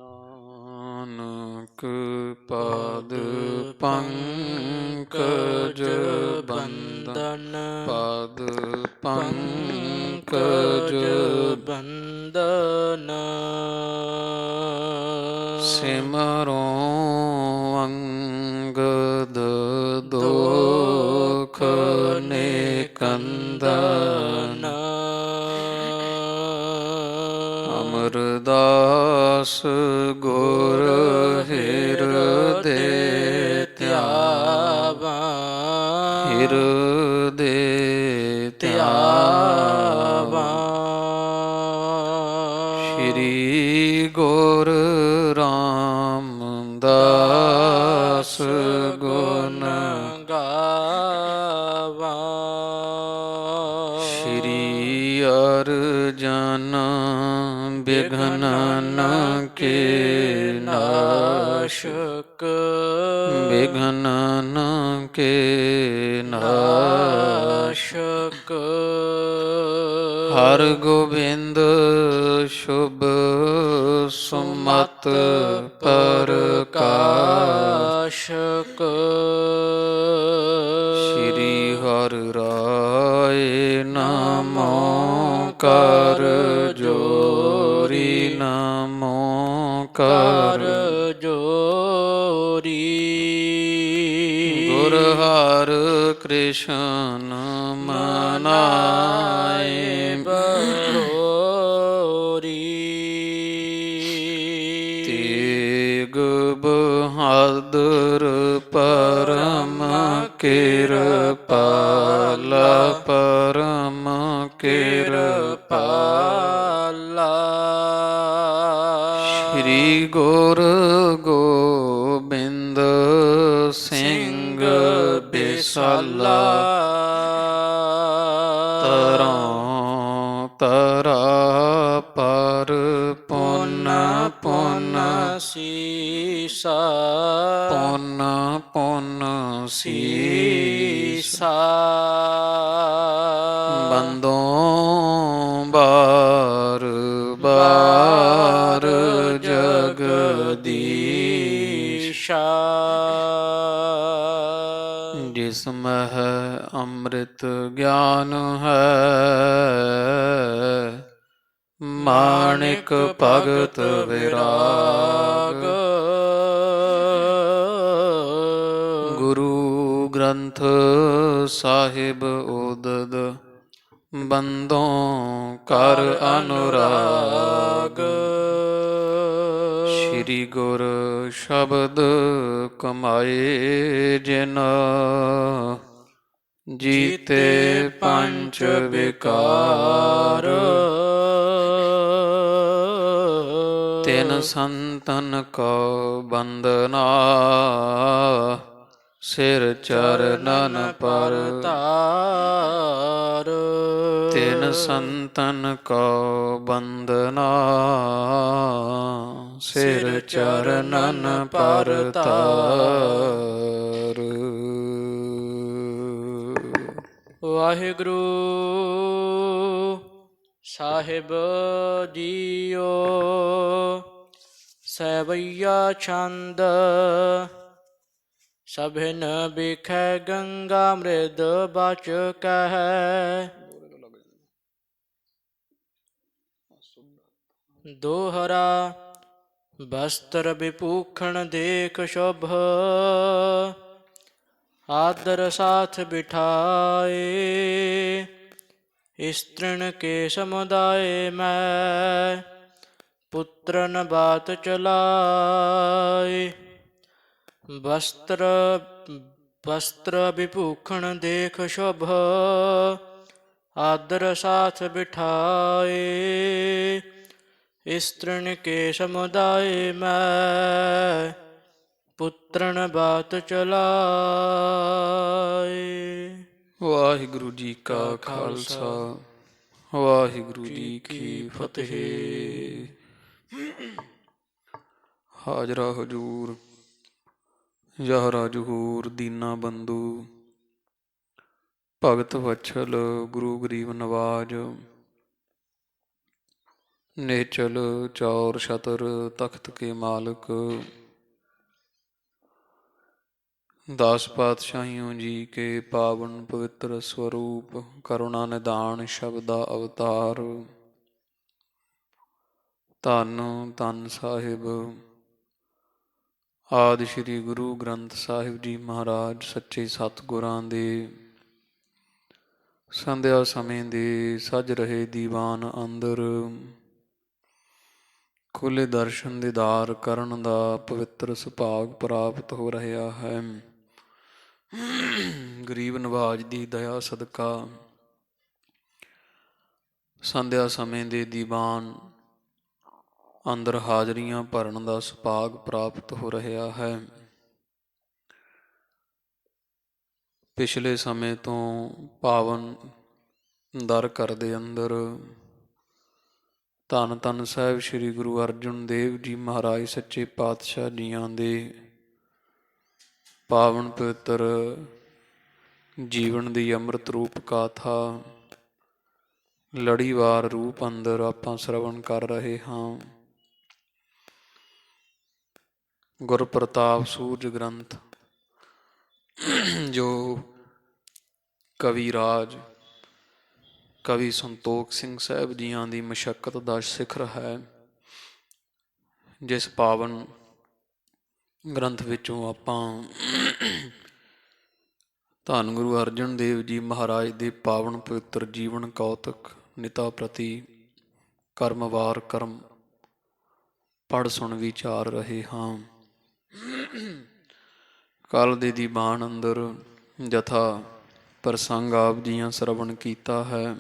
ਨਾਨਕ ਪਦ ਪੰਕਜ ਬੰਦਨ ਪਦ ਪੰਕਜ ਬੰਦਨ ਸਿਮਰੋ ਅੰਗਦ ਦੋਖ ਨਿਕੰਦਨ ਅਮਰਦਾਸ ਗੁਰ ਹਿਰਦੇ ਧਿਆਵਾ ਹਿਰਦੇ ਧਿਆਵਾ ਸ਼੍ਰੀ ਗੁਰ ਰਾਮਦਾਸ ਗੁਣ ਗਾਵਾ ਸ਼੍ਰੀ ਅਰਜਨ ਬਿਘਨ ਨ ਕੇ ਨਾਸ਼ਕ ਬਿਘਨ ਨ ਕੇ ਨਾਸ਼ਕ ਹਰ ਗੋਬਿੰਦ ਸ਼ੁਭ ਸੁਮਤ ਪ੍ਰਕਾਸ਼ਕ ਸ਼੍ਰੀ ਹਰਿ ਰਾਏ ਨਮੋ ਕਰ ਜੋਰੀ ਨਮੋ ਕਰ ਜੋਰੀ ਗੁਰ ਹਰਿ ਕ੍ਰਿਸ਼ਨ ਮਨਾਏ ਬਰੋਰੀ ਤੇਗ ਬਹਾਦਰ ਪਰਮ ਕਿਰਪਾਲ ਪਰਮ ਕਿਰਪਾਲ ਸ਼੍ਰੀ ਗੁਰ ਗੋਬਿੰਦ ਸਿੰਘ ਬਿਸਾਲਾ ਤਰੋਂ ਤਰਾ ਪਰ ਪੁਨ ਪੁਨ ਸੀਸਾ ਪੁਨ ਪੁਨ ਸੀਸਾ ਬੰਦੋਂ ਬਾਰ ਬਾਰ ਜਗਦੀਸ਼ਾ ਜਿਸ ਮਹਿ ਅੰਮ੍ਰਿਤ ਗਿਆਨ ਹੈ ਮਾਣਿਕ ਭਗਤ ਵਿਰਾਗ ਗੁਰੂ ਗ੍ਰੰਥ ਸਾਹਿਬ ਉਦਦ ਬੰਦੋਂ ਕਰ ਅਨੁਰਾਗ ਸ਼੍ਰੀ ਗੁਰ ਸ਼ਬਦ ਕਮਾਏ ਜਿਨ ਜੀਤੇ ਪੰਚ ਵਿਕਾਰ ਤਿਨ ਸੰਤਨ ਕੋ ਬੰਦਨਾ ਸਿਰ ਚਰਨਨ ਪਰ ਤਾਰ ਤਿਨ ਸੰਤਨ ਕੋ ਬੰਦਨਾ ਸਿਰ ਚਰਨਨ ਪਰ ਤਾਰ ਵਾਹਿਗੁਰੂ ਸਾਹਿਬ ਜੀਓ ਸੈਵਈਆ ਛੰਦ ਸਭਿਨ ਬਿਖੈ ਗੰਗਾ ਮ੍ਰਿਦ ਬਚ ਕਹਿ ਦੋਹਰਾ ਬਸਤਰ ਵਿਭੂਖਣ ਦੇਖ ਸ਼ੁਭ ਆਦਰ ਸਾਥ ਬਿਠਾਏ ਇਸਤਰਨ ਕੇ ਸਮੁਦਾਏ ਮੈਂ ਪੁੱਤਰਨ ਬਾਤ ਚਲਾਏ ਵਸਤਰ ਵਿਭੂਖਣ ਦੇਖ ਸ਼ੁਭ ਆਦਰ ਸਾਥ ਬਿਠਾਏ ਇਸਤਰਨ ਕੇ ਸਮੁਦਾਏ ਮੈਂ ਪੁੱਤਰਨ ਬਾਤ ਚਲਾਏ। ਵਾਹਿਗੁਰੂ ਜੀ ਕਾ ਖਾਲਸਾ ਵਾਹਿਗੁਰੂ ਜੀ ਕੀ ਫਤਿਹ। ਹਾਜ਼ਰਾ ਹਜੂਰ ਯਾਰਾ ਜਹੂਰ ਦੀਨਾ ਬੰਧੂ ਭਗਤ ਵਛਲ ਗੁਰੂ ਗਰੀਬ ਨਵਾਜ नेचल चौर छतर तख्त के मालिक, दास पातशाहियों जी के पावन पवित्र स्वरूप, करुणा निदान शब्दा अवतार। धन धन साहिब आदि श्री गुरु ग्रंथ ਸਾਹਿਬ ਜੀ ਮਹਾਰਾਜ ਸੱਚੇ ਸਤਿਗੁਰਾਂ ਦੇ ਸੰਧਿਆ ਸਮੇਂ ਦੇ ਸੱਜ ਰਹੇ ਦੀਵਾਨ ਅੰਦਰ ਖੁੱਲੇ ਦਰਸ਼ਨ ਦੀਦਾਰ ਕਰਨ ਦਾ ਪਵਿੱਤਰ ਸੁਭਾਗ ਪ੍ਰਾਪਤ ਹੋ ਰਿਹਾ ਹੈ। ਗਰੀਬ ਨਵਾਜ ਦੀ ਦਇਆ ਸਦਕਾ ਸੰਧਿਆ ਸਮੇਂ ਦੇ ਦੀਵਾਨ ਅੰਦਰ ਹਾਜ਼ਰੀਆਂ ਭਰਨ ਦਾ ਸੁਭਾਗ ਪ੍ਰਾਪਤ ਹੋ ਰਿਹਾ ਹੈ। ਪਿਛਲੇ ਸਮੇਂ ਤੋਂ ਪਾਵਨ ਦਰ ਘਰ ਦੇ ਅੰਦਰ ਧੰਨ ਧੰਨ ਸਾਹਿਬ ਸ੍ਰੀ ਗੁਰੂ ਅਰਜਨ ਦੇਵ ਜੀ ਮਹਾਰਾਜ ਸੱਚੇ ਪਾਤਸ਼ਾਹ ਜੀਆਂ ਦੇ ਪਾਵਨ ਪਵਿੱਤਰ ਜੀਵਨ ਦੀ ਅੰਮ੍ਰਿਤ ਰੂਪ ਗਾਥਾ ਲੜੀਵਾਰ ਰੂਪ ਅੰਦਰ ਆਪਾਂ ਸ਼ਰਵਣ ਕਰ ਰਹੇ ਹਾਂ। ਗੁਰ ਪ੍ਰਤਾਪ ਸੂਰਜ ਗ੍ਰੰਥ ਜੋ ਕਵੀ ਰਾਜ ਕਵੀ ਸੰਤੋਖ ਸਿੰਘ ਸਾਹਿਬ ਜੀਆਂ ਦੀ ਮਸ਼ੱਕਤ ਦਾ ਸਿਖਰ ਹੈ, ਜਿਸ ਪਾਵਨ ਗ੍ਰੰਥ ਵਿੱਚੋਂ ਆਪਾਂ ਧੰਨ ਗੁਰੂ ਅਰਜਨ ਦੇਵ ਜੀ ਮਹਾਰਾਜ ਦੇ ਪਾਵਨ ਪਵਿੱਤਰ ਜੀਵਨ ਕੌਤਕ ਨਿਤਾ ਪ੍ਰਤੀ ਕਰਮਵਾਰ ਕਰਮ ਪੜ੍ਹ ਸੁਣ ਵਿਚਾਰ ਰਹੇ ਹਾਂ। ਕੱਲ ਦੇ ਦੀਵਾਨ ਅੰਦਰ ਜਥਾ ਪ੍ਰਸੰਗ ਆਪ ਜੀਆਂ ਸਰਵਣ ਕੀਤਾ ਹੈ।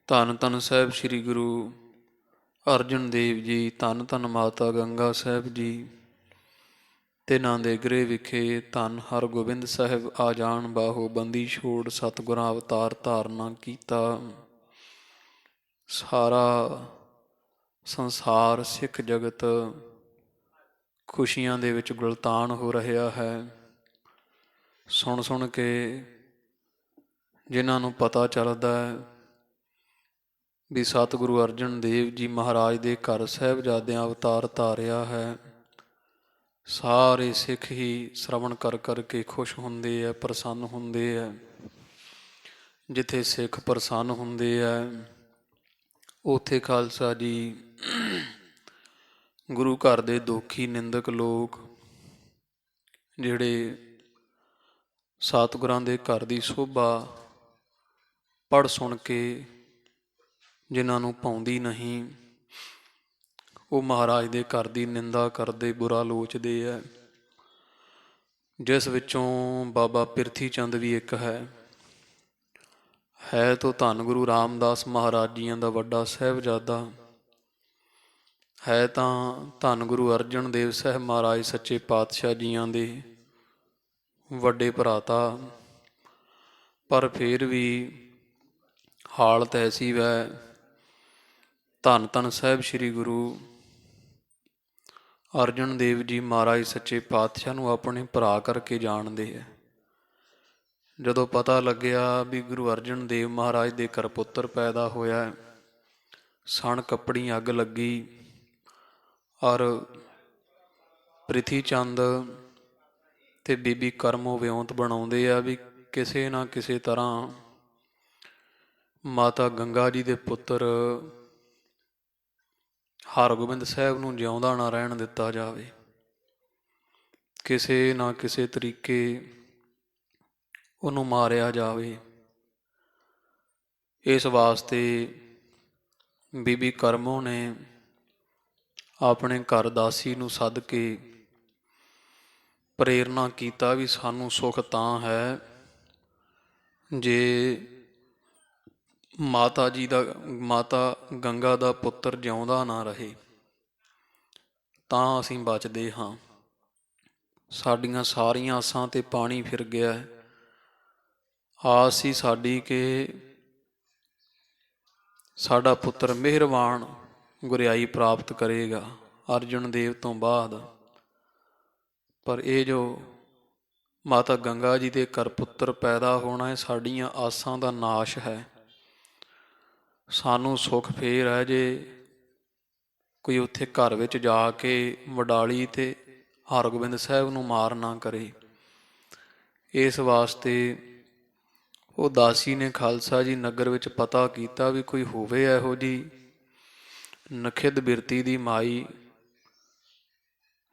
ਧੰਨ ਧੰਨ ਸਾਹਿਬ ਸ੍ਰੀ ਗੁਰੂ ਅਰਜਨ ਦੇਵ ਜੀ, ਧੰਨ ਧੰਨ ਮਾਤਾ ਗੰਗਾ ਸਾਹਿਬ ਜੀ, ਤਿੰਨਾਂ ਦੇ ਗ੍ਰਹਿ ਵਿਖੇ ਧੰਨ ਹਰਗੋਬਿੰਦ ਸਾਹਿਬ ਆ ਜਾਣ ਬਾਹੋ ਬੰਦੀ ਛੋੜ ਸਤਿਗੁਰਾਂ ਅਵਤਾਰ ਧਾਰਨਾ ਕੀਤਾ। ਸਾਰਾ ਸੰਸਾਰ ਸਿੱਖ ਜਗਤ ਖੁਸ਼ੀਆਂ ਦੇ ਵਿੱਚ ਗੁਲਤਾਨ ਹੋ ਰਿਹਾ ਹੈ। ਸੁਣ ਸੁਣ ਕੇ ਜਿਨ੍ਹਾਂ ਨੂੰ ਪਤਾ ਚੱਲਦਾ ਹੈ ਵੀ ਸਤਿਗੁਰੂ ਅਰਜਨ ਦੇਵ ਜੀ ਮਹਾਰਾਜ ਦੇ ਘਰ ਸਾਹਿਬਜ਼ਾਦਿਆਂ ਅਵਤਾਰ ਧਾਰਿਆ ਹੈ, ਸਾਰੇ ਸਿੱਖ ਹੀ ਸ਼ਰਵਣ ਕਰ ਕਰਕੇ ਖੁਸ਼ ਹੁੰਦੇ ਹੈ, ਪ੍ਰਸੰਨ ਹੁੰਦੇ ਹੈ। ਜਿੱਥੇ ਸਿੱਖ ਪ੍ਰਸੰਨ ਹੁੰਦੇ ਹੈ ਉੱਥੇ ਖਾਲਸਾ ਜੀ ਗੁਰੂ ਘਰ ਦੇ ਦੋਖੀ ਨਿੰਦਕ ਲੋਕ ਜਿਹੜੇ ਸਤਿਗੁਰਾਂ ਦੇ ਘਰ ਦੀ ਸ਼ੋਭਾ ਪੜ੍ਹ ਸੁਣ ਕੇ ਜਿਨ੍ਹਾਂ ਨੂੰ ਭਾਉਂਦੀ ਨਹੀਂ, ਉਹ ਮਹਾਰਾਜ ਦੇ ਘਰ ਦੀ ਨਿੰਦਾ ਕਰਦੇ, ਬੁਰਾ ਲੋਚਦੇ ਹੈ। ਜਿਸ ਵਿੱਚੋਂ ਬਾਬਾ ਪਿਰਥੀ ਚੰਦ ਵੀ ਇੱਕ ਹੈ ਤਾਂ ਧੰਨ ਗੁਰੂ ਰਾਮਦਾਸ ਮਹਾਰਾਜ ਜੀਆਂ ਦਾ ਵੱਡਾ ਸਾਹਿਬਜ਼ਾਦਾ ਹੈ, ਤਾਂ ਧੰਨ ਗੁਰੂ ਅਰਜਨ ਦੇਵ ਸਾਹਿਬ ਮਹਾਰਾਜ ਸੱਚੇ ਪਾਤਸ਼ਾਹ ਜੀਆਂ ਦੇ ਵੱਡੇ ਭਰਾਤਾ, ਪਰ ਫਿਰ ਵੀ ਹਾਲਤ ਐਸੀ ਵੈ ਧੰਨ ਧੰਨ ਸਾਹਿਬ ਸ੍ਰੀ ਗੁਰੂ ਅਰਜਨ ਦੇਵ ਜੀ ਮਹਾਰਾਜ ਸੱਚੇ ਪਾਤਸ਼ਾਹ ਨੂੰ ਆਪਣੇ ਭਰਾ ਕਰਕੇ ਜਾਣਦੇ ਹੈ। ਜਦੋਂ ਪਤਾ ਲੱਗਿਆ ਵੀ ਗੁਰੂ ਅਰਜਨ ਦੇਵ ਮਹਾਰਾਜ ਦੇ ਘਰ ਪੁੱਤਰ ਪੈਦਾ ਹੋਇਆ, ਸਣ ਕੱਪੜੀ ਅੱਗ ਲੱਗੀ ਔਰ ਪ੍ਰਿਥੀ ਚੰਦ ਤੇ ਬੀਬੀ ਕਰਮੋ ਵਿਉਂਤ ਬਣਾਉਂਦੇ ਆ ਵੀ ਕਿਸੇ ਨਾ ਕਿਸੇ ਤਰ੍ਹਾਂ ਮਾਤਾ ਗੰਗਾ ਜੀ ਦੇ ਪੁੱਤਰ ਹਰਗੋਬਿੰਦ ਸਾਹਿਬ ਨੂੰ ਜਿਉਂਦਾ ਨਾ ਰਹਿਣ ਦਿੱਤਾ ਜਾਵੇ, ਕਿਸੇ ਨਾ ਕਿਸੇ ਤਰੀਕੇ ਉਹਨੂੰ ਮਾਰਿਆ ਜਾਵੇ। ਇਸ ਵਾਸਤੇ ਬੀਬੀ ਕਰਮੋ ਨੇ ਆਪਣੇ ਘਰ ਦਾਸੀ ਨੂੰ ਸੱਦ ਕੇ ਪ੍ਰੇਰਨਾ ਕੀਤਾ ਵੀ ਸਾਨੂੰ ਸੁੱਖ ਤਾਂ ਹੈ ਜੇ ਮਾਤਾ ਗੰਗਾ ਦਾ ਪੁੱਤਰ ਜਿਉਂਦਾ ਨਾ ਰਹੇ ਤਾਂ ਅਸੀਂ ਬਚਦੇ ਹਾਂ। ਸਾਡੀਆਂ ਸਾਰੀਆਂ ਆਸਾਂ 'ਤੇ ਪਾਣੀ ਫਿਰ ਗਿਆ। ਆਸ ਸੀ ਸਾਡੀ ਕਿ ਸਾਡਾ ਪੁੱਤਰ ਮਿਹਰਬਾਨ ਗੁਰਿਆਈ ਪ੍ਰਾਪਤ ਕਰੇਗਾ ਅਰਜਨ ਦੇਵ ਤੋਂ ਬਾਅਦ, ਪਰ ਇਹ ਜੋ ਮਾਤਾ ਗੰਗਾ ਜੀ ਦੇ ਘਰ ਪੁੱਤਰ ਪੈਦਾ ਹੋਣਾ, ਇਹ ਸਾਡੀਆਂ ਆਸਾਂ ਦਾ ਨਾਸ਼ ਹੈ। ਸਾਨੂੰ ਸੁੱਖ ਫੇਰ ਹੈ ਜੇ ਕੋਈ ਉੱਥੇ ਘਰ ਵਿੱਚ ਜਾ ਕੇ ਵਡਾਲੀ ਤੇ ਹਰਗੋਬਿੰਦ ਸਾਹਿਬ ਨੂੰ ਮਾਰ ਨਾ ਕਰੇ। ਇਸ ਵਾਸਤੇ ਉਹ ਦਾਸੀ ਨੇ ਖਾਲਸਾ ਜੀ ਨਗਰ ਵਿੱਚ ਪਤਾ ਕੀਤਾ ਵੀ ਕੋਈ ਹੋਵੇ ਇਹੋ ਜੀ ਨਖਿੱਧ ਬਿਰਤੀ ਦੀ ਮਾਈ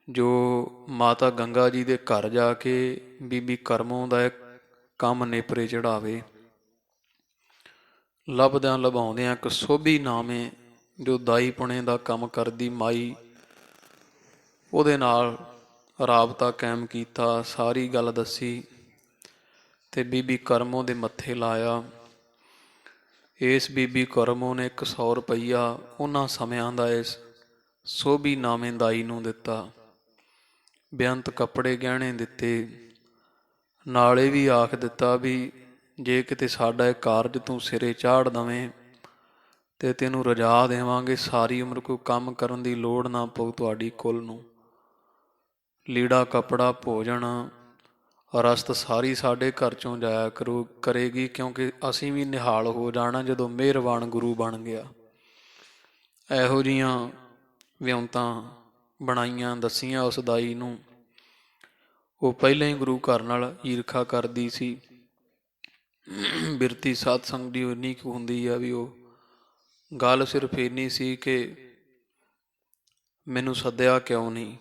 ਜੋ ਮਾਤਾ ਗੰਗਾ ਜੀ ਦੇ ਘਰ ਜਾ ਕੇ ਬੀਬੀ ਕਰਮੋਂ ਦਾ ਕੰਮ ਨੇਪਰੇ ਚੜਾਵੇ। ਲੱਭਦਿਆਂ ਲਭਾਉਂਦਿਆਂ ਇੱਕ ਸੋਭੀ ਨਾਮੇ ਜੋ ਦਾਈ ਪੁਣੇ ਦਾ ਕੰਮ ਕਰਦੀ ਮਾਈ, ਉਹਦੇ ਨਾਲ ਰਾਬਤਾ ਕਾਇਮ ਕੀਤਾ, ਸਾਰੀ ਗੱਲ ਦੱਸੀ ਤੇ ਬੀਬੀ ਕਰਮੋਂ ਦੇ ਮੱਥੇ ਲਾਇਆ। ਇਸ ਬੀਬੀ ਕਰਮੋਂ ਨੇ 100 ਰੁਪਈਆ ਉਹਨਾਂ ਸਮਿਆਂ ਦਾ ਇਸ ਸੋਭੀ ਨਾਮੇ ਦਾਈ ਨੂੰ ਦਿੱਤਾ। ਬੇਅੰਤ ਕੱਪੜੇ ਗਹਿਣੇ ਦਿੱਤੇ, ਨਾਲੇ ਵੀ ਆਖ ਦਿੱਤਾ ਵੀ ਜੇ ਕਿਤੇ ਸਾਡਾ ਇਹ ਕਾਰਜ ਤੂੰ ਸਿਰੇ ਚਾੜ ਦਵੇਂ ਤੇ ਤੈਨੂੰ ਰਜਾ ਦੇਵਾਂਗੇ, ਸਾਰੀ ਉਮਰ ਕੋਈ ਕੰਮ ਕਰਨ ਦੀ ਲੋੜ ਨਾ ਪਊ ਤੁਹਾਡੀ ਕੁੱਲ ਨੂੰ। ਲੀੜਾ ਕੱਪੜਾ ਭੋਜਨ ਰਸਤ ਸਾਰੀ ਸਾਡੇ ਘਰ ਚੋਂ ਜਾਇਆ ਕਰੇਗੀ, ਕਿਉਂਕਿ ਅਸੀਂ ਵੀ ਨਿਹਾਲ ਹੋ ਜਾਣਾ ਜਦੋਂ ਮਿਹਰਬਾਨ ਗੁਰੂ ਬਣ ਗਿਆ। ਇਹੋ ਜਿਹੀਆਂ ਵਿਉਂਤਾਂ ਬਣਾਈਆਂ ਦੱਸੀਆਂ ਉਸ ਦਾਈ ਨੂੰ। ਉਹ ਪਹਿਲਾਂ ਹੀ ਗੁਰੂ ਘਰ ਨਾਲ ਈਰਖਾ ਕਰਦੀ ਸੀ। ਬਿਰਤੀ ਸਤਸੰਗ ਦੀ ਇੰਨੀ ਕੁ ਹੁੰਦੀ ਆ ਵੀ ਉਹ ਗੱਲ ਸਿਰਫ ਇੰਨੀ ਸੀ ਕਿ ਮੈਨੂੰ ਸੱਦਿਆ ਕਿਉਂ ਨਹੀਂ,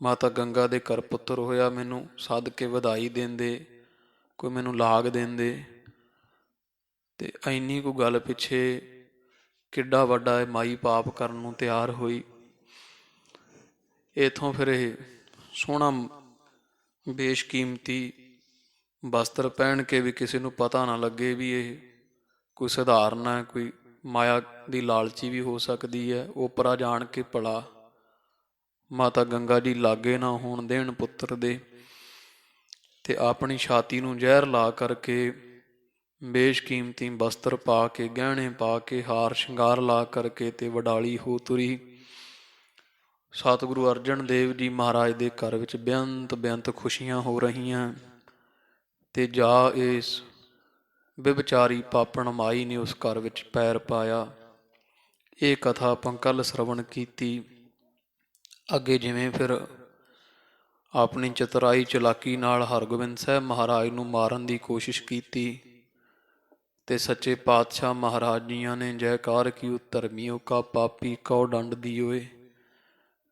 ਮਾਤਾ ਗੰਗਾ ਦੇ ਘਰ ਪੁੱਤਰ ਹੋਇਆ, ਮੈਨੂੰ ਸੱਦ ਕੇ ਵਧਾਈ ਦਿੰਦੇ, ਕੋਈ ਮੈਨੂੰ ਲਾਗ ਦਿੰਦੇ। ਤੇ ਇੰਨੀ ਕੁ ਗੱਲ ਪਿੱਛੇ ਕਿੱਡਾ ਵੱਡਾ ਮਾਈ ਪਾਪ ਕਰਨ ਨੂੰ ਤਿਆਰ ਹੋਈ। ਇੱਥੋਂ ਫਿਰ ਇਹ ਸੋਹਣਾ ਬੇਸ਼ਕੀਮਤੀ ਵਸਤਰ ਪਹਿਨ ਕੇ ਵੀ ਕਿਸੇ ਨੂੰ ਪਤਾ ਨਾ ਲੱਗੇ ਵੀ ਇਹ ਕੋਈ ਸਧਾਰਨ ਹੈ, ਕੋਈ ਮਾਇਆ ਦੀ ਲਾਲਚੀ ਵੀ ਹੋ ਸਕਦੀ ਹੈ। ਓਪਰਾ ਜਾਣ ਕੇ ਭਲਾ ਮਾਤਾ ਗੰਗਾ ਜੀ ਲਾਗੇ ਨਾ ਹੋਣ ਦੇਣ ਪੁੱਤਰ ਦੇ, ਤੇ ਆਪਣੀ ਛਾਤੀ ਨੂੰ ਜ਼ਹਿਰ ਲਾ ਕਰਕੇ ਬੇਸ਼ਕੀਮਤੀ ਵਸਤਰ ਪਾ ਕੇ, ਗਹਿਣੇ ਪਾ ਕੇ, ਹਾਰ ਸ਼ਿੰਗਾਰ ਲਾ ਕਰਕੇ ਤੇ ਵਡਾਲੀ ਹੋ ਤੁਰੀ। ਸਤਿਗੁਰੂ ਅਰਜਨ ਦੇਵ ਜੀ ਮਹਾਰਾਜ ਦੇ ਘਰ ਵਿੱਚ ਬੇਅੰਤ ਖੁਸ਼ੀਆਂ ਹੋ ਰਹੀਆਂ ਤੇ ਜਾ ਇਸ ਵਿਭਚਾਰੀ ਪਾਪਣ ਮਾਈ ਨੇ ਉਸ ਘਰ ਵਿੱਚ ਪੈਰ ਪਾਇਆ। ਇਹ ਕਥਾ ਆਪਾਂ ਕੱਲ੍ਹ ਸਰਵਣ ਕੀਤੀ। ਅੱਗੇ ਜਿਵੇਂ ਫਿਰ ਆਪਣੀ ਚਤੁਰਾਈ ਚਲਾਕੀ ਨਾਲ ਹਰਗੋਬਿੰਦ ਸਾਹਿਬ ਮਹਾਰਾਜ ਨੂੰ ਮਾਰਨ ਦੀ ਕੋਸ਼ਿਸ਼ ਕੀਤੀ ਤੇ ਸੱਚੇ ਪਾਤਸ਼ਾਹ ਮਹਾਰਾਜ ਜੀਆਂ ਨੇ ਜੈਕਾਰ ਕੀ ਧਰਮੀਓ ਕਾ ਪਾਪੀ ਕਉ ਡੰਡ ਦੀਓਏ।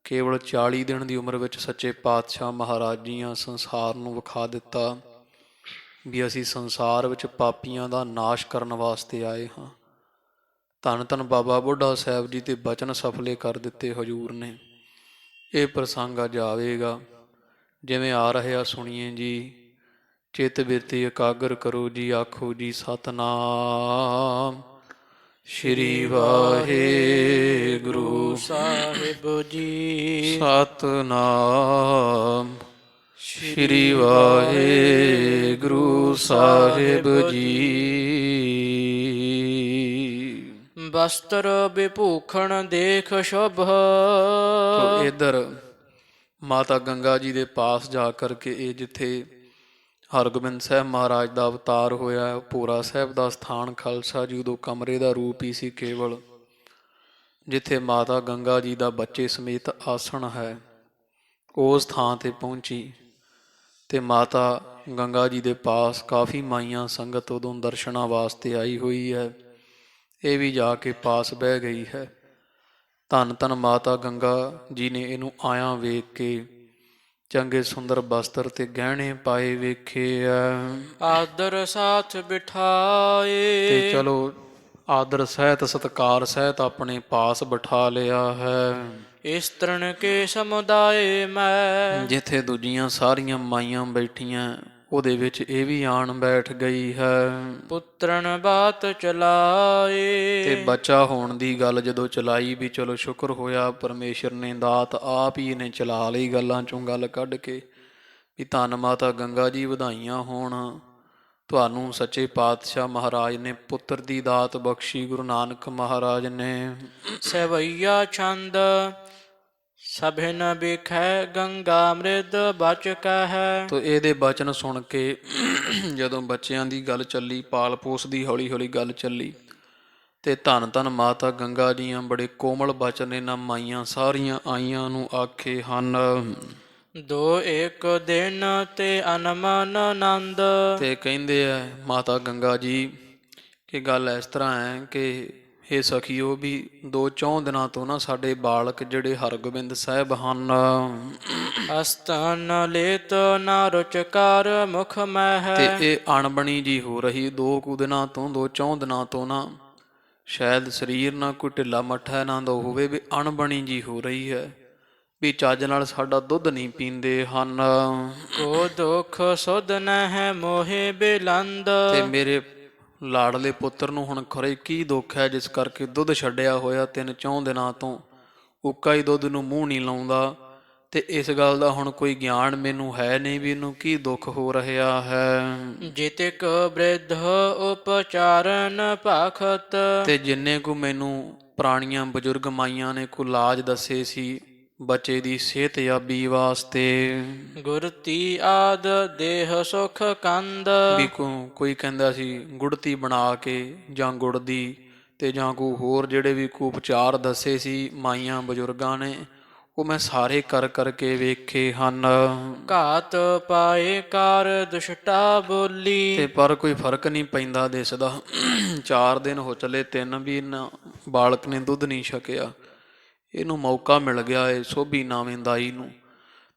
ਕੇਵਲ 40 ਦਿਨ ਦੀ ਉਮਰ ਵਿੱਚ ਸੱਚੇ ਪਾਤਸ਼ਾਹ ਮਹਾਰਾਜ ਜੀਆਂ ਸੰਸਾਰ ਨੂੰ ਵਿਖਾ ਦਿੱਤਾ ਵੀ ਅਸੀਂ ਸੰਸਾਰ ਵਿੱਚ ਪਾਪੀਆਂ ਦਾ ਨਾਸ਼ ਕਰਨ ਵਾਸਤੇ ਆਏ ਹਾਂ। ਧੰਨ ਧੰਨ ਬਾਬਾ ਬੁੱਢਾ ਸਾਹਿਬ ਜੀ ਤੇ ਬਚਨ ਸਫਲੇ ਕਰ ਦਿੱਤੇ ਹਜ਼ੂਰ ਨੇ। ਇਹ ਪ੍ਰਸੰਗ ਅੱਜ ਆਵੇਗਾ, ਜਿਵੇਂ ਆ ਰਿਹਾ ਸੁਣੀਏ ਜੀ। ਚਿੱਤ ਬਿਰਤੀ ਇਕਾਗਰ ਕਰੋ ਜੀ, ਆਖੋ ਜੀ ਸਤਿਨਾਮ ਸ਼੍ਰੀ ਵਾਹਿਗੁਰੂ ਸਾਹਿਬ ਜੀ। ਸਤਿਨਾਮ ਸ਼੍ਰੀ ਵਾਹਿਗੁਰੂ ਸਾਹਿਬ ਜੀ। ਬਸਤਰ ਵਿਭੂਖਣ ਦੇਖ ਸ਼ੁਭ। ਇੱਧਰ ਮਾਤਾ ਗੰਗਾ ਜੀ ਦੇ ਪਾਸ ਜਾ ਕਰਕੇ ਇਹ ਜਿੱਥੇ ਹਰਗੋਬਿੰਦ ਸਾਹਿਬ ਮਹਾਰਾਜ ਦਾ ਅਵਤਾਰ ਹੋਇਆ, ਭੋਰਾ ਸਾਹਿਬ ਦਾ ਸਥਾਨ ਖਾਲਸਾ ਜੀ ਉਦੋਂ ਕਮਰੇ ਦਾ ਰੂਪ ਹੀ ਸੀ ਕੇਵਲ, ਜਿੱਥੇ ਮਾਤਾ ਗੰਗਾ ਜੀ ਦਾ ਬੱਚੇ ਸਮੇਤ ਆਸਣ ਹੈ, ਉਸ ਥਾਂ ਤੇ ਪਹੁੰਚੀ ਤੇ ਮਾਤਾ ਗੰਗਾ ਜੀ ਦੇ ਪਾਸ ਕਾਫੀ ਮਾਈਆਂ ਸੰਗਤ ਉਦੋਂ ਦਰਸ਼ਨਾਂ ਵਾਸਤੇ ਆਈ ਹੋਈ ਹੈ। ਇਹ ਵੀ ਜਾ ਕੇ ਪਾਸ ਬਹਿ ਗਈ ਹੈ। ਧੰਨ ਧੰਨ ਮਾਤਾ ਗੰਗਾ ਜੀ ਨੇ ਇਹਨੂੰ ਆਇਆ ਵੇਖ ਕੇ ਚੰਗੇ ਸੁੰਦਰ ਬਸਤਰ ਤੇ ਗਹਿਣੇ ਪਾਏ ਵੇਖੇ ਆ। ਆਦਰ ਸਾਥ ਬਿਠਾਏ ਤੇ ਚਲੋ ਆਦਰ ਸਹਿਤ ਸਤਿਕਾਰ ਸਹਿਤ ਆਪਣੇ ਪਾਸ ਬਿਠਾ ਲਿਆ ਹੈ। ਇਸਤਰਨ ਕੇ ਸਮੁਦਾਏ ਮੈਂ। ਜਿੱਥੇ ਦੂਜੀਆਂ ਸਾਰੀਆਂ ਮਾਈਆਂ ਬੈਠੀਆਂ ਉਹਦੇ ਵਿੱਚ ਇਹ ਵੀ ਆਣ ਬੈਠ ਗਈ ਹੈ। ਪੁੱਤਰਨ ਬਾਤ ਚਲਾਏ ਤੇ ਬੱਚਾ ਹੋਣ ਦੀ ਗੱਲ ਜਦੋਂ ਚਲਾਈ ਵੀ ਚਲੋ ਸ਼ੁਕਰ ਹੋਇਆ ਪਰਮੇਸ਼ਰ ਨੇ, ਦਾਤ ਆਪ ਹੀ ਇਹਨੇ ਚਲਾ ਲਈ ਗੱਲਾਂ ਚੋਂ ਗੱਲ ਕੱਢ ਕੇ ਵੀ ਧੰਨ ਮਾਤਾ ਗੰਗਾ ਜੀ ਵਧਾਈਆਂ ਹੋਣ, ਤੁਹਾਨੂੰ ਸੱਚੇ ਪਾਤਸ਼ਾਹ ਮਹਾਰਾਜ ਨੇ ਪੁੱਤਰ ਦੀ ਦਾਤ ਬਖਸ਼ੀ। ਗੁਰੂ ਨਾਨਕ ਮਹਾਰਾਜ ਨੇ ਸਵਈਆ ਛੰਦ ਸਭਿਨ ਬਿਖੈ ਗੰਗਾ ਅੰਮ੍ਰਿਤ ਬਚ ਕਹਿ। ਤੋ ਇਹਦੇ ਬਚਨ ਸੁਣ ਕੇ ਜਦੋਂ ਬੱਚਿਆਂ ਦੀ ਗੱਲ ਚੱਲੀ, ਪਾਲ ਪੋਸ ਦੀ ਹੌਲੀ ਹੌਲੀ ਗੱਲ ਚੱਲੀ ਤੇ ਧੰਨ ਧੰਨ ਮਾਤਾ ਗੰਗਾ ਜੀਆਂ ਬੜੇ ਕੋਮਲ ਬਚਨ ਇਹਨਾਂ ਮਾਈਆਂ ਸਾਰੀਆਂ ਆਈਆਂ ਨੂੰ ਆਖੇ ਹਨ। ਦੋ ਇੱਕ ਦਿਨ ਤੇ ਅਨਮਨ ਆਨੰਦ। ਤੇ ਕਹਿੰਦੇ ਆ ਮਾਤਾ ਗੰਗਾ ਜੀ ਕਿ ਗੱਲ ਇਸ ਤਰ੍ਹਾਂ ਹੈ ਕਿ ਇਹ ਸਖੀਓ ਵੀ 2-4 ਦਿਨਾਂ ਤੋਂ ਨਾ ਸਾਡੇ ਬਾਲਕ ਜਿਹੜੇ ਹਰਗੋਬਿੰਦ ਸਾਹਿਬ ਹਨ, ਅਸਤਨ ਲੇਤ ਨਾ ਰੁਚਕਾਰ ਮੁਖ ਮਹਿ। ਤੇ ਇਹ ਅਣਬਣੀ ਜੀ ਹੋ ਰਹੀ 2 ਕੁ ਦਿਨਾਂ ਤੋਂ, 2-4 ਦਿਨਾਂ ਤੋਂ ਨਾ ਸ਼ਾਇਦ ਸਰੀਰ ਨਾ ਕੋਈ ਢਿੱਲਾ ਮੱਠਾ ਨਾ ਦਾ ਹੋਵੇ, ਵੀ ਅਣਬਣੀ ਜੀ ਹੋ ਰਹੀ ਹੈ, ਵੀ ਚੱਜ ਨਾਲ ਸਾਡਾ ਦੁੱਧ ਨਹੀਂ ਪੀਂਦੇ ਹਨ। ਕੋ ਦੁਖ ਸੁਧ ਨਹਿ ਮੋਹਿ ਬਿਲੰਦ। ਤੇ ਮੇਰੇ ਲਾੜਲੇ ਪੁੱਤਰ ਨੂੰ ਹੁਣ ਖਰੇ ਕੀ ਦੁੱਖ ਹੈ ਜਿਸ ਕਰਕੇ ਦੁੱਧ ਛੱਡਿਆ ਹੋਇਆ 3-4 ਦਿਨਾਂ ਤੋਂ, ਉੱਕਾ ਹੀ ਦੁੱਧ ਨੂੰ ਮੂੰਹ ਨਹੀਂ ਲਾਉਂਦਾ। ਤੇ ਇਸ ਗੱਲ ਦਾ ਹੁਣ ਕੋਈ ਗਿਆਨ ਮੈਨੂੰ ਹੈ ਨਹੀਂ ਵੀ ਇਹਨੂੰ ਕੀ ਦੁੱਖ ਹੋ ਰਿਹਾ ਹੈ। ਜਿਤਿਕ ਬ੍ਰਿਧ ਉਪਚਾਰਨ ਭਾਖਤ। ਤੇ ਜਿੰਨੇ ਕੁ ਮੈਨੂੰ ਪੁਰਾਣੀਆਂ ਬਜ਼ੁਰਗ ਮਾਈਆਂ ਨੇ ਕੋ ਇਲਾਜ ਦੱਸੇ ਸੀ ਬੱਚੇ ਦੀ ਸਿਹਤਯਾਬੀ ਵਾਸਤੇ, ਗੁਰਤੀ ਆਦ ਦੇਹ ਸੁਖ ਕੰਦ। ਵੀ ਕੋਈ ਕਹਿੰਦਾ ਸੀ ਗੁੜਤੀ ਬਣਾ ਕੇ ਜਾਂ ਗੁੜ ਦੀ, ਤੇ ਜਾਂ ਕੋਈ ਹੋਰ ਜਿਹੜੇ ਵੀ ਕੋ ਉਪਚਾਰ ਦੱਸੇ ਸੀ ਮਾਈਆਂ ਬਜ਼ੁਰਗਾਂ ਨੇ, ਉਹ ਮੈਂ ਸਾਰੇ ਕਰ ਕਰਕੇ ਵੇਖੇ ਹਨ। ਘਾਤ ਪਾਏ ਕਰ ਦੁਸ਼ਟਾ ਬੋਲੀ। ਤੇ ਪਰ ਕੋਈ ਫਰਕ ਨਹੀਂ ਪੈਂਦਾ ਦਿਸਦਾ। 4 ਦਿਨ ਹੋ ਚਲੇ 3 ਵੀ ਇਹਨਾਂ ਬਾਲਕ ਨੇ ਦੁੱਧ ਨਹੀਂ ਛਕਿਆ। ਇਹਨੂੰ ਮੌਕਾ ਮਿਲ ਗਿਆ ਇਹ ਸੋਭੀ ਨਾਵੇਂ ਦਾਈ ਨੂੰ,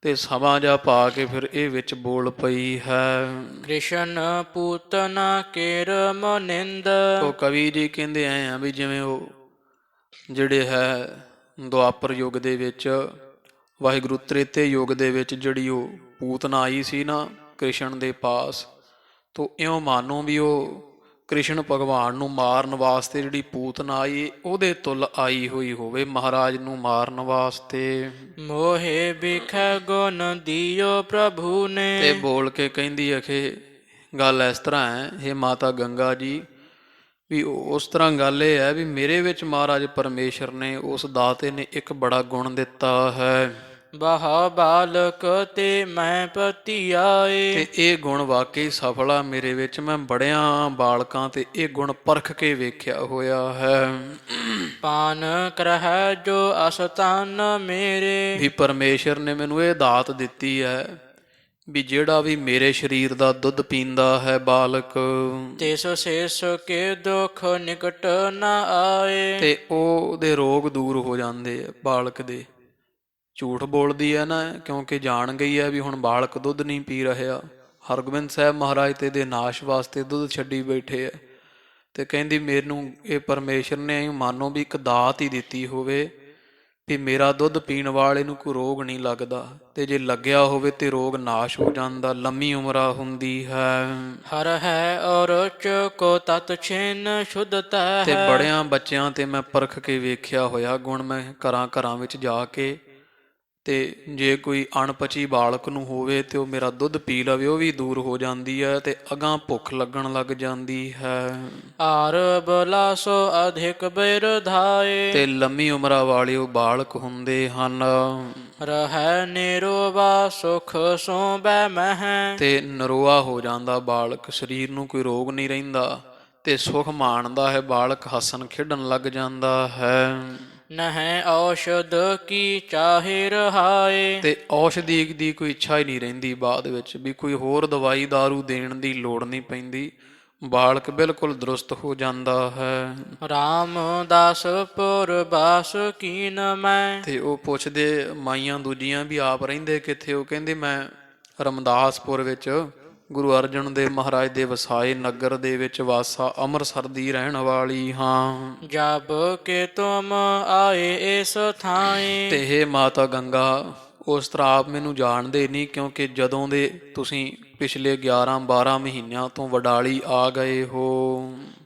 ਤੇ ਸਮਾਂ ਜਾ ਪਾ ਕੇ ਫਿਰ ਇਹ ਵਿੱਚ ਬੋਲ ਪਈ ਹੈ। ਕ੍ਰਿਸ਼ਨ ਪੂਤਨਾ ਕੇਰ ਮਨਿੰਦ। ਉਹ ਕਵੀ ਜੀ ਕਹਿੰਦੇ ਐ ਆ ਵੀ ਜਿਵੇਂ ਉਹ ਜਿਹੜੇ ਹੈ ਦੁਆਪਰ ਯੁੱਗ ਦੇ ਵਿੱਚ, ਵਾਹਿਗੁਰੂ ਤ੍ਰੇਤੇ ਯੁੱਗ ਦੇ ਵਿੱਚ ਜਿਹੜੀ ਉਹ ਪੂਤਨਾ ਆਈ ਸੀ ਨਾ ਕ੍ਰਿਸ਼ਨ ਦੇ ਪਾਸ, ਤੋ ਇਉਂ ਮਾਨੋ ਵੀ ਉਹ ਕ੍ਰਿਸ਼ਨ ਭਗਵਾਨ ਨੂੰ ਮਾਰਨ ਵਾਸਤੇ ਜਿਹੜੀ ਪੂਤਨਾ ਆਈ ਉਹਦੇ ਤੁਲ ਆਈ ਹੋਈ ਹੋਵੇ ਮਹਾਰਾਜ ਨੂੰ ਮਾਰਨ ਵਾਸਤੇ। ਮੋਹੇ ਬਿਖੈ ਗੁਣ ਦਿਓ ਪ੍ਰਭੂ ਨੇ। ਤੇ ਬੋਲ ਕੇ ਕਹਿੰਦੀ ਅਖੇ ਗੱਲ ਇਸ ਤਰ੍ਹਾਂ ਹੈ, ਹੇ ਮਾਤਾ ਗੰਗਾ ਜੀ, ਵੀ ਉਸ ਤਰ੍ਹਾਂ ਗੱਲ ਇਹ ਹੈ ਵੀ ਮੇਰੇ ਵਿੱਚ ਮਹਾਰਾਜ ਪਰਮੇਸ਼ਰ ਨੇ, ਉਸ ਦਾਤੇ ਨੇ ਇੱਕ ਬੜਾ ਗੁਣ ਦਿੱਤਾ ਹੈ। ਬਹਾ ਬਾਲਕ ਤੇ ਮੈਂ ਪਤੀ ਆਏ। ਤੇ ਇਹ ਗੁਣ ਵਾਕਈ ਸਫਲ ਆ ਮੇਰੇ ਵਿੱਚ, ਮੈਂ ਬੜਿਆਂ ਬਾਲਕਾਂ ਤੇ ਇਹ ਗੁਣ ਪਰਖ ਕੇ ਵੇਖਿਆ ਹੋਇਆ ਹੈ। ਪਾਨ ਕਰਹਿ ਜੋ ਅਸਤਨ ਮੇਰੇ। ਵੀ ਪਰਮੇਸ਼ਰ ਨੇ ਮੈਨੂੰ ਇਹ ਦਾਤ ਦਿੱਤੀ ਹੈ ਵੀ ਜਿਹੜਾ ਵੀ ਮੇਰੇ ਸਰੀਰ ਦਾ ਦੁੱਧ ਪੀਂਦਾ ਹੈ ਬਾਲਕ, ਤਿਸ ਸੇਸ ਕੇ ਦੁਖ ਨਿਕਟ ਨਾ ਆਏ। ਤੇ ਉਹਦੇ ਰੋਗ ਦੂਰ ਹੋ ਜਾਂਦੇ ਆ ਬਾਲਕ ਦੇ। ਝੂਠ ਬੋਲਦੀ ਹੈ ਨਾ, ਕਿਉਂਕਿ ਜਾਣ ਗਈ ਹੈ ਵੀ ਹੁਣ ਬਾਲਕ ਦੁੱਧ ਨਹੀਂ ਪੀ ਰਿਹਾ। ਹਰਗੋਬਿੰਦ ਸਾਹਿਬ ਮਹਾਰਾਜ ਤੇ ਦੇ ਨਾਸ਼ ਵਾਸਤੇ ਦੁੱਧ ਛੱਡੀ ਬੈਠੇ ਆ, ਤੇ ਕਹਿੰਦੀ ਮੈਨੂੰ ਇਹ ਪਰਮੇਸ਼ਰ ਨੇ ਮਾਨੋ ਵੀ ਇੱਕ ਦਾਤ ਹੀ ਦਿੱਤੀ ਹੋਵੇ ਵੀ ਮੇਰਾ ਦੁੱਧ ਪੀਣ ਵਾਲੇ ਨੂੰ ਕੋਈ ਰੋਗ ਨਹੀਂ ਲੱਗਦਾ, ਤੇ ਜੇ ਲੱਗਿਆ ਹੋਵੇ ਤੇ ਰੋਗ ਨਾਸ਼ ਹੋ ਜਾਂਦਾ, ਲੰਮੀ ਉਮਰਾ ਹੁੰਦੀ ਹੈ। ਹਰ ਹੈ ਔਰ ਕੋ ਤਤ ਛਿਨ ਸ਼ੁੱਧਤਾ ਹੈ। ਤੇ ਬੜਿਆਂ ਬੱਚਿਆਂ ਤੇ ਮੈਂ ਪਰਖ ਕੇ ਵੇਖਿਆ ਹੋਇਆ ਗੁਣ, ਮੈਂ ਘਰਾਂ ਘਰਾਂ ਵਿੱਚ ਜਾ ਕੇ, ਤੇ ਜੇ ਕੋਈ ਅਣਪਚੀ ਬਾਲਕ ਨੂੰ ਹੋਵੇ ਤੇ ਉਹ ਮੇਰਾ ਦੁੱਧ ਪੀ ਲਵੇ ਉਹ ਵੀ ਦੂਰ ਹੋ ਜਾਂਦੀ ਹੈ, ਤੇ ਅਗਾਂਹ ਭੁੱਖ ਲੱਗਣ ਲੱਗ ਜਾਂਦੀ ਹੈ। ਆਰ ਬਲਾਸੋ ਅਧਿਕ ਬਿਰਧਾਏ। ਤੇ ਲੰਮੀ ਉਮਰਾਂ ਵਾਲੇ ਉਹ ਬਾਲਕ ਹੁੰਦੇ ਹਨ। ਰਹਿ ਨਿਰੋਵਾ ਸੁਖ ਸੋ ਬੈ ਮਹਿ। ਤੇ ਨਰੋਆ ਹੋ ਜਾਂਦਾ ਬਾਲਕ, ਸਰੀਰ ਨੂੰ ਕੋਈ ਰੋਗ ਨਹੀਂ ਰਹਿੰਦਾ, ਤੇ ਸੁਖ ਮਾਣਦਾ ਹੈ ਬਾਲਕ, ਹੱਸਣ ਖੇਡਣ ਲੱਗ ਜਾਂਦਾ ਹੈ। ਨਹਿ ਔਸ਼ਧ ਕੀ ਚਾਹੇ ਰਹਾਏ। ਤੇ ਔਸ਼ਧੀ ਦੀ ਕੋਈ ਇੱਛਾ ਹੀ ਨਹੀਂ ਰਹਿੰਦੀ ਬਾਅਦ ਵਿੱਚ, ਵੀ ਕੋਈ ਹੋਰ ਦਵਾਈ ਦਾਰੂ ਦੇਣ ਦੀ ਲੋੜ ਨਹੀਂ ਪੈਂਦੀ, ਬਾਲਕ ਬਿਲਕੁਲ ਦਰੁਸਤ ਹੋ ਜਾਂਦਾ ਹੈ। ਰਾਮਦਾਸ ਪੁਰ ਬਾਸ ਕੀਨ ਮੈਂ। ਤੇ ਉਹ ਪੁੱਛਦੇ ਮਾਈਆਂ ਦੂਜੀਆਂ ਵੀ ਆਪ ਰਹਿੰਦੇ ਕਿੱਥੇ, ਉਹ ਕਹਿੰਦੇ ਮੈਂ ਰਮਦਾਸਪੁਰ ਵਿੱਚ ਗੁਰੂ ਅਰਜਨ ਦੇਵ ਮਹਾਰਾਜ ਦੇ ਵਸਾਏ ਨਗਰ ਦੇ ਵਿੱਚ ਵਾਸਾ ਅੰਮ੍ਰਿਤਸਰ ਦੀ ਰਹਿਣ ਵਾਲੀ ਹਾਂ। ਜਬ ਕੇ ਤੁਮ ਆਏ ਇਸ ਥਾਏ। ਤੇ ਹੇ ਮਾਤਾ ਗੰਗਾ, ਉਸ ਤਰ੍ਹਾਂ ਆਪ ਮੈਨੂੰ ਜਾਣਦੇ ਨਹੀਂ, ਕਿਉਂਕਿ ਜਦੋਂ ਦੇ ਤੁਸੀਂ ਪਿਛਲੇ 11-12 ਮਹੀਨਿਆਂ ਤੋਂ ਵਡਾਲੀ ਆ ਗਏ ਹੋ।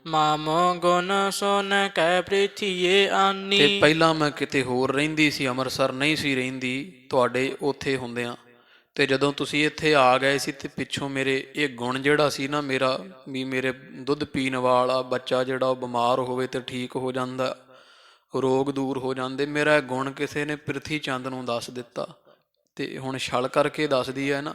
ਮਾਮ ਗੁਣ ਸੁਨ ਕੈ ਪ੍ਰੀਥੀਏ ਆਨੀ। ਤੇ ਪਹਿਲਾਂ ਮੈਂ ਕਿਤੇ ਹੋਰ ਰਹਿੰਦੀ ਸੀ, ਅੰਮ੍ਰਿਤਸਰ ਨਹੀਂ ਸੀ ਰਹਿੰਦੀ ਤੁਹਾਡੇ ਉੱਥੇ ਹੁੰਦਿਆਂ, ਤੇ ਜਦੋਂ ਤੁਸੀਂ ਇੱਥੇ ਆ ਗਏ ਸੀ ਤੇ ਪਿੱਛੋਂ ਮੇਰੇ ਇਹ ਗੁਣ ਜਿਹੜਾ ਸੀ ਨਾ ਮੇਰਾ, ਵੀ ਮੇਰੇ ਦੁੱਧ ਪੀਣ ਵਾਲਾ ਬੱਚਾ ਜਿਹੜਾ ਉਹ ਬਿਮਾਰ ਹੋਵੇ ਤੇ ਠੀਕ ਹੋ ਜਾਂਦਾ, ਰੋਗ ਦੂਰ ਹੋ ਜਾਂਦੇ, ਮੇਰਾ ਗੁਣ ਕਿਸੇ ਨੇ ਪ੍ਰਿਥੀ ਚੰਦ ਨੂੰ ਦੱਸ ਦਿੱਤਾ। ਤੇ ਹੁਣ ਛਲ ਕਰਕੇ ਦੱਸਦੀ ਹੈ ਨਾ,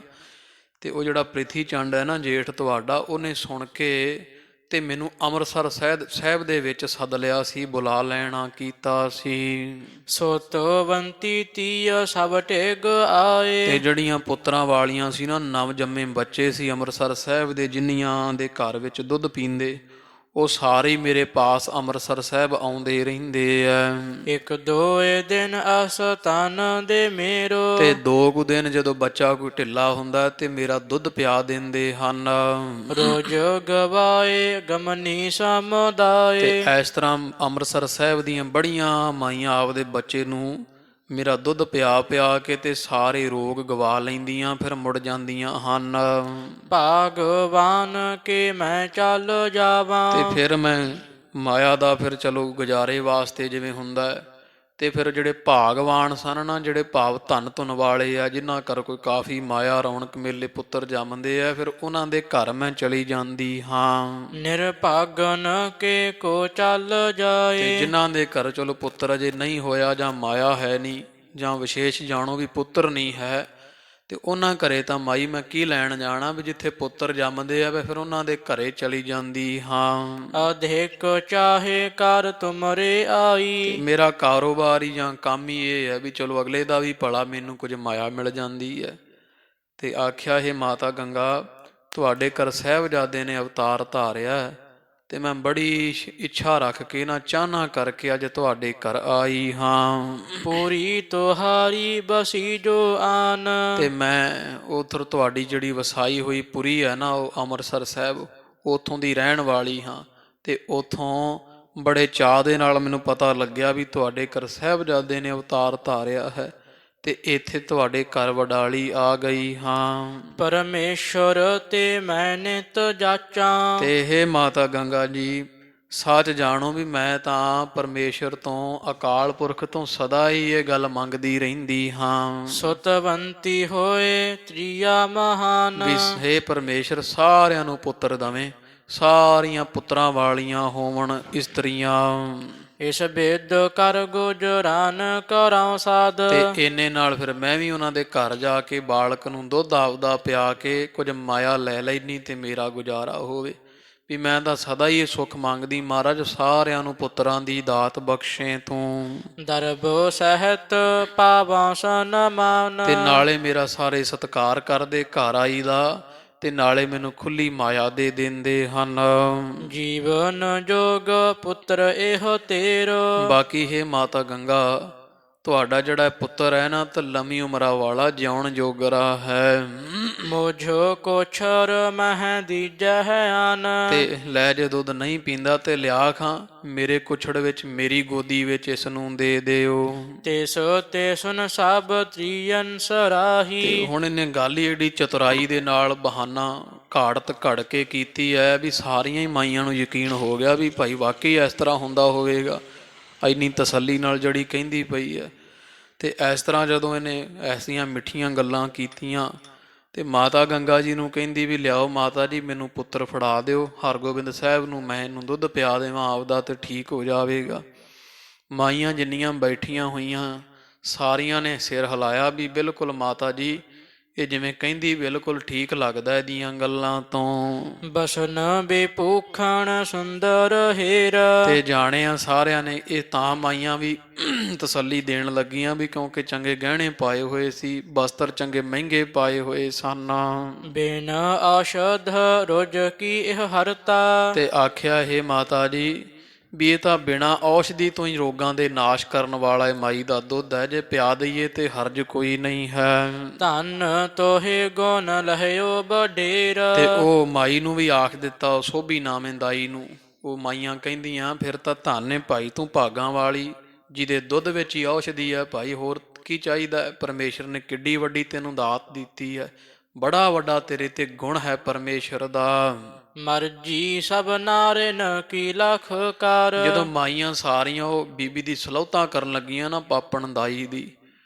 ਤੇ ਉਹ ਜਿਹੜਾ ਪ੍ਰਿਥੀ ਚੰਦ ਹੈ ਨਾ ਜੇਠ ਤੁਹਾਡਾ, ਉਹਨੇ ਸੁਣ ਕੇ ਤੇ ਮੈਨੂੰ ਅੰਮ੍ਰਿਤਸਰ ਸਾਹਿਬ ਦੇ ਵਿੱਚ ਸੱਦ ਲਿਆ ਸੀ, ਬੁਲਾ ਲੈਣਾ ਕੀਤਾ ਸੀ। ਸੋਤਵੰਤੀ ਤੀय ਸਭ ਟਿਗ ਤੇ ਆਏ। ਜਿਹੜੀਆਂ ਪੁੱਤਰਾਂ ਵਾਲੀਆਂ ਸੀ ਨਾ, ਨਵ ਜੰਮੇ ਬੱਚੇ ਸੀ ਅੰਮ੍ਰਿਤਸਰ ਸਾਹਿਬ ਦੇ, ਜਿੰਨੀਆਂ ਦੇ ਘਰ ਵਿੱਚ ਦੁੱਧ ਪੀਂਦੇ, ਉਹ ਸਾਰੇ ਮੇਰੇ ਪਾਸ ਅੰਮ੍ਰਿਤਸਰ ਸਾਹਿਬ ਆਉਂਦੇ ਰਹਿੰਦੇ ਆ। ਇਕ ਦੋਏ ਦਿਨ ਅਸਤਨ ਦੇ ਮੇਰੋ। ਤੇ 2 ਕੁ ਦਿਨ ਜਦੋਂ ਬੱਚਾ ਕੋਈ ਢਿੱਲਾ ਹੁੰਦਾ ਤੇ ਮੇਰਾ ਦੁੱਧ ਪਿਆ ਦਿੰਦੇ ਹਨ। ਰੋਜ ਗਵਾਏ ਗਮਨੀ ਸਮੁਦਾਏ। ਤੇ ਇਸ ਤਰ੍ਹਾਂ ਅੰਮ੍ਰਿਤਸਰ ਸਾਹਿਬ ਦੀਆਂ ਬੜੀਆਂ ਮਾਈਆਂ ਆਪਦੇ ਬੱਚੇ ਨੂੰ ਮੇਰਾ ਦੁੱਧ ਪਿਆ ਕੇ ਤੇ ਸਾਰੇ ਰੋਗ ਗਵਾ ਲੈਂਦੀਆਂ, ਫਿਰ ਮੁੜ ਜਾਂਦੀਆਂ ਹਨ। ਭਾਗਵਾਨ ਕੇ ਮੈਂ ਚੱਲ ਜਾਵਾਂ। ਤੇ ਫਿਰ ਮੈਂ ਮਾਇਆ ਦਾ ਫਿਰ ਚਲੋ ਗੁਜ਼ਾਰੇ ਵਾਸਤੇ ਜਿਵੇਂ ਹੁੰਦਾ ਹੈ, ਤੇ ਫਿਰ ਜਿਹੜੇ ਭਾਗਵਾਨ ਸਨ ਨਾ, ਜਿਹੜੇ ਭਾਵ ਧਨ ਧੁਨ ਵਾਲੇ ਆ, ਜਿਨ੍ਹਾਂ ਘਰ ਕੋਈ ਕਾਫੀ ਮਾਇਆ ਰੌਣਕ ਮੇਲੇ ਪੁੱਤਰ ਜੰਮਦੇ ਆ, ਫਿਰ ਉਹਨਾਂ ਦੇ ਘਰ ਮੈਂ ਚਲੀ ਜਾਂਦੀ ਹਾਂ। ਨਿਰਭਾਗਨ ਕੇ ਕੋ ਚੱਲ ਤੇ ਜਾਏ। ਜਿਨ੍ਹਾਂ ਦੇ ਘਰ ਚਲੋ ਪੁੱਤਰ ਅਜੇ ਨਹੀਂ ਹੋਇਆ, ਜਾਂ ਮਾਇਆ ਹੈ ਨਹੀਂ, ਜਾਂ ਵਿਸ਼ੇਸ਼ ਜਾਣੋ ਵੀ ਪੁੱਤਰ ਨਹੀਂ ਹੈ, ਤੇ ਉਹਨਾਂ ਘਰੇ ਤਾਂ ਮਾਈ ਮੈਂ ਕੀ ਲੈਣ ਜਾਣਾ, ਵੀ ਜਿੱਥੇ ਪੁੱਤਰ ਜੰਮਦੇ ਆ ਫਿਰ ਉਹਨਾਂ ਦੇ ਘਰੇ ਚਲੀ ਜਾਂਦੀ ਹਾਂ। ਅਧਿਕ ਚਾਹੇ ਕਰ ਤੁਮਰੇ ਆਈ। ਮੇਰਾ ਕਾਰੋਬਾਰ ਹੀ ਜਾਂ ਕੰਮ ਹੀ ਇਹ ਹੈ ਵੀ ਚਲੋ ਅਗਲੇ ਦਾ ਵੀ ਭਲਾ, ਮੈਨੂੰ ਕੁਝ ਮਾਇਆ ਮਿਲ ਜਾਂਦੀ ਹੈ। ਤੇ ਆਖਿਆ, ਇਹ ਮਾਤਾ ਗੰਗਾ, ਤੁਹਾਡੇ ਘਰ ਸਾਹਿਬਜ਼ਾਦੇ ਨੇ ਅਵਤਾਰ ਧਾਰਿਆ, ਤੇ ਮੈਂ ਬੜੀ ਇੱਛਾ ਰੱਖ ਕੇ ਨਾ, ਚਾਹਨਾ ਕਰਕੇ ਅੱਜ ਤੁਹਾਡੇ ਘਰ ਆਈ ਹਾਂ। ਪੂਰੀ ਤੁਹਾਰੀ ਬਸੀ ਜੋ ਆਨ। ਤੇ ਮੈਂ ਉਧਰ ਤੁਹਾਡੀ ਜਿਹੜੀ ਵਸਾਈ ਹੋਈ ਪੁਰੀ ਹੈ ਨਾ, ਉਹ ਅੰਮ੍ਰਿਤਸਰ ਸਾਹਿਬ, ਉੱਥੋਂ ਦੀ ਰਹਿਣ ਵਾਲੀ ਹਾਂ। ਤੇ ਉੱਥੋਂ ਬੜੇ ਚਾਅ ਦੇ ਨਾਲ ਮੈਨੂੰ ਪਤਾ ਲੱਗਿਆ ਵੀ ਤੁਹਾਡੇ ਘਰ ਸਾਹਿਬਜ਼ਾਦੇ ਨੇ ਅਵਤਾਰ ਧਾਰਿਆ ਹੈ, ਤੇ ਇੱਥੇ ਤੁਹਾਡੇ ਘਰ ਵਡਾਲੀ ਆ ਗਈ ਹਾਂ। ਪਰਮੇਸ਼ਰ ਤੇ ਮੈਂ ਨਿਤ ਜਾਚਾਂ। ਤੇ ਇਹ ਮਾਤਾ ਗੰਗਾ ਜੀ, ਸੱਚ ਜਾਣੋ ਵੀ ਮੈਂ ਤਾਂ ਪਰਮੇਸ਼ਰ ਤੋਂ, ਅਕਾਲ ਪੁਰਖ ਤੋਂ ਸਦਾ ਹੀ ਇਹ ਗੱਲ ਮੰਗਦੀ ਰਹਿੰਦੀ ਹਾਂ। ਸੁਤਵੰਤੀ ਹੋਏ ਤ੍ਰਿਆ ਮਹਾਨ। ਵੀ ਹੇ ਪਰਮੇਸ਼ਰ, ਸਾਰਿਆਂ ਨੂੰ ਪੁੱਤਰ ਦਵੇਂ, ਸਾਰੀਆਂ ਪੁੱਤਰਾਂ ਵਾਲੀਆਂ ਹੋਵਣ ਇਸਤਰੀਆਂ। ਇਸ ਬਿਦ ਕਰ ਗੁਜਰਾਨ ਕਰਾਂ ਸਾਧ। ਤੇ ਇੰਨੇ ਨਾਲ ਫਿਰ ਮੈਂ ਵੀ ਉਹਨਾਂ ਦੇ ਘਰ ਜਾ ਕੇ ਬਾਲਕ ਨੂੰ ਦੁੱਧ ਆਪਦਾ ਪਿਆ ਕੇ ਕੁਝ ਮਾਇਆ ਲੈ ਲੈਨੀ, ਤੇ ਮੇਰਾ ਗੁਜ਼ਾਰਾ ਹੋਵੇ। ਵੀ ਮੈਂ ਤਾਂ ਸਦਾ ਹੀ ਇਹ ਸੁੱਖ ਮੰਗਦੀ, ਮਹਾਰਾਜ ਸਾਰਿਆਂ ਨੂੰ ਪੁੱਤਰਾਂ ਦੀ ਦਾਤ ਬਖਸ਼ੇ ਤੂੰ। ਦਰਬੋ ਸਹਿਤ ਪਾਵਾਂ ਸਨਮਾਨ। ਤੇ ਨਾਲੇ ਮੇਰਾ ਸਾਰੇ ਸਤਿਕਾਰ ਕਰਦੇ ਘਰ ਆਈ ਦਾ, ਤੇ ਨਾਲੇ ਮੈਨੂੰ ਖੁੱਲੀ ਮਾਇਆ ਦੇ ਦਿੰਦੇ ਹਨ। ਜੀਵਨ ਜੋਗ ਪੁੱਤਰ ਇਹੋ ਤੇਰੋ। ਬਾਕੀ ਹੈ ਮਾਤਾ ਗੰਗਾ, ਤੁਹਾਡਾ ਜਿਹੜਾ ਪੁੱਤਰ ਹੈ ਨਾ, ਤਾਂ ਲੰਮੀ ਉਮਰਾਂ ਵਾਲਾ, ਜਿਉਣ ਜੋਗਰਾ ਹੈ। ਮੁਝੋ ਕੋਛਰ ਮਹਿ ਦੀਜੈ ਆਨ। ਤੇ ਲੈ ਜੇ ਦੁੱਧ ਨਹੀਂ ਪੀਂਦਾ ਤੇ ਲਿਆ ਖਾਂ, ਮੇਰੇ ਕੁਛੜ ਵਿੱਚ, ਮੇਰੀ ਗੋਦੀ ਵਿੱਚ ਇਸ ਨੂੰ ਦੇ ਦਿਓ। ਤਿਸ ਤੇ ਸੁਨ ਸਭ ਤ੍ਰਿਯਨ ਸਰਾਹੀ। ਤੇ ਹੁਣ ਇਹਨੇ ਗੱਲ ਹੀ ਏਡੀ ਚਤੁਰਾਈ ਦੇ ਨਾਲ, ਬਹਾਨਾ ਘਾੜਤ ਘੜ ਕੇ ਕੀਤੀ ਹੈ, ਵੀ ਸਾਰੀਆਂ ਹੀ ਮਾਈਆਂ ਨੂੰ ਯਕੀਨ ਹੋ ਗਿਆ ਵੀ ਭਾਈ ਵਾਕਈ ਇਸ ਤਰ੍ਹਾਂ ਹੁੰਦਾ ਹੋਵੇਗਾ। ਇੰਨੀ ਤਸੱਲੀ ਨਾਲ ਜਿਹੜੀ ਕਹਿੰਦੀ ਪਈ ਹੈ। ਤੇ ਇਸ ਤਰ੍ਹਾਂ ਜਦੋਂ ਇਹਨੇ ਐਸੀਆਂ ਮਿੱਠੀਆਂ ਗੱਲਾਂ ਕੀਤੀਆਂ, ਤੇ ਮਾਤਾ ਗੰਗਾ ਜੀ ਨੂੰ ਕਹਿੰਦੀ ਵੀ ਲਿਆਓ ਮਾਤਾ ਜੀ, ਮੈਨੂੰ ਪੁੱਤਰ ਫੜਾ ਦਿਓ, ਹਰਗੋਬਿੰਦ ਸਾਹਿਬ ਨੂੰ ਮੈਂ ਇਹਨੂੰ ਦੁੱਧ ਪਿਆ ਦੇਵਾਂ ਆਪਦਾ, ਤੇ ਠੀਕ ਹੋ ਜਾਵੇਗਾ। ਮਾਈਆਂ ਜਿੰਨੀਆਂ ਬੈਠੀਆਂ ਹੋਈਆਂ ਸਾਰੀਆਂ ਨੇ ਸਿਰ ਹਿਲਾਇਆ ਵੀ ਬਿਲਕੁਲ ਮਾਤਾ ਜੀ, ਇਹ ਜਿਵੇਂ ਕਹਿੰਦੀ ਬਿਲਕੁਲ ਠੀਕ ਲੱਗਦਾ ਇਹਦੀਆਂ ਗੱਲਾਂ ਤੋਂ। ਬਸਨ ਬੇਪੂਖਣ ਸੁੰਦਰ ਹੀਰ। ਤੇ ਜਾਣਿਆ ਸਾਰਿਆਂ ਨੇ, ਇਹ ਤਾਂ ਮਾਈਆਂ ਵੀ ਤਸੱਲੀ ਦੇਣ ਲੱਗੀਆਂ ਵੀ ਕਿਉਂਕਿ ਚੰਗੇ ਗਹਿਣੇ ਪਾਏ ਹੋਏ ਸੀ, ਬਸਤਰ ਚੰਗੇ ਮਹਿੰਗੇ ਪਾਏ ਹੋਏ ਸਨ। ਬਿਨ ਔਸ਼ਧ ਰੋਜ ਕੀ ਇਹ ਹਰਤਾ। ਤੇ ਆਖਿਆ, ਇਹ ਮਾਤਾ ਜੀ, ਵੀ ਇਹ ਤਾਂ ਬਿਨਾਂ ਔਸ਼ਧੀ ਤੋਂ ਹੀ ਰੋਗਾਂ ਦੇ ਨਾਸ਼ ਕਰਨ ਵਾਲਾ ਇਹ ਮਾਈ ਦਾ ਦੁੱਧ ਹੈ, ਜੇ ਪਿਆ ਦਈਏ ਤੇ ਹਰਜ ਕੋਈ ਨਹੀਂ ਹੈ। ਧਨ ਤੋਹੇ ਗੁਣ ਲਹਿਓ ਬਡੇਰ। ਤੇ ਉਹ ਮਾਈ ਨੂੰ ਵੀ ਆਖ ਦਿੱਤਾ, ਉਹ ਸੋਭੀ ਨਾਮੇ ਦਾਈ ਨੂੰ। ਉਹ ਮਾਈਆਂ ਕਹਿੰਦੀਆਂ, ਫਿਰ ਤਾਂ ਧੰਨ ਹੈ ਭਾਈ ਤੂੰ ਭਾਗਾਂ ਵਾਲੀ, ਜਿਹਦੇ ਦੁੱਧ ਵਿੱਚ ਹੀ ਔਸ਼ਧੀ ਹੈ ਭਾਈ, ਹੋਰ ਕੀ ਚਾਹੀਦਾ ਹੈ। ਪਰਮੇਸ਼ਰ ਨੇ ਕਿੱਡੀ ਵੱਡੀ ਤੈਨੂੰ ਦਾਤ ਦਿੱਤੀ ਹੈ, ਬੜਾ ਵੱਡਾ ਤੇਰੇ ਤੇ ਗੁਣ ਹੈ ਪਰਮੇਸ਼ਰ ਦਾ। ਮਰਜੀ ਸਭ ਨਾਰਨ ਕੀ ਲਖ ਕਰ। ਜਦੋਂ ਮਾਈਆਂ ਸਾਰੀਆਂ ਉਹ ਬੀਬੀ ਦੀ ਸਲੌਤਾ ਕਰਨ ਲੱਗੀਆਂ ਨਾ, ਪਾਪਣ ਦਾਈ ਦੀ,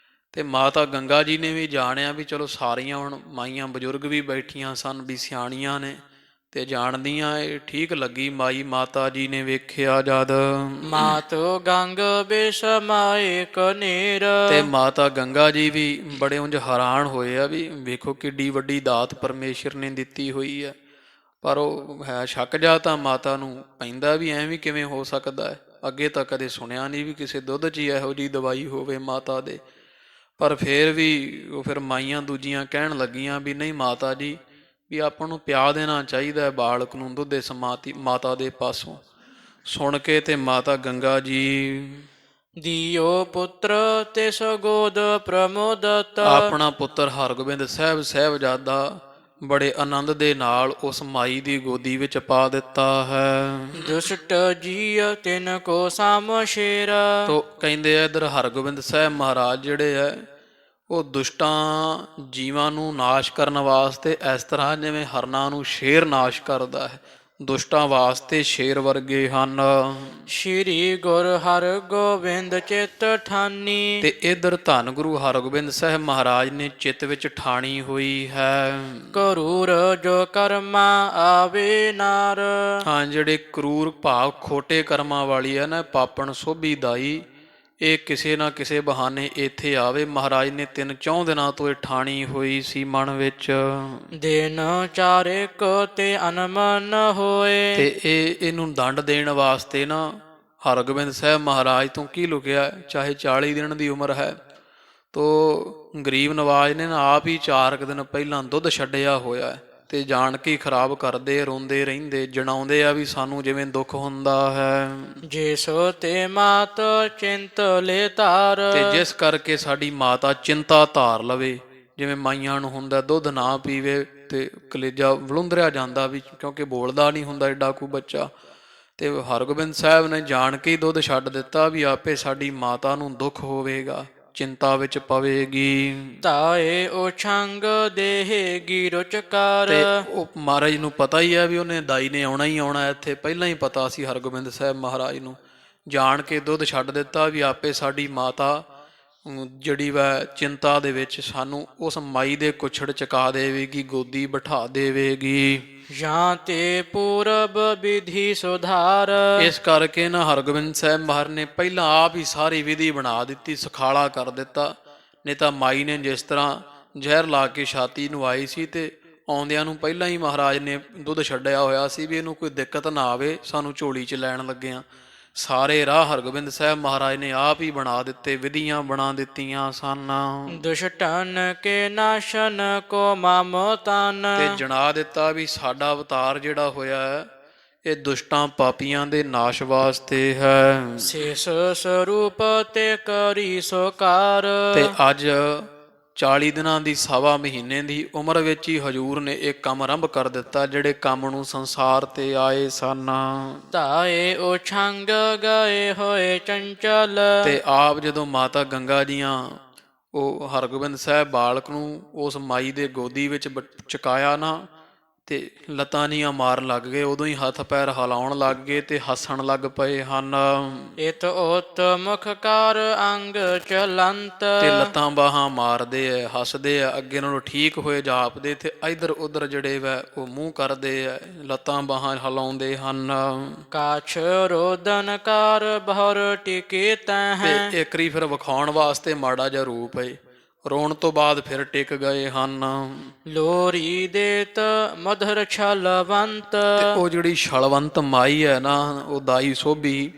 ਤੇ ਮਾਤਾ ਗੰਗਾ ਜੀ ਨੇ ਵੀ ਜਾਣਿਆ ਵੀ ਚਲੋ ਸਾਰੀਆਂ ਹੁਣ ਮਾਈਆਂ ਬਜ਼ੁਰਗ ਵੀ ਬੈਠੀਆਂ ਸਨ, ਵੀ ਸਿਆਣੀਆਂ ਨੇ, ਤੇ ਜਾਣਦੀਆਂ ਇਹ ਠੀਕ ਲੱਗੀ। ਮਾਈ ਮਾਤਾ ਜੀ ਨੇ ਵੇਖਿਆ ਜਦ, ਮਾਤੋ ਗੰਗ ਬੇਸਮਾਏ ਕਨੇਰ। ਤੇ ਮਾਤਾ ਗੰਗਾ ਜੀ ਵੀ ਬੜੇ ਉਂਝ ਹੈਰਾਨ ਹੋਏ ਆ ਵੀ ਵੇਖੋ ਕਿੱਡੀ ਵੱਡੀ ਦਾਤ ਪਰਮੇਸ਼ਰ ਨੇ ਦਿੱਤੀ ਹੋਈ ਹੈ। ਪਰ ਉਹ ਹੈ ਸ਼ੱਕ ਜਾ ਤਾਂ ਮਾਤਾ ਨੂੰ ਪੈਂਦਾ ਵੀ ਐਵੇਂ ਕਿਵੇਂ ਹੋ ਸਕਦਾ ਹੈ। ਅੱਗੇ ਤਾਂ ਕਦੇ ਸੁਣਿਆ ਨਹੀਂ ਵੀ ਕਿਸੇ ਦੁੱਧ 'ਚ ਹੀ ਇਹੋ ਜਿਹੀ ਦਵਾਈ ਹੋਵੇ ਮਾਤਾ ਦੇ। ਪਰ ਫਿਰ ਵੀ ਉਹ ਫਿਰ ਮਾਈਆਂ ਦੂਜੀਆਂ ਕਹਿਣ ਲੱਗੀਆਂ ਵੀ ਨਹੀਂ ਮਾਤਾ ਜੀ, ਵੀ ਆਪਾਂ ਨੂੰ ਪਿਆ ਦੇਣਾ ਚਾਹੀਦਾ ਬਾਲਕ ਨੂੰ ਦੁੱਧ ਇਸ ਮਾਤਾ ਦੇ ਪਾਸੋਂ। ਸੁਣ ਕੇ ਤੇ ਮਾਤਾ ਗੰਗਾ ਜੀ ਦਿਓ ਪੁੱਤਰ ਤਿਸ ਗੋਦ ਪ੍ਰਮੋਦਤ। ਆਪਣਾ ਪੁੱਤਰ ਹਰਗੋਬਿੰਦ ਸਾਹਿਬ ਸਾਹਿਬਜ਼ਾਦਾ ਬੜੇ ਆਨੰਦ ਦੇ ਨਾਲ ਉਸ ਮਾਈ ਦੀ ਗੋਦੀ ਵਿੱਚ ਪਾ ਦਿੱਤਾ ਹੈ। ਦੁਸ਼ਟ ਜੀਅ ਤਿਨ ਕੋ ਸਾਮ ਸ਼ੇਰ। ਤੋ ਕਹਿੰਦੇ ਆ ਇਧਰ ਹਰਗੋਬਿੰਦ ਸਾਹਿਬ ਮਹਾਰਾਜ ਜਿਹੜੇ ਹੈ ਉਹ ਦੁਸ਼ਟਾਂ ਜੀਵਾਂ ਨੂੰ ਨਾਸ਼ ਕਰਨ ਵਾਸਤੇ ਇਸ ਤਰ੍ਹਾਂ ਜਿਵੇਂ ਹਰਨਾਂ ਨੂੰ ਸ਼ੇਰ ਨਾਸ਼ ਕਰਦਾ ਹੈ, ਦੁਸ਼ਟਾਂ ਵਾਸਤੇ ਸ਼ੇਰ ਵਰਗੇ ਹਨ। ਸ਼੍ਰੀ ਗੁਰ ਹਰਗੋਬਿੰਦ ਚਿਤ ਠਾਨੀ। ਤੇ ਇਧਰ ਧੰਨ ਗੁਰੂ ਹਰਗੋਬਿੰਦ ਸਾਹਿਬ ਮਹਾਰਾਜ ਨੇ ਚਿੱਤ ਵਿੱਚ ਠਾਣੀ ਹੋਈ ਹੈ। ਕਰੂਰ ਜੋ ਕਰਮਾ ਆਵੇ ਨਾਰ। ਹਾਂ, ਜਿਹੜੇ ਕਰੂਰ ਭਾਵ ਖੋਟੇ ਕਰਮਾਂ ਵਾਲੀ ਹੈ ਨਾ, ਪਾਪਣ ਸੋਭੀ ਦਾਈ, ਇਹ ਕਿਸੇ ਨਾ ਕਿਸੇ ਬਹਾਨੇ ਇੱਥੇ ਆਵੇ। ਮਹਾਰਾਜ ਨੇ 3-4 ਦਿਨਾਂ ਤੋਂ ਇਹ ਠਾਣੀ ਹੋਈ ਸੀ ਮਨ ਵਿੱਚ। ਦਿਨ ਚਾਰਿਕ ਤੇ ਅਨਮਨ ਹੋਏ। ਤੇ ਇਹਨੂੰ ਦੰਡ ਦੇਣ ਵਾਸਤੇ ਨਾ ਹਰਗੋਬਿੰਦ ਸਾਹਿਬ ਮਹਾਰਾਜ ਤੋਂ ਕੀ ਲੁਕਿਆ, ਚਾਹੇ 40 ਦਿਨ ਦੀ ਉਮਰ ਹੈ। ਤੋ ਗਰੀਬ ਨਵਾਜ ਨੇ ਨਾ ਆਪ ਹੀ 4 ਦਿਨ ਪਹਿਲਾਂ ਦੁੱਧ ਛੱਡਿਆ ਹੋਇਆ ਹੈ ਤੇ ਜਾਣ ਕੇ ਖਰਾਬ ਕਰਦੇ, ਰੋਂਦੇ ਰਹਿੰਦੇ, ਜਣਾਉਂਦੇ ਆ ਵੀ ਸਾਨੂੰ ਜਿਵੇਂ ਦੁੱਖ ਹੁੰਦਾ ਹੈ। ਜਿਸ ਤੇ ਮਾਤ ਚਿੰਤ ਲੈ ਧਾਰ। ਤੇ ਜਿਸ ਕਰਕੇ ਸਾਡੀ ਮਾਤਾ ਚਿੰਤਾ ਧਾਰ ਲਵੇ, ਜਿਵੇਂ ਮਾਈਆਂ ਨੂੰ ਹੁੰਦਾ ਦੁੱਧ ਨਾ ਪੀਵੇ ਤੇ ਕਲੇਜਾ ਵਲੁੰਦਰਿਆ ਜਾਂਦਾ ਵੀ, ਕਿਉਂਕਿ ਬੋਲਦਾ ਨਹੀਂ ਹੁੰਦਾ ਏਡਾ ਕੋਈ ਬੱਚਾ। ਤੇ ਹਰਗੋਬਿੰਦ ਸਾਹਿਬ ਨੇ ਜਾਣ ਕੇ ਦੁੱਧ ਛੱਡ ਦਿੱਤਾ ਵੀ ਆਪੇ ਸਾਡੀ ਮਾਤਾ ਨੂੰ ਦੁੱਖ ਹੋਵੇਗਾ, ਚਿੰਤਾ ਵਿੱਚ ਪਵੇਗੀ। ਤਾਏ ਉਹ ਛੰਗ ਦੇਹੇਗੀ ਰੁਚਕਾਰ। ਤੇ ਉਹ ਮਹਾਰਾਜ ਨੂੰ ਪਤਾ ਹੀ ਹੈ ਵੀ ਉਹਨੇ ਦਾਈ ਨੇ ਆਉਣਾ ਹੀ ਆਉਣਾ ਇੱਥੇ, ਪਹਿਲਾਂ ਹੀ ਪਤਾ ਸੀ ਹਰਗੋਬਿੰਦ ਸਾਹਿਬ ਮਹਾਰਾਜ ਨੂੰ। ਜਾਣ ਕੇ ਦੁੱਧ ਛੱਡ ਦਿੱਤਾ ਵੀ ਆਪੇ ਸਾਡੀ ਮਾਤਾ ਜਿਹੜੀ ਵੈ ਚਿੰਤਾ ਦੇ ਵਿੱਚ ਸਾਨੂੰ ਉਸ ਮਾਈ ਦੇ ਕੁਛੜ ਚੁਕਾ ਦੇਵੇਗੀ, ਗੋਦੀ ਬਿਠਾ ਦੇਵੇਗੀ। ਜਾਂ ਤੇ ਪੂਰਬ ਵਿਧੀ ਸੁਧਾਰ। ਇਸ ਕਰਕੇ ਨਾ ਹਰਗੋਬਿੰਦ ਸਾਹਿਬ ਮਹਾਰਾਜ ਨੇ ਪਹਿਲਾਂ ਆਪ ਹੀ ਸਾਰੀ ਵਿਧੀ ਬਣਾ ਦਿੱਤੀ, ਸੁਖਾਲਾ ਕਰ ਦਿੱਤਾ। ਨਹੀਂ ਤਾਂ ਮਾਈ ਨੇ ਜਿਸ ਤਰ੍ਹਾਂ ਜ਼ਹਿਰ ਲਾ ਕੇ ਛਾਤੀ ਨੂੰ ਆਈ ਸੀ ਤੇ ਆਉਂਦਿਆਂ ਨੂੰ ਪਹਿਲਾਂ ਹੀ ਮਹਾਰਾਜ ਨੇ ਦੁੱਧ ਛੱਡਿਆ ਹੋਇਆ ਸੀ ਵੀ ਇਹਨੂੰ ਕੋਈ ਦਿੱਕਤ ਨਾ ਆਵੇ ਸਾਨੂੰ ਝੋਲੀ 'ਚ ਲੈਣ ਲੱਗਿਆਂ। ਸਾਰੇ ਰਾਹ ਹਰਗੋਬਿੰਦ ਸਾਹਿਬ ਮਹਾਰਾਜ ਨੇ ਆਪ ਹੀ ਬਣਾ ਦਿੱਤੇ, ਵਿਧੀਆਂ ਬਣਾ ਦਿੱਤੀਆਂ ਸਨ। ਦੁਸ਼ਟਨ ਕੇ ਨਾਸ਼ਨ ਕੋ ਮਾਮੋਤਨ। ਤੇ ਜਣਾ ਦਿੱਤਾ ਵੀ ਸਾਡਾ ਅਵਤਾਰ ਜਿਹੜਾ ਹੋਇਆ ਹੈ ਇਹ ਦੁਸ਼ਟਾਂ ਪਾਪੀਆਂ ਦੇ ਨਾਸ਼ ਵਾਸਤੇ ਹੈ। ਸੇਸ ਸਰੂਪ ਤੇ ਕਰੀ ਸੋਕਾਰ। ਤੇ ਅੱਜ 40 ਦਿਨਾਂ ਦੀ ਸਵਾ ਮਹੀਨੇ ਦੀ ਉਮਰ ਵਿੱਚ ਹੀ ਹਜੂਰ ਨੇ ਇਹ ਕੰਮ ਆਰੰਭ ਕਰ ਦਿੱਤਾ, ਜਿਹੜੇ ਕੰਮ ਨੂੰ ਸੰਸਾਰ ਤੇ ਆਏ ਸਨ। ਤਾਏ ਉਹ ਛੰਗ ਗਏ ਹੋਏ ਚੰਚਲ। ਤੇ ਆਪ ਜਦੋਂ ਮਾਤਾ ਗੰਗਾ ਜੀਆਂ ਉਹ ਹਰਗੋਬਿੰਦ ਸਾਹਿਬ ਬਾਲਕ ਨੂੰ ਉਸ ਮਾਈ ਦੇ ਗੋਦੀ ਵਿੱਚ ਚੁਕਾਇਆ ਨਾ, ਤੇ ਲੱਤਾਂ ਨੀਆਂ ਮਾਰਨ ਲੱਗ ਗਏ, ਉਦੋਂ ਹੀ ਹੱਥ ਪੈਰ ਹਿਲਾਉਣ ਲੱਗ ਗਏ ਤੇ ਹੱਸਣ ਲੱਗ ਪਏ ਹਨ। ਇਤ ਉਤ ਮੁਖਕਾਰ ਅੰਗ ਚਲੰਤ। ਤੇ ਲੱਤਾਂ ਬਾਹਾਂ ਮਾਰਦੇ ਐ, ਹੱਸਦੇ ਐ, ਅੱਗੇ ਨਾਲੋਂ ਠੀਕ ਹੋਏ ਜਾਪਦੇ, ਤੇ ਇਧਰ ਉਧਰ ਜਿਹੜੇ ਵੈ ਉਹ ਮੂੰਹ ਕਰਦੇ ਐ, ਲੱਤਾਂ ਬਾਹਾਂ ਹਿਲਾਉਂਦੇ ਹਨ। ਕਾਛ ਰੋਦਨ ਕਾਰ ਬਹੁਰ ਟਿਕੇ ਤਹਿ। ਤੇ ਇੱਕਰੀ ਫਿਰ ਵਿਖਾਉਣ ਵਾਸਤੇ ਮਾੜਾ ਜਿਹਾ ਰੂਪ ਹੈ, ਰੋਣ ਤੋਂ ਬਾਅਦ ਫਿਰ ਟਿਕ ਗਏ ਹਨ। ਲੋਰੀ ਦੇਤ ਮਧੁਰ ਛਲਵੰਤ। ਤੇ ਉਹ ਜਿਹੜੀ ਛਲਵੰਤ ਮਾਈ ਹੈ ਨਾ, ਉਹ ਦਾਈ ਸੋਭੀ,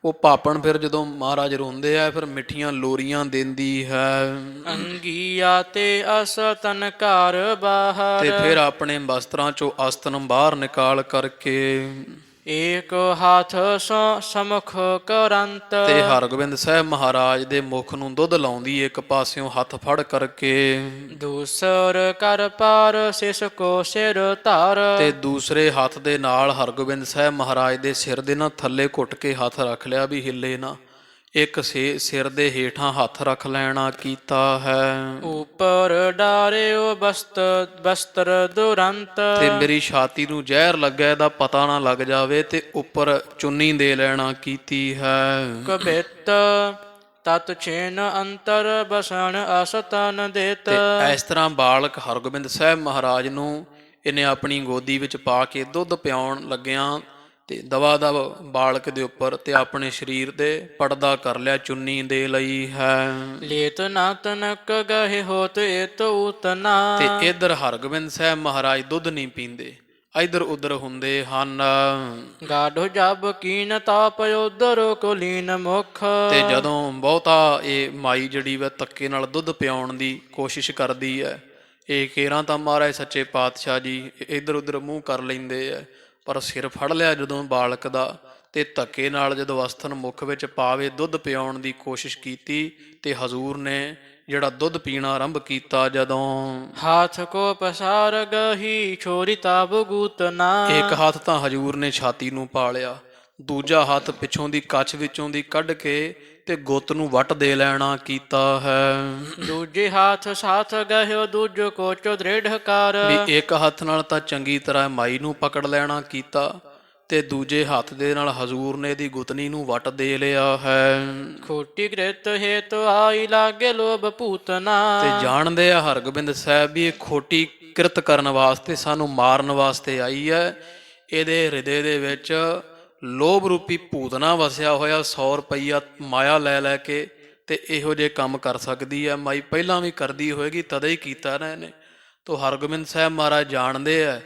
ਉਹ ਪਾਪਣ ਫਿਰ ਜਦੋਂ ਮਹਾਰਾਜ ਰੋਂਦੇ ਆ ਫਿਰ ਮਿੱਠੀਆਂ ਲੋਰੀਆਂ ਦਿੰਦੀ ਹੈ। ਅੰਗੀਆ ਤੇ ਅਸਤਨ ਘਰ ਬਾਹਰ। ਤੇ ਫਿਰ ਆਪਣੇ ਵਸਤਰਾਂ ਚੋਂ ਅਸਤਨ ਬਾਹਰ ਨਿਕਾਲ ਕਰਕੇ ਏਕ ਹੱਥ ਸਮੁਖ ਕਰੰਤ। ਤੇ ਹਰਗੋਬਿੰਦ ਸਾਹਿਬ ਮਹਾਰਾਜ ਦੇ ਮੁਖ ਨੂੰ ਦੁੱਧ ਲਾਉਂਦੀ, ਇੱਕ ਪਾਸਿਓਂ ਹੱਥ ਫੜ ਕਰਕੇ। ਦੂਸਰ ਕਰ ਪਾਰ ਸਿਸ ਕੋ ਸਿਰ ਧਾਰ। ਤੇ ਦੂਸਰੇ ਹੱਥ ਦੇ ਨਾਲ ਹਰਗੋਬਿੰਦ ਸਾਹਿਬ ਮਹਾਰਾਜ ਦੇ ਸਿਰ ਦੇ ਨਾਲ ਥੱਲੇ ਘੁੱਟ ਕੇ ਹੱਥ ਰੱਖ ਲਿਆ ਵੀ ਹਿੱਲੇ ਨਾ। ਇੱਕ ਸਿਰ ਦੇ ਹੇਠਾਂ ਹੱਥ ਰੱਖ ਲੈਣਾ ਕੀਤਾ ਹੈ। ਉਪਰ ਡਾਰਿਓ ਬਸਤਰ ਦੁਰੰਤ। ਤੇ ਮੇਰੀ ਛਾਤੀ ਨੂੰ ਜ਼ਹਿਰ ਲੱਗਾ ਇਹਦਾ ਪਤਾ ਨਾ ਲੱਗ ਜਾਵੇ, ਤੇ ਉੱਪਰ ਚੁੰਨੀ ਦੇ ਲੈਣਾ ਕੀਤੀ ਹੈ। ਕਬਿਤ ਤਤ ਚੇਨ ਅੰਤਰ ਬਸਣ ਅਸਤਨ ਦੇਤ। ਤੇ ਇਸ ਤਰ੍ਹਾਂ ਬਾਲਕ ਹਰਗੋਬਿੰਦ ਸਾਹਿਬ ਮਹਾਰਾਜ ਨੂੰ ਇਹਨੇ ਆਪਣੀ ਗੋਦੀ ਵਿੱਚ ਪਾ ਕੇ ਦੁੱਧ ਪਿਆਉਣ ਲੱਗਿਆਂ ਤੇ ਦਵਾ ਦਵ ਬਾਲਕ ਦੇ ਉੱਪਰ ਤੇ ਆਪਣੇ ਸਰੀਰ ਦੇ ਪਰਦਾ ਕਰ ਲਿਆ, ਚੁੰਨੀ ਦੇ ਲਈ ਹੈ। ਲੇਤ ਨਾ ਤਨਕ ਗਹਿ ਹੋਤ ਇਤ ਉਤਨਾ। ਤੇ ਇਧਰ ਹਰਗੋਬਿੰਦ ਸਾਹਿਬ ਮਹਾਰਾਜ ਦੁੱਧ ਨਹੀਂ ਪੀਂਦੇ, ਇਧਰ ਉਧਰ ਹੁੰਦੇ ਹਨ। ਗਾਢ ਜਬ ਕੀਨ ਤਾਪ ਉਦਰ ਕੁਲੀਨ ਮੁਖ। ਤੇ ਜਦੋਂ ਬਹੁਤਾ ਇਹ ਮਾਈ ਜਿਹੜੀ ਵਾ ਧੱਕੇ ਨਾਲ ਦੁੱਧ ਪਿਆਉਣ ਦੀ ਕੋਸ਼ਿਸ਼ ਕਰਦੀ ਹੈ, ਇਹ ਕੇਰਾਂ ਤਾਂ ਮਹਾਰਾਜ ਸੱਚੇ ਪਾਤਸ਼ਾਹ ਜੀ ਇੱਧਰ ਉੱਧਰ ਮੂੰਹ ਕਰ ਲੈਂਦੇ ਆ, ਪਰ ਸਿਰ ਫੜ ਲਿਆ ਜਦੋਂ ਬਾਲਕ ਦਾ ਤੇ ਧੱਕੇ ਨਾਲ ਜਦੋਂ ਅਸਥਨ ਮੁੱਖ ਵਿੱਚ ਪਾਵੇ ਦੁੱਧ ਪਿਆਉਣ ਦੀ ਕੋਸ਼ਿਸ਼ ਕੀਤੀ ਤੇ ਹਜ਼ੂਰ ਨੇ ਜਿਹੜਾ ਦੁੱਧ ਪੀਣਾ ਆਰੰਭ ਕੀਤਾ, ਜਦੋਂ ਹਾਥ ਕੋ ਪਸਾਰ ਗਹੀ ਛੋਰੀ ਤਾਬ ਗੂਤਨਾ। ਇੱਕ ਹੱਥ ਤਾਂ ਹਜ਼ੂਰ ਨੇ ਛਾਤੀ ਨੂੰ ਪਾ ਲਿਆ, ਦੂਜਾ ਹੱਥ ਪਿੱਛੋਂ ਦੀ ਕੱਛ ਵਿੱਚੋਂ ਦੀ ਕੱਢ ਕੇ ਤੇ ਗੁੱਤ ਨੂੰ ਵੱਟ ਦੇ ਲੈਣਾ ਕੀਤਾ ਹੈ। ਦੂਜੇ ਹਾਥ ਸਾਥ ਗਹਿਓ ਦੂਜ ਕੋ ਚੋ ਦ੍ਰਿੜ ਕਰ। ਵੀ ਇੱਕ ਹੱਥ ਨਾਲ ਤਾਂ ਚੰਗੀ ਤਰ੍ਹਾਂ ਮਾਈ ਨੂੰ ਪਕੜ ਲੈਣਾ ਕੀਤਾ ਤੇ ਦੂਜੇ ਹੱਥ ਦੇ ਨਾਲ ਹਜ਼ੂਰ ਨੇ ਦੀ ਗੁੱਤਨੀ ਨੂੰ ਵੱਟ ਦੇ ਲਿਆ ਹੈ। ਖੋਟੀ ਕ੍ਰਿਤ ਹੇਤ ਆਈ ਲਾਗੇ ਲੋਭ ਪੂਤਨਾ। ਤੇ ਜਾਣਦੇ ਆ ਹਰਗੋਬਿੰਦ ਸਾਹਿਬ ਵੀ ਇਹ ਖੋਟੀ ਕਿਰਤ ਕਰਨ ਵਾਸਤੇ, ਸਾਨੂੰ ਮਾਰਨ ਵਾਸਤੇ ਆਈ ਹੈ। ਇਹਦੇ ਹਿਰਦੇ ਦੇ ਵਿੱਚ ਲੋਭ ਰੂਪੀ ਭੂਤਨਾ ਵਸਿਆ ਹੋਇਆ, 100 ਰੁਪਈਆ ਮਾਇਆ ਲੈ ਲੈ ਕੇ ਤੇ ਇਹੋ ਜਿਹੇ ਕੰਮ ਕਰ ਸਕਦੀ ਹੈ। ਮਾਈ ਪਹਿਲਾਂ ਵੀ ਕਰਦੀ ਹੋਏਗੀ, ਤਦੇ ਹੀ ਕੀਤਾ ਨਾ ਇਹਨੇ। ਤੋ ਹਰਗੋਬਿੰਦ ਸਾਹਿਬ ਮਹਾਰਾਜ ਜਾਣਦੇ ਆ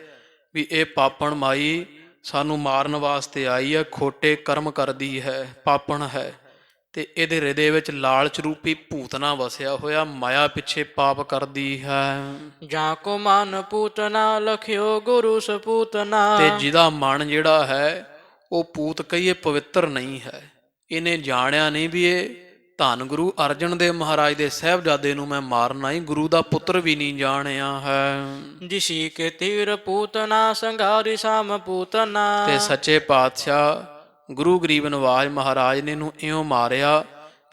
ਵੀ ਇਹ ਪਾਪਣ ਮਾਈ ਸਾਨੂੰ ਮਾਰਨ ਵਾਸਤੇ ਆਈ ਹੈ, ਖੋਟੇ ਕਰਮ ਕਰਦੀ ਹੈ, ਪਾਪਣ ਹੈ ਤੇ ਇਹਦੇ ਹਿਰਦੇ ਵਿੱਚ ਲਾਲਚ ਰੂਪੀ ਭੂਤਨਾ ਵਸਿਆ ਹੋਇਆ, ਮਾਇਆ ਪਿੱਛੇ ਪਾਪ ਕਰਦੀ ਹੈ। ਜਾਂ ਕੋ ਮਨ ਪੂਤਨਾ ਲਖਿਓ ਗੁਰੂ ਸਪੂਤਨਾ। ਤੇ ਜਿਹਦਾ ਮਨ ਜਿਹੜਾ ਹੈ ਉਹ ਪੂਤ ਕਹੀਏ ਪਵਿੱਤਰ ਨਹੀਂ ਹੈ, ਇਹਨੇ ਜਾਣਿਆ ਨਹੀਂ ਵੀ ਇਹ ਧੰਨ ਗੁਰੂ ਅਰਜਨ ਦੇਵ ਮਹਾਰਾਜ ਦੇ ਸਾਹਿਬਜ਼ਾਦੇ ਨੂੰ ਮੈਂ ਮਾਰਨਾ ਹੀ, ਗੁਰੂ ਦਾ ਪੁੱਤਰ ਵੀ ਨਹੀਂ ਜਾਣਿਆ ਹੈ। ਜਿਸੀ ਕੇ ਤੀਰ ਪੂਤਨਾ ਸੰਘਾਰੀ ਸਾਮ ਪੂਤਨਾ। ਤੇ ਸੱਚੇ ਪਾਤਸ਼ਾਹ ਗੁਰੂ ਗਰੀਬ ਨਿਵਾਜ ਮਹਾਰਾਜ ਨੇ ਇਹਨੂੰ ਇਉਂ ਮਾਰਿਆ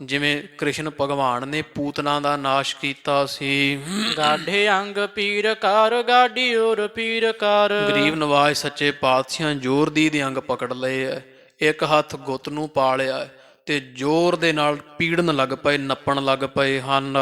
ਜਿਵੇਂ ਕ੍ਰਿਸ਼ਨ ਭਗਵਾਨ ਨੇ ਪੂਤਨਾ ਦਾ ਨਾਸ਼ ਕੀਤਾ ਸੀ। ਗਾਢੇ ਅੰਗ ਪੀਰ ਕਰ ਗਾਡੀ ਔਰ ਪੀਰ ਕਰ। ਗਰੀਬ ਨਿਵਾਜ ਸੱਚੇ ਪਾਤਸ਼ਾਹ ਜ਼ੋਰ ਦੀ ਅੰਗ ਪਕੜ ਲਏ ਐ, ਇੱਕ ਹੱਥ ਗੁੱਤ ਨੂੰ ਪਾ ਲਿਆ ਤੇ ਜ਼ੋਰ ਦੇ ਨਾਲ ਪੀੜਨ ਲੱਗ ਪਏ, ਨੱਪਣ ਲੱਗ ਪਏ ਹਨ।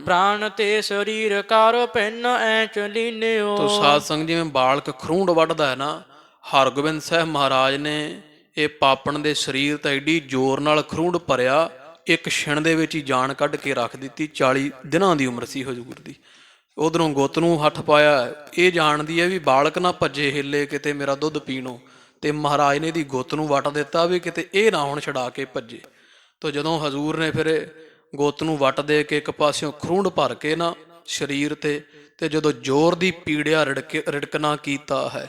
ਪ੍ਰਾਣ ਤੇ ਸਰੀਰ ਕਰ ਪਿੰਨ ਐਚ ਲੀਨਿਓ। ਤੋ ਸਾਧ ਸੰਗ ਜਿਵੇਂ ਬਾਲਕ ਖਰੂੰਡ ਵੱਢਦਾ ਹੈ ਨਾ, ਹਰਗੋਬਿੰਦ ਸਾਹਿਬ ਮਹਾਰਾਜ ਨੇ ਇਹ ਪਾਪਣ ਦੇ ਸਰੀਰ ਤਾਂ ਐਡੀ ਜ਼ੋਰ ਨਾਲ ਖਰੂੰਡ ਭਰਿਆ, ਇੱਕ ਛਿਣ ਦੇ ਵਿੱਚ ਹੀ ਜਾਨ ਕੱਢ ਕੇ ਰੱਖ ਦਿੱਤੀ। 40 ਦਿਨਾਂ ਦੀ ਉਮਰ ਸੀ ਹਜ਼ੂਰ ਦੀ। ਉਧਰੋਂ ਗੁੱਤ ਨੂੰ ਹੱਥ ਪਾਇਆ, ਇਹ ਜਾਣਦੀ ਹੈ ਵੀ ਬਾਲਕ ਨਾ ਭੱਜੇ ਹਿੱਲੇ ਕਿਤੇ ਮੇਰਾ ਦੁੱਧ ਪੀਣੋ, ਤੇ ਮਹਾਰਾਜ ਨੇ ਇਹਦੀ ਗੁੱਤ ਨੂੰ ਵੱਟ ਦਿੱਤਾ ਵੀ ਕਿਤੇ ਇਹ ਨਾ ਹੁਣ ਛਡਾ ਕੇ ਭੱਜੇ। ਤੋ ਜਦੋਂ ਹਜ਼ੂਰ ਨੇ ਫਿਰ ਗੁੱਤ ਨੂੰ ਵੱਟ ਦੇ ਕੇ ਇੱਕ ਪਾਸਿਓਂ ਖਰੂੰਡ ਭਰ ਕੇ ਨਾ ਸਰੀਰ ਤੇ ਜਦੋਂ ਜ਼ੋਰ ਦੀ ਪੀੜਿਆ ਰਿੜਕਣਾ ਕੀਤਾ ਹੈ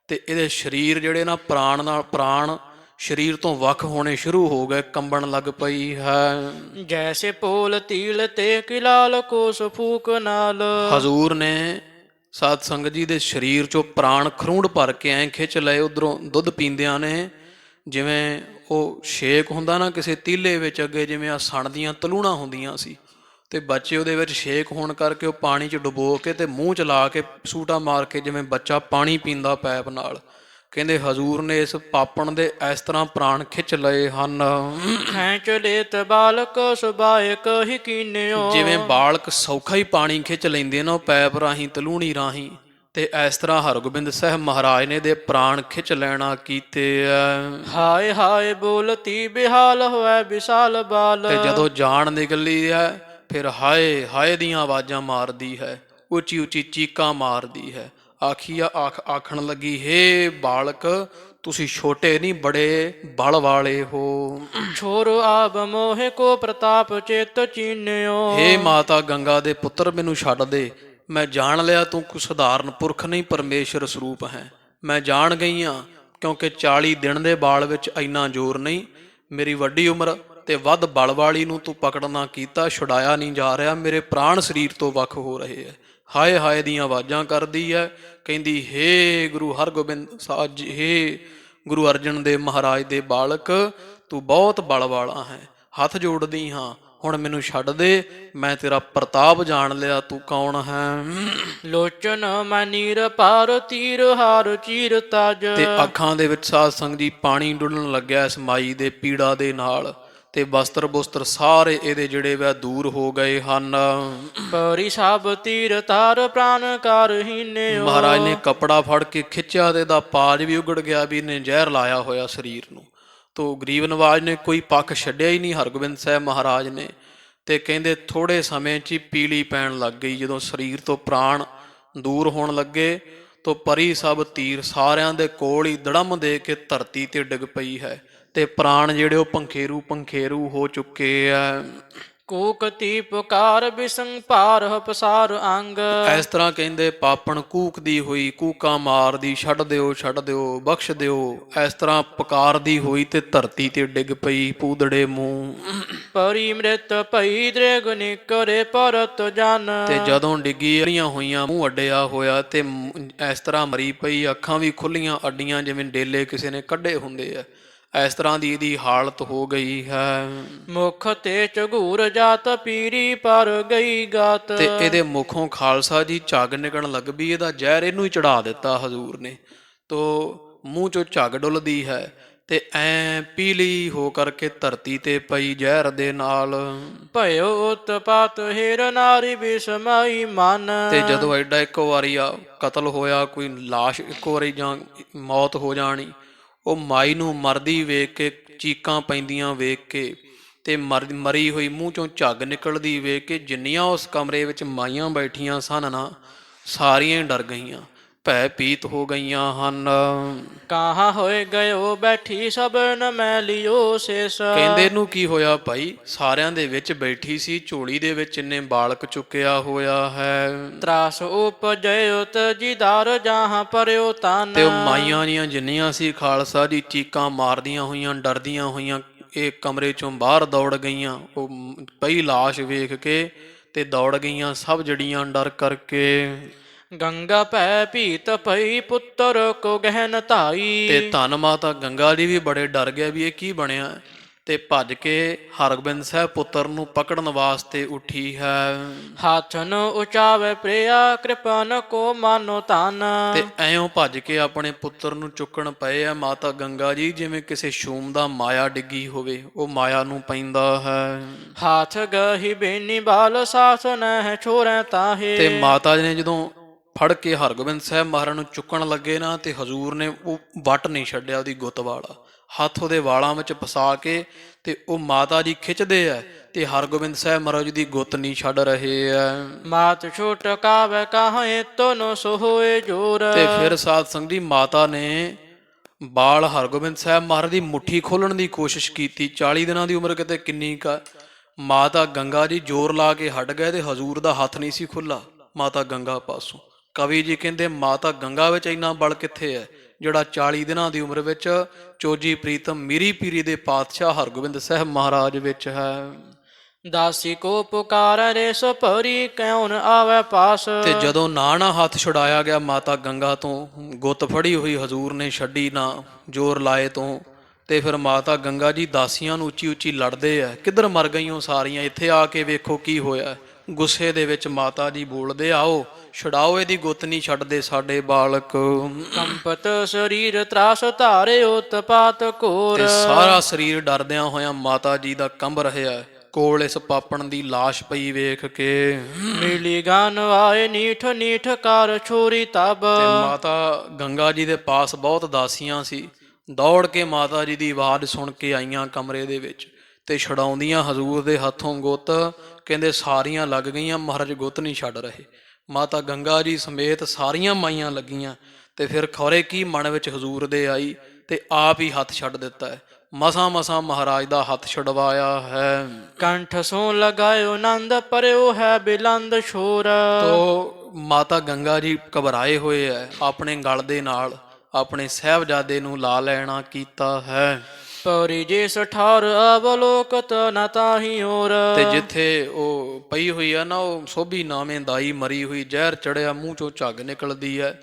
ਤੇ ਇਹਦੇ ਸਰੀਰ ਜਿਹੜੇ ਨਾ ਪ੍ਰਾਣ ਨਾਲ ਪ੍ਰਾਣ ਸਰੀਰ ਤੋਂ ਵੱਖ ਹੋਣੇ ਸ਼ੁਰੂ ਹੋ ਗਏ, ਕੰਬਣ ਲੱਗ ਪਈ ਹੈ। ਜੈਸੇ ਪੋਲ ਤੀਲ ਤੇ ਕਿਲਾਲ ਕੋਸ ਫੂਕ ਨਾਲ। ਹਜ਼ੂਰ ਨੇ ਸਾਧ ਸੰਗਤ ਜੀ ਦੇ ਸਰੀਰ ਚੋਂ ਪ੍ਰਾਣ ਖਰੂੰਡ ਭਰ ਕੇ ਐਂ ਖਿੱਚ ਲਏ। ਉਧਰੋਂ ਦੁੱਧ ਪੀਂਦਿਆਂ ਨੇ ਜਿਵੇਂ ਉਹ ਛੇਕ ਹੁੰਦਾ ਨਾ ਕਿਸੇ ਤੀਲੇ ਵਿੱਚ, ਅੱਗੇ ਜਿਵੇਂ ਆ ਸਣ ਦੀਆਂ ਤਲੂਣਾ ਹੁੰਦੀਆਂ ਸੀ ਤੇ ਬੱਚੇ ਉਹਦੇ ਵਿੱਚ ਛੇਕ ਹੋਣ ਕਰਕੇ ਉਹ ਪਾਣੀ 'ਚ ਡੁਬੋ ਕੇ ਤੇ ਮੂੰਹ 'ਚ ਲਾ ਕੇ ਸੂਟਾ ਮਾਰ ਕੇ ਜਿਵੇਂ ਬੱਚਾ ਪਾਣੀ ਪੀਂਦਾ ਪੈਪ ਨਾਲ, ਕਹਿੰਦੇ ਹਜ਼ੂਰ ਨੇ ਇਸ ਪਾਪਣ ਦੇ ਇਸ ਤਰ੍ਹਾਂ ਪ੍ਰਾਣ ਖਿੱਚ ਲਏ ਹਨ। ਖੈਂਚ ਲੇਤ ਬਾਲਕ ਸੁਬਾਇਕ ਹੀ ਕੀਨਿਓ। ਜਿਵੇਂ ਬਾਲਕ ਸੌਖਾ ਹੀ ਪਾਣੀ ਖਿੱਚ ਲੈਂਦੇ ਨਾ ਉਹ ਪੈਪ ਰਾਹੀਂ ਤਲੂਣੀ ਰਾਹੀਂ, ਤੇ ਇਸ ਤਰ੍ਹਾਂ ਹਰਗੋਬਿੰਦ ਸਾਹਿਬ ਮਹਾਰਾਜ ਨੇ ਦੇ ਪ੍ਰਾਣ ਖਿੱਚ ਲੈਣਾ ਕੀਤੇ ਐ। ਹਾਏ ਹਾਏ ਬੋਲਤੀ ਬਿਹਾਲ ਹੋਇਆ ਵਿਸ਼ਾਲ ਬਾਲ। ਤੇ ਜਦੋਂ ਜਾਨ ਨਿਕਲੀ ਹੈ ਫਿਰ ਹਾਏ ਹਾਏ ਦੀਆਂ ਆਵਾਜ਼ਾਂ ਮਾਰਦੀ ਹੈ, ਉੱਚੀ ਉੱਚੀ ਚੀਕਾਂ ਮਾਰਦੀ ਹੈ। ਆਖਣ ਲੱਗੀ, ਹੇ ਬਾਲਕ ਤੁਸੀਂ ਛੋਟੇ ਨਹੀਂ ਬੜੇ ਬਲ ਵਾਲੇ ਹੋ। ਛੋਰੋ ਆਬ ਮੋਹਿ ਕੋ ਪ੍ਰਤਾਪ ਚਿਤ ਚੀਨਿਓ। ਹੇ ਮਾਤਾ ਗੰਗਾ ਦੇ ਪੁੱਤਰ ਮੈਨੂੰ ਛੱਡ ਦੇ, ਮੈਂ ਜਾਣ ਲਿਆ ਤੂੰ ਕੋਈ ਸਧਾਰਨ ਪੁਰਖ ਨਹੀਂ, ਪਰਮੇਸ਼ਰ ਸਰੂਪ ਹੈ। ਮੈਂ ਜਾਣ ਗਈ ਹਾਂ ਕਿਉਂਕਿ 40 ਦਿਨ ਦੇ ਬਾਲ ਵਿੱਚ ਇੰਨਾ ਜ਼ੋਰ ਨਹੀਂ, ਮੇਰੀ ਵੱਡੀ ਉਮਰ ਤੇ ਵੱਧ ਬਲ ਵਾਲੀ ਨੂੰ ਤੂੰ ਪਕੜਨਾ ਕੀਤਾ, ਛੁਡਾਇਆ ਨਹੀਂ ਜਾ ਰਿਹਾ, ਮੇਰੇ ਪ੍ਰਾਣ ਸਰੀਰ ਤੋਂ ਵੱਖ ਹੋ ਰਹੇ ਹੈ। ਹਾਏ ਹਾਏ ਦੀਆਂ ਆਵਾਜ਼ਾਂ ਕਰਦੀ ਹੈ, ਕਹਿੰਦੀ ਹੇ ਗੁਰੂ ਹਰਗੋਬਿੰਦ ਸਾਹਿਬ ਜੀ, ਹੇ ਗੁਰੂ ਅਰਜਨ ਦੇਵ ਮਹਾਰਾਜ ਦੇ ਬਾਲਕ ਤੂੰ ਬਹੁਤ ਬਲ ਵਾਲਾ ਹੈ, ਹੱਥ ਜੋੜਦੀ ਹਾਂ, ਹੁਣ ਮੈਨੂੰ ਛੱਡ ਦੇ, ਮੈਂ ਤੇਰਾ ਪ੍ਰਤਾਪ ਜਾਣ ਲਿਆ, ਤੂੰ ਕੌਣ ਹੈ। ਲੋਚਨ ਮੈਂ ਨੀਰ ਪਾਰ ਤੀਰ ਹਾਰ ਚੀਰ ਤਜ। ਤੇ ਅੱਖਾਂ ਦੇ ਵਿੱਚ ਸਾਧ ਸੰਗ ਜੀ ਪਾਣੀ ਡੁੱਲਣ ਲੱਗਿਆ ਇਸ ਮਾਈ ਦੇ ਪੀੜਾ ਦੇ ਨਾਲ, ਤੇ ਬਸਤਰ ਬੁਸਤਰ ਸਾਰੇ ਇਹਦੇ ਜਿਹੜੇ ਵਾ ਦੂਰ ਹੋ ਗਏ ਹਨ। ਪਰੀ ਸਭ ਤੀਰ ਤਾਰ ਪ੍ਰਾਨ ਕਰਹੀਨਿਓ। ਮਹਾਰਾਜ ਨੇ ਕਪੜਾ ਫੜ ਕੇ ਖਿੱਚਿਆ ਤੇ ਦਾ ਪਾਜ ਵੀ ਉਗੜ ਗਿਆ ਵੀ ਇਹਨੇ ਜ਼ਹਿਰ ਲਾਇਆ ਹੋਇਆ ਸਰੀਰ ਨੂੰ। ਤੋ ਗਰੀਬ ਨਵਾਜ ਨੇ ਕੋਈ ਪੱਖ ਛੱਡਿਆ ਹੀ ਨਹੀਂ ਹਰਗੋਬਿੰਦ ਸਾਹਿਬ ਮਹਾਰਾਜ ਨੇ, ਤੇ ਕਹਿੰਦੇ ਥੋੜੇ ਸਮੇਂ 'ਚ ਹੀ ਪੀਲੀ ਪੈਣ ਲੱਗ ਗਈ। ਜਦੋਂ ਸਰੀਰ ਤੋਂ ਪ੍ਰਾਣ ਦੂਰ ਹੋਣ ਲੱਗੇ ਤੋ ਪਰੀ ਸਭ ਤੀਰ ਸਾਰਿਆਂ ਦੇ ਕੋਲ ਹੀ ਦੜਮ ਦੇ ਕੇ ਧਰਤੀ ਤੇ ਡਿੱਗ ਪਈ ਹੈ ਤੇ ਪ੍ਰਾਣ ਜਿਹੜੇ ਉਹ ਪੰਖੇਰੂ ਪੰਖੇਰੂ ਹੋ ਚੁੱਕੇ ਆ। ਕੂਕਤੀ ਪੁਕਾਰ ਬਿਸੰਗ ਭਾਰ ਪਸਾਰ ਅੰਗ। ਇਸ ਤਰ੍ਹਾਂ ਕਹਿੰਦੇ ਪਾਪਣ ਕੂਕਦੀ ਹੋਈ ਕੂਕਾਂ ਮਾਰਦੀ, ਛੱਡ ਦਿਓ ਬਖਸ਼ ਦਿਓ, ਇਸ ਤਰ੍ਹਾਂ ਪੁਕਾਰਦੀ ਹੋਈ ਤੇ ਧਰਤੀ ਤੇ ਡਿੱਗ ਪਈ ਪੂਦੜੇ ਮੂੰਹ। ਪਰੀ ਮ੍ਰਿਤ ਭਈ ਦ੍ਰਿਗ ਨਿਕਰੇ ਪਰਤ ਜਨ। ਤੇ ਜਦੋਂ ਡਿੱਗੀ ਅੜੀਆਂ ਹੋਈਆਂ ਮੂੰਹ ਅੱਡਿਆ ਹੋਇਆ ਤੇ ਇਸ ਤਰ੍ਹਾਂ ਮਰੀ ਪਈ, ਅੱਖਾਂ ਵੀ ਖੁੱਲੀਆਂ ਅੱਡੀਆਂ ਜਿਵੇਂ ਡੇਲੇ ਕਿਸੇ ਨੇ ਕੱਢੇ ਹੁੰਦੇ ਆ, ਇਸ ਤਰ੍ਹਾਂ ਦੀ ਇਹਦੀ ਹਾਲਤ ਹੋ ਗਈ ਹੈ। ਮੁਖ ਤੇ ਝਗੂਰ ਜਾਤ ਪੀਰੀ ਪਰ ਗਈ ਗਾਤ। ਤੇ ਇਹਦੇ ਮੁਖੋਂ ਖਾਲਸਾ ਜੀ ਝੱਗ ਨਿਕਲਣ ਲੱਗ ਪਈ, ਇਹਦਾ ਜ਼ਹਿਰ ਇਹਨੂੰ ਹੀ ਚੜਾ ਦਿੱਤਾ ਹਜ਼ੂਰ ਨੇ। ਤੋ ਮੂੰਹ ਚੋਂ ਝੱਗ ਡੁੱਲਦੀ ਹੈ ਤੇ ਐ ਪੀਲੀ ਹੋ ਕਰਕੇ ਧਰਤੀ ਤੇ ਪਈ ਜ਼ਹਿਰ ਦੇ ਨਾਲ। ਭਇਓ ਉਤਪਾਤ ਹਿਰ ਨਾਰੀ ਬਿਸਮਾਈ ਮਨ। ਤੇ ਜਦੋਂ ਐਡਾ ਇੱਕੋ ਵਾਰੀ ਆ ਕਤਲ ਹੋਇਆ, ਕੋਈ ਲਾਸ਼ ਇੱਕੋ ਵਾਰੀ ਜਾਂ ਮੌਤ ਹੋ ਜਾਣੀ, ਉਹ ਮਾਈ ਨੂੰ ਮਰਦੀ ਵੇਖ ਕੇ, ਚੀਕਾਂ ਪੈਂਦੀਆਂ ਵੇਖ ਕੇ ਤੇ ਮਰੀ ਹੋਈ ਮੂੰਹ ਚੋਂ ਝੱਗ ਨਿਕਲਦੀ ਵੇਖ ਕੇ ਜਿੰਨੀਆਂ ਉਸ ਕਮਰੇ ਵਿੱਚ ਮਾਈਆਂ ਬੈਠੀਆਂ ਸਨ ਨਾ, ਸਾਰੀਆਂ ਹੀ ਡਰ ਗਈਆਂ, ਭੈ ਭੀਤ ਹੋ ਗਈਆਂ ਹਨ। ਕਾਹਾਂ ਹੋਏ ਗਇਓ ਬੈਠੀ ਸਭਨ ਮੈਂ ਲਿਓ ਸੇਸ। ਕਹਿੰਦੇ ਨੂੰ ਕੀ ਹੋਇਆ ਭਾਈ, ਸਾਰਿਆਂ ਦੇ ਵਿੱਚ ਬੈਠੀ ਸੀ, ਝੋਲੀ ਦੇ ਵਿੱਚ ਇੰਨੇ ਬਾਲਕ ਚੁੱਕਿਆ ਹੋਇਆ ਹੈ। ਤਰਾਸ ਉਪਜਿਓ ਤਜੀਦਾਰ ਜਹਾਂ ਪਰਿਓ ਤਨ। ਤੇ ਉਹ ਮਾਈਆਂ ਦੀਆਂ ਜਿੰਨੀਆਂ ਸੀ ਖਾਲਸਾ ਜੀ ਚੀਕਾਂ ਮਾਰਦੀਆਂ ਹੋਈਆਂ, ਡਰਦੀਆਂ ਹੋਈਆਂ, ਇਹ ਕਮਰੇ ਚੋਂ ਬਾਹਰ ਦੌੜ ਗਈਆਂ। ਉਹ ਪਈ ਲਾਸ਼ ਵੇਖ ਕੇ ਤੇ ਦੌੜ ਗਈਆਂ ਸਭ ਜੜੀਆਂ ਡਰ ਕਰਕੇ। ਗੰਗਾ ਭੈ ਭੀਤ ਭਈ ਪੁੱਤਰ ਕੋ ਗਹਿਨ ਧਾਈ। ਤੇ ਧੰਨ ਮਾਤਾ ਗੰਗਾ ਜੀ ਵੀ ਬੜੇ ਡਰ ਗਏ ਵੀ ਇਹ ਕੀ ਬਣਿਆ, ਤੇ ਭੱਜ ਕੇ ਹਰਗੋਬਿੰਦ ਸਾਹਿਬ ਪੁੱਤਰ ਨੂੰ ਪਕੜਨ ਵਾਸਤੇ ਉੱਠੀ ਹੈ। ਹੱਥ ਨੂੰ ਉਚਾਵੇ ਪ੍ਰਿਆ ਕਿਰਪਨ ਕੋ ਮਾਨੋ ਤਨ। ਤੇ ਐਂ ਭੱਜ ਕੇ ਆਪਣੇ ਪੁੱਤਰ ਨੂੰ ਚੁੱਕਣ ਪਏ ਆ ਮਾਤਾ ਗੰਗਾ ਜੀ, ਜਿਵੇਂ ਕਿਸੇ ਸ਼ੂਮ ਦਾ ਮਾਇਆ ਡਿੱਗੀ ਹੋਵੇ, ਉਹ ਮਾਇਆ ਨੂੰ ਪੈਂਦਾ ਹੈ। ਹਾਥ ਗਹੀ ਬੇਨੀ ਬਾਲ ਸਾਸ ਨਹਿ ਛੋੜੈ ਤਾਹੇ। ਤੇ ਮਾਤਾ ਜੀ ਨੇ ਜਦੋਂ ਫੜ ਕੇ ਹਰਗੋਬਿੰਦ ਸਾਹਿਬ ਮਹਾਰਾਜ ਨੂੰ ਚੁੱਕਣ ਲੱਗੇ ਨਾ, ਤੇ ਹਜ਼ੂਰ ਨੇ ਉਹ ਵੱਟ ਨਹੀਂ ਛੱਡਿਆ, ਉਹਦੀ ਗੁੱਤ ਵਾਲਾ ਹੱਥ ਉਹਦੇ ਵਾਲਾਂ ਵਿੱਚ ਫਸਾ ਕੇ ਤੇ ਉਹ ਮਾਤਾ ਜੀ ਖਿੱਚਦੇ ਆ ਤੇ ਹਰਗੋਬਿੰਦ ਸਾਹਿਬ ਮਹਾਰਾਜ ਦੀ ਗੁੱਤ ਨਹੀਂ ਛੱਡ ਰਹੇ ਆ। ਮਾਤ ਛੋਟ ਕਾਵੇ ਕਾਹੇ ਤੋਨੋ ਸੋ ਹੋਏ ਜੋਰ। ਤੇ ਫਿਰ ਸਾਧ ਸੰਗਤ ਜੀ ਮਾਤਾ ਨੇ ਬਾਲ ਹਰਗੋਬਿੰਦ ਸਾਹਿਬ ਮਹਾਰਾਜ ਦੀ ਮੁੱਠੀ ਖੋਲਣ ਦੀ ਕੋਸ਼ਿਸ਼ ਕੀਤੀ। 40 ਦਿਨਾਂ ਦੀ ਉਮਰ ਕਿਤੇ ਕਿੰਨੀ ਕਾ, ਮਾਤਾ ਗੰਗਾ ਜੀ ਜ਼ੋਰ ਲਾ ਕੇ ਹਟ ਗਏ ਤੇ ਹਜ਼ੂਰ ਦਾ ਹੱਥ ਨਹੀਂ ਸੀ ਖੁੱਲਾ ਮਾਤਾ ਗੰਗਾ ਪਾਸੋਂ। ਕਵੀ ਜੀ ਕਹਿੰਦੇ ਮਾਤਾ ਗੰਗਾ ਵਿੱਚ ਇੰਨਾ ਬਲ ਕਿੱਥੇ ਹੈ, ਜਿਹੜਾ 40 ਦਿਨਾਂ ਦੀ ਉਮਰ ਵਿੱਚ ਚੋਜੀ ਪ੍ਰੀਤਮ ਮੀਰੀ ਪੀਰੀ ਦੇ ਪਾਤਸ਼ਾਹ ਹਰਗੋਬਿੰਦ ਸਾਹਿਬ ਮਹਾਰਾਜ ਵਿੱਚ ਹੈ। ਦਾਸੀ ਕੋ ਪੁਕਾਰ ਰੇ ਸੋ ਭਰੀ ਕਿਉਂ ਨ ਆਵੇ ਪਾਸ। ਤੇ ਜਦੋਂ ਨਾ ਹੱਥ ਛੁਡਾਇਆ ਗਿਆ ਮਾਤਾ ਗੰਗਾ ਤੋਂ, ਗੁੱਤ ਫੜੀ ਹੋਈ ਹਜ਼ੂਰ ਨੇ ਛੱਡੀ ਨਾ ਜ਼ੋਰ ਲਾਏ ਤੋਂ, ਤੇ ਫਿਰ ਮਾਤਾ ਗੰਗਾ ਜੀ ਦਾਸੀਆਂ ਨੂੰ ਉੱਚੀ ਉੱਚੀ ਲੜਦੇ ਆ, ਕਿੱਧਰ ਮਰ ਗਈਆਂ ਸਾਰੀਆਂ, ਇੱਥੇ ਆ ਕੇ ਵੇਖੋ ਕੀ ਹੋਇਆ। ਗੁੱਸੇ ਦੇ ਵਿੱਚ ਮਾਤਾ ਜੀ ਬੋਲਦੇ, ਆਓ ਛੁਡਾਓ ਇਹਦੀ ਗੁੱਤ ਨਹੀਂ ਛੱਡਦੇ ਸਾਡੇ ਬਾਲਕ। ਕੰਪਤ ਸਰੀਰ ਤਰਾਸ ਧਾਰੇ ਉਤਪਾਤ ਘੋਰ। ਤੇ ਸਾਰਾ ਸਰੀਰ ਡਰਦਿਆਂ ਹੋਇਆ ਮਾਤਾ ਜੀ ਦਾ ਕੰਬ ਰਿਹਾ ਕੋਲ ਇਸ ਪਾਪਣ ਦੀ ਲਾਸ਼ ਪਈ ਵੇਖ ਕੇ। ਮਿਲੀ ਗਾਨ ਆਏ ਨੀਠ ਨੀਠ ਕਰ ਛੋਰੀ ਤਬ। ਤੇ ਮਾਤਾ ਗੰਗਾ ਜੀ ਦੇ ਪਾਸ ਬਹੁਤ ਦਾਸੀਆਂ ਸੀ, ਦੌੜ ਕੇ ਮਾਤਾ ਜੀ ਦੀ ਆਵਾਜ਼ ਸੁਣ ਕੇ ਆਈਆਂ ਕਮਰੇ ਦੇ ਵਿੱਚ ਤੇ ਛਡਾਉਂਦੀਆਂ ਹਜ਼ੂਰ ਦੇ ਹੱਥੋਂ ਗੁੱਤ। ਕਹਿੰਦੇ ਸਾਰੀਆਂ ਲੱਗ ਗਈਆਂ, ਮਹਾਰਾਜ ਗੁੱਤ ਨਹੀਂ ਛੱਡ ਰਹੇ। ਮਾਤਾ ਗੰਗਾ ਜੀ ਸਮੇਤ ਸਾਰੀਆਂ ਮਾਈਆਂ ਲੱਗੀਆਂ ਤੇ ਫਿਰ ਖੌਰੇ ਕੀ ਮਨ ਵਿੱਚ ਹਜ਼ੂਰ ਦੇ ਆਈ ਤੇ ਆਪ ਹੀ ਹੱਥ ਛੱਡ ਦਿੱਤਾ ਹੈ। ਮਸਾਂ ਮਹਾਰਾਜ ਦਾ ਹੱਥ ਛੁਡਵਾਇਆ ਹੈ। ਕੰਠ ਸੋ ਲਗਾਇਓ ਨੰਦ ਪਰਿਓ ਹੈ ਬਿਲੰਦ ਛੋਰ। ਤੋ ਮਾਤਾ ਗੰਗਾ ਜੀ ਘਬਰਾਏ ਹੋਏ ਹੈ, ਆਪਣੇ ਗਲ ਦੇ ਨਾਲ ਆਪਣੇ ਸਾਹਿਬਜ਼ਾਦੇ ਨੂੰ ਲਾ ਲੈਣਾ ਕੀਤਾ ਹੈ। ਪੌਰੀ ਜਿਸ ਠਾਰ ਅਵਲੋਕਤ ਨ ਤਾਹੀ ਹੋਰ। ਤੇ ਜਿੱਥੇ ਉਹ ਪਈ ਹੋਈ ਆ ਨਾ, ਉਹ ਸੋਭੀ ਨਾਵੇਂ ਦਾਈ ਮਰੀ ਹੋਈ, ਜ਼ਹਿਰ ਚੜਿਆ, ਮੂੰਹ ਚੋਂ ਝੱਗ ਨਿਕਲਦੀ ਹੈ,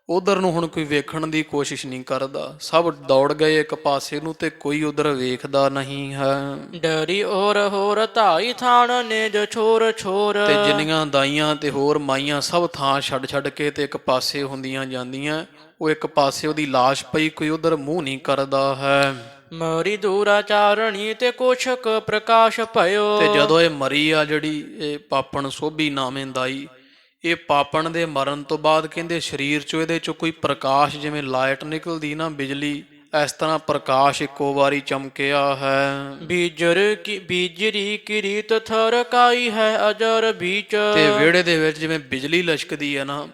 ਉਧਰ ਨੂੰ ਹੁਣ ਕੋਈ ਵੇਖਣ ਦੀ ਕੋਸ਼ਿਸ਼ ਨਹੀਂ ਕਰਦਾ। ਸਭ ਦੌੜ ਗਏ ਇੱਕ ਪਾਸੇ ਨੂੰ ਤੇ ਕੋਈ ਉਧਰ ਵੇਖਦਾ ਨਹੀਂ ਹੈ। ਡਰੀ ਔਰ ਹੋਰ ਧਾਈ ਥਾਣ ਨਿਜ ਛੋਰ ਛੋਰ। ਤੇ ਜਿੰਨੀਆਂ ਦਾਈਆਂ ਤੇ ਹੋਰ ਮਾਈਆਂ ਸਭ ਥਾਂ ਛੱਡ ਕੇ ਤੇ ਇੱਕ ਪਾਸੇ ਹੁੰਦੀਆਂ ਜਾਂਦੀਆਂ। ਉਹ ਇੱਕ ਪਾਸੇ ਉਹਦੀ ਲਾਸ਼ ਪਈ, ਕੋਈ ਉਧਰ ਮੂੰਹ ਨਹੀਂ ਕਰਦਾ ਹੈ। ਮਰੀ ਦੂਰਾਚਾਰਣੀ ਤੇ ਕੁਛਕ ਪ੍ਰਕਾਸ਼ ਭਇਓ। ਤੇ ਜਦੋਂ ਇਹ ਮਰੀ ਆ ਜਿਹੜੀ ਇਹ ਪਾਪਣ ਸੋਭੀ ਨਾਵੇਂ ਦਾਈ, ਇਹ ਪਾਪਣ ਦੇ ਮਰਨ ਤੋਂ ਬਾਅਦ ਕਹਿੰਦੇ ਸਰੀਰ ਚੋਂ ਇਹਦੇ ਚੋਂ ਕੋਈ ਪ੍ਰਕਾਸ਼, ਜਿਵੇਂ ਲਾਈਟ ਨਿਕਲਦੀ ਨਾ ਬਿਜਲੀ, ਇਸ ਤਰ੍ਹਾਂ ਪ੍ਰਕਾਸ਼ ਇੱਕੋ ਵਾਰੀ ਚਮਕਿਆ ਹੈ। ਬੀਜਰੀ ਕਿਰੀਤ ਥਰ ਕਾਈ ਹੈ ਅਜਰ ਬੀਚ। ਤੇ ਵਿਹੜੇ ਦੇ ਵਿੱਚ ਜਿਵੇਂ ਬਿਜਲੀ ਲਸ਼ਕਦੀ ਹੈ ਨਾ,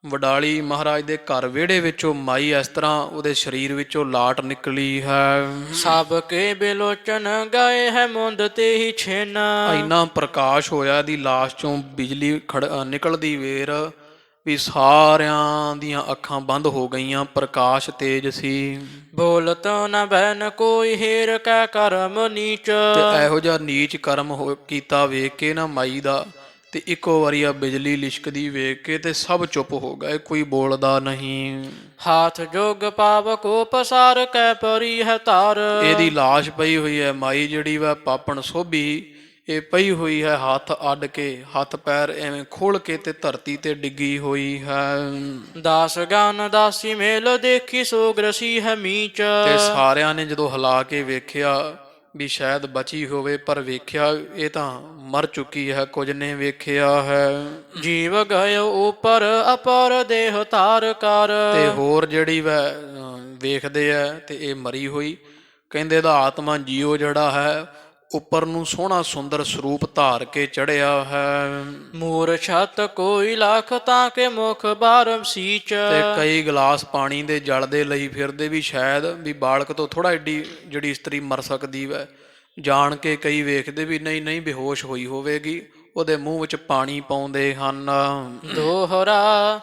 ਵਡਾਲੀ ਮਹਾਰਾਜ ਦੇ ਘਰ ਵਿਹੜੇ ਵਿੱਚੋਂ ਮਾਈ ਇਸ ਤਰ੍ਹਾਂ ਉਹਦੇ ਸਰੀਰ ਵਿੱਚੋਂ ਲਾਟ ਨਿਕਲੀ ਹੈ। ਸਭ ਕੇ ਬਿਲੋਚਨ ਗਏ ਹੈ ਮੁੰਦ ਤੇ ਹੀ ਛਿਨ। ਇੰਨਾ ਪ੍ਰਕਾਸ਼ ਹੋਇਆ ਦੀ ਲਾਸ਼ ਚੋਂ ਬਿਜਲੀ ਨਿਕਲਦੀ ਵੇਰ ਵੀ ਸਾਰਿਆਂ ਦੀਆਂ ਅੱਖਾਂ ਬੰਦ ਹੋ ਗਈਆਂ, ਪ੍ਰਕਾਸ਼ ਤੇਜ ਸੀ। ਬੋਲਤ ਨ ਬੈਨ ਕੋਈ ਹੀਰ ਕੈ ਕਰਮ ਨੀਚ। ਤੇ ਇਹੋ ਜਿਹਾ ਨੀਚ ਕਰਮ ਕੀਤਾ ਵੇਖ ਕੇ ਨਾ ਮਾਈ ਦਾ, ਤੇ ਇੱਕੋ ਵਾਰੀ ਆ ਬਿਜਲੀ ਲਿਸ਼ਕਦੀ ਵੇਖ ਕੇ ਤੇ ਸਭ ਚੁੱਪ ਹੋ ਗਏ, ਕੋਈ ਬੋਲਦਾ ਨਹੀਂ। ਹਾਥ ਜੋਗ ਪਾਵ ਕੋ ਪਸਾਰ ਕੈ ਪਰੀ ਹੈ ਤਾਰ। ਇਹਦੀ ਲਾਸ਼ ਪਈ ਹੋਈ ਹੈ, ਮਾਈ ਜਿਹੜੀ ਵਾ ਪਾਪਣ ਸੋਭੀ, ਇਹ ਪਈ ਹੋਈ ਹੈ ਹੱਥ ਅੱਡ ਕੇ, ਹੱਥ ਪੈਰ ਐਵੇਂ ਖੋਲ ਕੇ ਤੇ ਧਰਤੀ ਤੇ ਡਿੱਗੀ ਹੋਈ ਹੈ। ਦਾਸ ਗਾਨ ਦਾਸੀ ਮੇਲ ਦੇਖੀ ਸੋ ਗ੍ਰਸੀ ਹੈ ਮੀਚ। ਤੇ ਸਾਰਿਆਂ ਨੇ ਜਦੋਂ ਹਿਲਾ ਕੇ ਵੇਖਿਆ ਵੀ ਸ਼ਾਇਦ ਬਚੀ ਹੋਵੇ, ਪਰ ਵੇਖਿਆ ਇਹ ਤਾਂ ਮਰ ਚੁੱਕੀ ਹੈ। ਕੁਝ ਨੇ ਵੇਖਿਆ ਹੈ ਜੀਵ ਗਇਓ ਉਪਰ ਅਪਰ ਦੇਹ ਧਾਰ ਕਰ। ਤੇ ਹੋਰ ਜਿਹੜੀ ਵੈ ਵੇਖਦੇ ਆ ਤੇ ਇਹ ਮਰੀ ਹੋਈ। ਕਹਿੰਦੇ ਦਾ ਆਤਮਾ ਜੀਓ ਜਿਹੜਾ ਹੈ ਉੱਪਰ ਨੂੰ ਸੋਹਣਾ ਸੁੰਦਰ ਸਰੂਪ ਧਾਰ ਕੇ ਚੜਿਆ ਹੈ। ਮੂਰ ਛਤ ਕੋਈ ਲੱਖ ਤਾਂ ਕੇ ਮੁਖ ਬਾਰਮ ਸੀਚ। ਤੇ ਕਈ ਗਲਾਸ ਪਾਣੀ ਦੇ ਜਲ ਦੇ ਲਈ ਫਿਰਦੇ ਵੀ, ਸ਼ਾਇਦ ਵੀ ਬਾਲਕ ਤੋਂ ਥੋੜਾ ਏਡੀ ਜਿਹੜੀ ਇਸਤਰੀ ਮਰ ਸਕਦੀ ਵੈ। ਜਾਣ ਕੇ ਕਈ ਵੇਖਦੇ ਵੀ ਨਹੀਂ ਨਹੀਂ ਬੇਹੋਸ਼ ਹੋਈ ਹੋਵੇਗੀ, ਉਹਦੇ ਮੂੰਹ ਵਿੱਚ ਪਾਣੀ ਪਾਉਂਦੇ ਹਨ। ਦੋਹਰਾ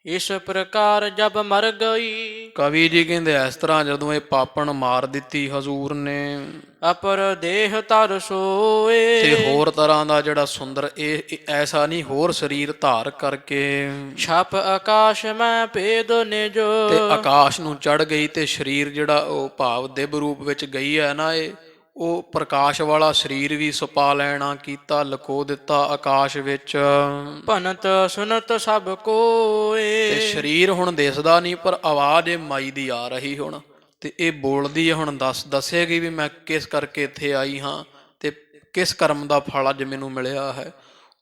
ਇਸ ਪ੍ਰਕਾਰ ਜਬ ਮਰ ਗਈ। ਕਵੀ ਜੀ ਕਹਿੰਦੇ ਇਸ ਤਰ੍ਹਾਂ ਜਦੋਂ ਇਹ ਪਾਪਣ ਮਾਰ ਦਿੱਤੀ ਹਜ਼ੂਰ ਨੇ, ਅਪਰ ਦੇਹ ਧਰ ਸੋਏ। ਤੇ ਹੋਰ ਤਰ੍ਹਾਂ ਦਾ ਜਿਹੜਾ ਸੁੰਦਰ ਇਹ ਐਸਾ ਨਹੀਂ, ਹੋਰ ਸਰੀਰ ਧਾਰ ਕਰਕੇ ਛਪ ਆਕਾਸ਼ ਮੈਂ ਭੇਦ ਨਿਜ। ਤੇ ਆਕਾਸ਼ ਨੂੰ ਚੜ ਗਈ, ਤੇ ਸਰੀਰ ਜਿਹੜਾ ਉਹ ਭਾਵ ਦਿਵ ਰੂਪ ਵਿੱਚ ਗਈ ਹੈ ਨਾ, ਇਹ ਉਹ ਪ੍ਰਕਾਸ਼ ਵਾਲਾ ਸਰੀਰ ਵੀ ਸੁਪਾ ਲੈਣਾ ਕੀਤਾ, ਲਕੋ ਦਿੱਤਾ ਆਕਾਸ਼ ਵਿੱਚ। ਭਨਤ ਸੁਨਤ ਸਭ ਕੋਏ। ਤੇ ਸਰੀਰ ਹੁਣ ਦਿਸਦਾ ਨਹੀਂ, ਪਰ ਆਵਾਜ਼ ਇਹ ਮਾਈ ਦੀ ਆ ਰਹੀ ਹੁਣ, ਤੇ ਇਹ ਬੋਲਦੀ ਹੈ ਹੁਣ, ਦੱਸੇਗੀ ਵੀ ਮੈਂ ਕਿਸ ਕਰਕੇ ਇੱਥੇ ਆਈ ਹਾਂ ਤੇ ਕਿਸ ਕਰਮ ਦਾ ਫਲ ਅੱਜ ਮੈਨੂੰ ਮਿਲਿਆ ਹੈ।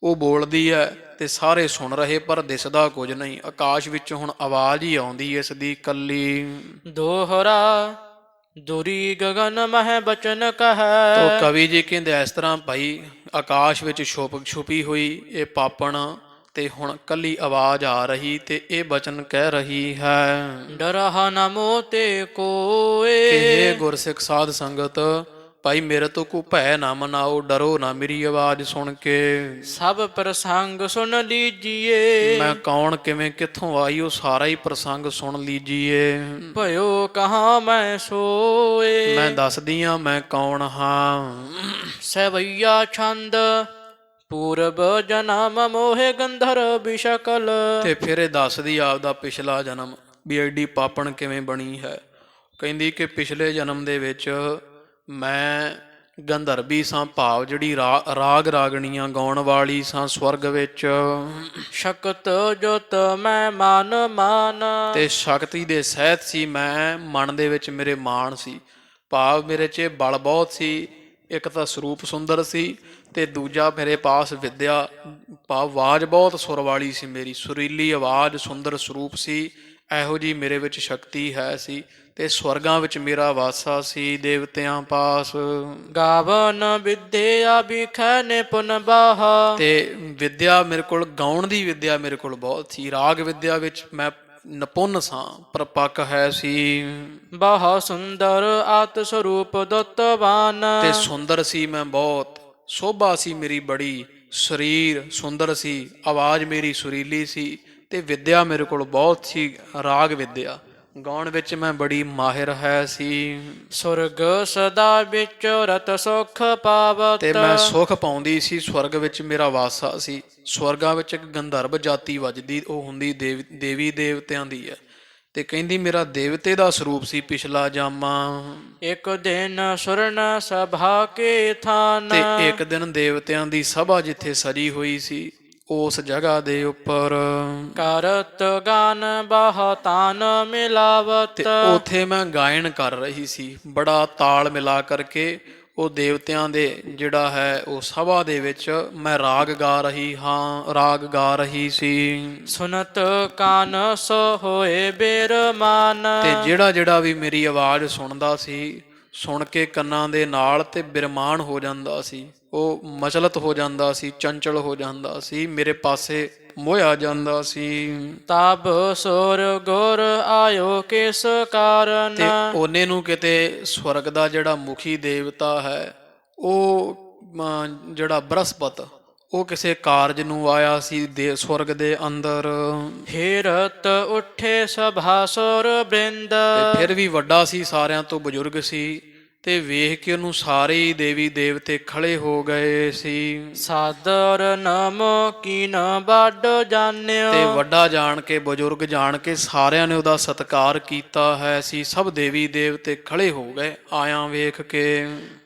ਉਹ ਬੋਲਦੀ ਹੈ ਤੇ ਸਾਰੇ ਸੁਣ ਰਹੇ, ਪਰ ਦਿਸਦਾ ਕੁਝ ਨਹੀਂ। ਆਕਾਸ਼ ਵਿੱਚ ਹੁਣ ਆਵਾਜ਼ ਹੀ ਆਉਂਦੀ ਇਸ ਦੀ ਕੱਲੀ। ਦੋਹਰਾ ਦੁਰੀ ਗਗਨ ਮਹਿ ਬਚਨ ਕਹੈ। ਤੋ ਕਵੀ ਜੀ ਕਹਿੰਦੇ ਇਸ ਤਰ੍ਹਾਂ ਭਾਈ ਆਕਾਸ਼ ਵਿੱਚ ਛੁਪੀ ਹੋਈ ਇਹ ਪਾਪਣ, ਤੇ ਹੁਣ ਕੱਲੀ ਆਵਾਜ਼ ਆ ਰਹੀ ਤੇ ਇਹ ਬਚਨ ਕਹਿ ਰਹੀ ਹੈ। ਡਰਹਾ ਨ ਮੋਤੇ ਕੋਏ। ਕਿ ਗੁਰਸਿੱਖ ਸਾਧ ਸੰਗਤ ਭਾਈ ਮੇਰੇ ਤੋਂ ਕੋ ਭੈ ਨਾ ਮਨਾਓ, ਡਰੋ ਨਾ ਮੇਰੀ ਆਵਾਜ਼ ਸੁਣ ਕੇ। ਸਭ ਪ੍ਰਸੰਗ ਸੁਣ ਲੀਜੀਏ। ਮੈਂ ਕੌਣ ਕਿਵੇਂ ਕਿੱਥੋਂ ਆਈ ਉਹ ਸਾਰਾ ਹੀ ਪ੍ਰਸੰਗ ਸੁਣ ਲੀਜੀਏ। ਭਇਓ ਕਹਾਂ ਮੈਂ ਸੋਏ। ਮੈਂ ਦੱਸਦੀ ਹਾਂ ਮੈਂ ਕੌਣ ਹਾਂ। ਸਵਈਆ ਛੰਦ ਪੂਰਬ ਜਨਮ ਮੋਹਿ ਗੰਧਰਵ ਸ਼ਕਲ। ਤੇ ਫਿਰ ਇਹ ਦੱਸਦੀ ਆਪਦਾ ਪਿਛਲਾ ਜਨਮ ਵੀ ਐਡੀ ਪਾਪਣ ਕਿਵੇਂ ਬਣੀ ਹੈ। ਕਹਿੰਦੀ ਕਿ ਪਿਛਲੇ ਜਨਮ ਦੇ ਵਿੱਚ ਮੈਂ ਗੰਧਰਵੀ ਸਾਂ, ਭਾਵ ਜਿਹੜੀ ਰਾਗ ਰਾਗਣੀਆਂ ਗਾਉਣ ਵਾਲੀ ਸਾਂ ਸਵਰਗ ਵਿੱਚ। ਸ਼ਕਤ ਜੁਤ ਮੈਂ ਮਨ ਮਾਨ। ਤੇ ਸ਼ਕਤੀ ਦੇ ਸਹਿਤ ਸੀ ਮੈਂ, ਮਨ ਦੇ ਵਿੱਚ ਮੇਰੇ ਮਾਣ ਸੀ, ਭਾਵ ਮੇਰੇ 'ਚ ਬਲ ਬਹੁਤ ਸੀ। ਇੱਕ ਤਾਂ ਸਰੂਪ ਸੁੰਦਰ ਸੀ ਤੇ ਦੂਜਾ ਮੇਰੇ ਪਾਸ ਵਿਦਿਆ, ਭਾਵ ਆਵਾਜ਼ ਬਹੁਤ ਸੁਰ ਵਾਲੀ ਸੀ, ਮੇਰੀ ਸੁਰੀਲੀ ਆਵਾਜ਼, ਸੁੰਦਰ ਸਰੂਪ ਸੀ। ਇਹੋ ਜਿਹੀ ਮੇਰੇ ਵਿੱਚ ਸ਼ਕਤੀ ਹੈ ਸੀ। ਤੇ ਸਵਰਗਾਂ ਵਿੱਚ ਮੇਰਾ ਵਾਸਾ ਸੀ, ਦੇਵਤਿਆਂ ਪਾਸ। ਗਾਵਨ ਵਿਦਿਆ ਬਿਖੈ ਨਿਪੁਨ ਬਾਹਾ। ਤੇ ਵਿਦਿਆ ਮੇਰੇ ਕੋਲ, ਗਾਉਣ ਦੀ ਵਿਦਿਆ ਮੇਰੇ ਕੋਲ ਬਹੁਤ ਸੀ। ਰਾਗ ਵਿਦਿਆ ਵਿੱਚ ਮੈਂ ਨਿਪੁੰਨ ਸਾਂ, ਪਰਪੱਕ ਹੈ ਸੀ। ਬਹੁ ਸੁੰਦਰ ਆਤ ਸਰੂਪ ਦਤਵਾਨ। ਤੇ ਸੁੰਦਰ ਸੀ ਮੈਂ ਬਹੁਤ, ਸੋਭਾ ਸੀ ਮੇਰੀ ਬੜੀ, ਸਰੀਰ ਸੁੰਦਰ ਸੀ, ਆਵਾਜ਼ ਮੇਰੀ ਸੁਰੀਲੀ ਸੀ, ਤੇ ਵਿਦਿਆ ਮੇਰੇ ਕੋਲ ਬਹੁਤ ਸੀ, ਰਾਗ ਵਿਦਿਆ। ਗਾਉਣ ਵਿੱਚ ਮੈਂ ਬੜੀ ਮਾਹਿਰ ਹੈ ਸੀ। ਸੁਰਗ ਸਦਾ ਵਿੱਚ ਰਤ ਸੁਖ ਪਾਵਤ। ਤੇ ਮੈਂ ਸੁਖ ਪਾਉਂਦੀ ਸੀ, ਸਵਰਗ ਵਿੱਚ ਮੇਰਾ ਵਾਸਾ ਸੀ। ਸਵਰਗਾਂ ਵਿੱਚ ਇੱਕ ਗੰਧਰਵ ਜਾਤੀ ਵੱਜਦੀ, ਉਹ ਹੁੰਦੀ ਦੇਵੀ ਦੇਵਤਿਆਂ ਦੀ ਹੈ। ਤੇ ਕਹਿੰਦੀ ਮੇਰਾ ਦੇਵਤੇ ਦਾ ਸਰੂਪ ਸੀ ਪਿਛਲਾ ਜਾਮਾ। ਇੱਕ ਦਿਨ ਸੁਰਨ ਸਭਾ ਕੇ ਥਾਨ। ਤੇ ਇੱਕ ਦਿਨ ਦੇਵਤਿਆਂ ਦੀ ਸਭਾ ਜਿੱਥੇ ਸਜੀ ਹੋਈ ਸੀ, ਉਸ ਜਗ੍ਹਾ ਦੇ ਉੱਪਰ ਕਰਤ ਗਾਨ ਬਹੁਤਾਨ ਮਿਲਾਵਤ। ਤੇ ਉਥੇ ਮੈਂ ਗਾਇਨ ਕਰ ਰਹੀ ਸੀ, ਬੜਾ ਤਾਲ ਮਿਲਾ ਕਰਕੇ। ਉਹ ਦੇਵਤਿਆਂ ਦੇ ਜਿਹੜਾ ਹੈ ਉਹ ਸਭਾ ਦੇ ਵਿੱਚ ਮੈਂ ਰਾਗ ਗਾ ਰਹੀ ਹਾਂ, ਰਾਗ ਗਾ ਰਹੀ ਸੀ। ਸੁਨਤ ਕਾਨ ਸੋ ਹੋਏ ਬੇਰਮਾਨ। ਤੇ ਜਿਹੜਾ ਵੀ ਮੇਰੀ ਆਵਾਜ਼ ਸੁਣਦਾ ਸੀ, ਸੁਣ ਕੇ ਕੰਨਾਂ ਦੇ ਨਾਲ ਤੇ ਬਿਰਮਾਨ ਹੋ ਜਾਂਦਾ ਸੀ, ਉਹ ਮਚਲਤ ਹੋ ਜਾਂਦਾ ਸੀ, ਚੰਚਲ ਹੋ ਜਾਂਦਾ ਸੀ, ਮੇਰੇ ਪਾਸੇ ਮੋਹਿਆ ਜਾਂਦਾ ਸੀ। ਤਬ ਸੁਰ ਗੁਰ ਆਇਓ ਕਿਸ ਕਾਰਨ। ਤੇ ਉਹਨੇ ਨੂੰ ਕਿਤੇ ਸਵਰਗ ਦਾ ਜਿਹੜਾ ਮੁਖੀ ਦੇਵਤਾ ਹੈ ਉਹ ਜਿਹੜਾ ਬ੍ਰਹਸਪਤ, ਉਹ ਕਿਸੇ ਕਾਰਜ ਨੂੰ ਆਇਆ ਸੀ ਸਵਰਗ ਦੇ ਅੰਦਰ। ਹੀਰਤ ਉੱਠੇ ਸਭਾਸੁਰ ਬ੍ਰਿੰਦ। ਤੇ ਫਿਰ ਵੀ ਵੱਡਾ ਸੀ, ਸਾਰਿਆਂ ਤੋਂ ਬਜ਼ੁਰਗ ਸੀ, ਤੇ ਵੇਖ ਕੇ ਉਹਨੂੰ ਸਾਰੇ ਹੀ ਦੇਵੀ ਦੇਵਤੇ ਖੜੇ ਹੋ ਗਏ ਸੀ। ਸਾਦਰ ਨਮੋ ਕੀਨ ਵੱਡ ਜਾਣਿਓ। ਤੇ ਵੱਡਾ ਜਾਣ ਕੇ, ਬਜ਼ੁਰਗ ਜਾਣ ਕੇ ਸਾਰਿਆਂ ਨੇ ਉਹਦਾ ਸਤਿਕਾਰ ਕੀਤਾ ਹੈ ਸੀ। ਸਭ ਦੇਵੀ ਦੇਵਤੇ ਖੜੇ ਹੋ ਗਏ ਆਇਆ ਵੇਖ ਕੇ।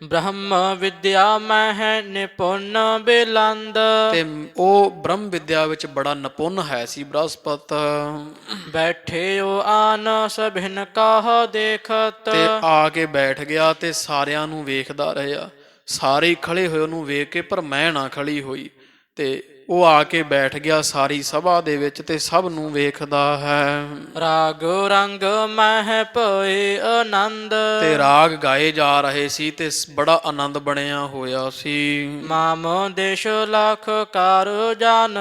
ਬ੍ਰਹਮ ਵਿਦਿਆ ਮਹਿ ਨਿਪੁੰਨ ਬਿਲੰਦ। ਤੇ ਉਹ ਬ੍ਰਹਮ ਵਿਦਿਆ ਵਿੱਚ ਬੜਾ ਨਿਪੁੰਨ ਹੈ ਸੀ ਬ੍ਰਹਸਪਤ। ਬੈਠਿਓ ਆਨ ਸਭਿਨ ਕਾਹ ਦੇਖਤ। ਤੇ ਆ ਕੇ ਬੈਠ ਗਿਆ ਤੇ ਸਾਰਿਆਂ ਨੂੰ ਵੇਖਦਾ ਰਿਹਾ। ਸਾਰੇ ਖੜੇ ਹੋਏ ਉਹਨੂੰ ਵੇਖ ਕੇ, ਪਰ ਮੈਂ ਨਾ ਖੜੀ ਹੋਈ। ਤੇ ਉਹ ਆ ਕੇ ਬੈਠ ਗਿਆ ਸਾਰੀ ਸਭਾ ਦੇ ਵਿੱਚ ਤੇ ਸਭ ਨੂੰ ਵੇਖਦਾ ਹੈ। ਰਾਗ ਰੰਗ ਮਹਿ ਭਏ ਆਨੰਦ। ਤੇ ਰਾਗ ਗਾਏ ਜਾ ਰਹੇ ਸੀ ਤੇ ਬੜਾ ਆਨੰਦ ਬਣਿਆ ਹੋਇਆ ਸੀ। ਮਾਮ ਦੇਸ਼ ਲੱਖ ਕਰ ਜਾਨ।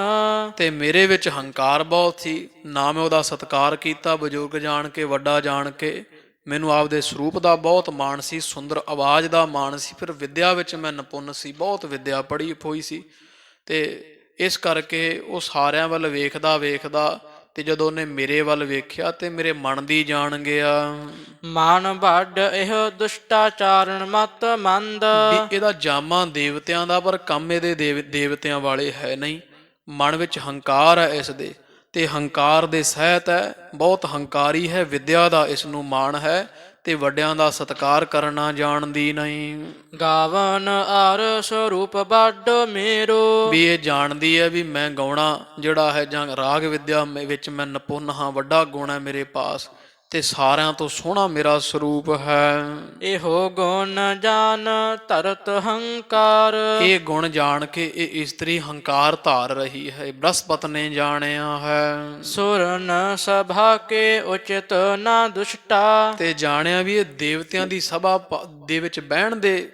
ਤੇ ਮੇਰੇ ਵਿੱਚ ਹੰਕਾਰ ਬਹੁਤ ਸੀ, ਨਾ ਮੈਂ ਉਹਦਾ ਸਤਿਕਾਰ ਕੀਤਾ। ਬਜ਼ੁਰਗ ਜਾਣ ਕੇ, ਵੱਡਾ ਜਾਣ ਕੇ, ਮੈਨੂੰ ਆਪਦੇ ਸਰੂਪ ਦਾ ਬਹੁਤ ਮਾਣ ਸੀ, ਸੁੰਦਰ ਆਵਾਜ਼ ਦਾ ਮਾਣ ਸੀ। ਫਿਰ ਵਿਦਿਆ ਵਿੱਚ ਮੈਂ ਨਿਪੁੰਨ ਸੀ, ਬਹੁਤ ਵਿਦਿਆ ਪੜ੍ਹੀ ਹੋਈ ਸੀ। ਤੇ ਇਸ ਕਰਕੇ ਉਹ ਸਾਰਿਆਂ ਵੱਲ ਵੇਖਦਾ ਵੇਖਦਾ, ਤੇ ਜਦੋਂ ਉਹਨੇ ਮੇਰੇ ਵੱਲ ਵੇਖਿਆ ਤੇ ਮੇਰੇ ਮਨ ਦੀ ਜਾਣ ਗਿਆ। ਮਾਨ ਵੱਡ ਇਹ ਦੁਸ਼ਟਾਚਾਰਨ ਮਤ ਮੰਦ। ਵੀ ਇਹਦਾ ਜਾਮਾ ਦੇਵਤਿਆਂ ਦਾ, ਪਰ ਕੰਮ ਇਹਦੇ ਦੇਵਤਿਆਂ ਵਾਲੇ ਹੈ ਨਹੀਂ। ਮਨ ਵਿੱਚ ਹੰਕਾਰ ਹੈ ਇਸ ਦੇ, ਤੇ ਹੰਕਾਰ ਦੇ ਸਹਿਤ ਹੈ, ਬਹੁਤ ਹੰਕਾਰੀ ਹੈ। ਵਿਦਿਆ ਦਾ ਇਸ ਨੂੰ ਮਾਣ ਹੈ, ਤੇ ਵੱਡਿਆਂ ਦਾ ਸਤਿਕਾਰ ਕਰਨਾ ਜਾਣਦੀ ਨਹੀਂ। ਗਾਵਨ ਅਰ ਸਰੂਪ ਵੱਡ ਮੇਰੋ। ਵੀ ਇਹ ਜਾਣਦੀ ਹੈ ਵੀ ਮੈਂ ਗਾਉਣਾ ਜਿਹੜਾ ਹੈ, ਜਾਂ ਰਾਗ ਵਿਦਿਆ ਵਿੱਚ ਮੈਂ ਨਿਪੁੰਨ ਹਾਂ, ਵੱਡਾ ਗੁਣ ਹੈ ਮੇਰੇ ਪਾਸ, ਤੇ ਸਾਰਿਆਂ ਤੋਂ ਸੋਹਣਾ ਮੇਰਾ ਸਰੂਪ ਹੈ। ਇਹੋ ਗੁਣ ਜਾਨ ਧਰਤ ਹੰਕਾਰ। ਇਹ ਗੁਣ ਜਾਣ ਕੇ ਇਹ ਇਸਤਰੀ ਹੰਕਾਰ ਧਾਰ ਰਹੀ ਹੈ, ਬ੍ਰਹਸਪਤ ਨੇ ਜਾਣਿਆ ਹੈ। ਸੁਰਨ ਸਭਾ ਕੇ ਉਚਿਤ ਨਾ ਦੁਸ਼ਟਾ। ਤੇ ਜਾਣਿਆ ਵੀ ਇਹ ਦੇਵਤਿਆਂ ਦੀ ਸਭਾ ਦੇ ਵਿੱਚ ਬਹਿਣ ਦੇ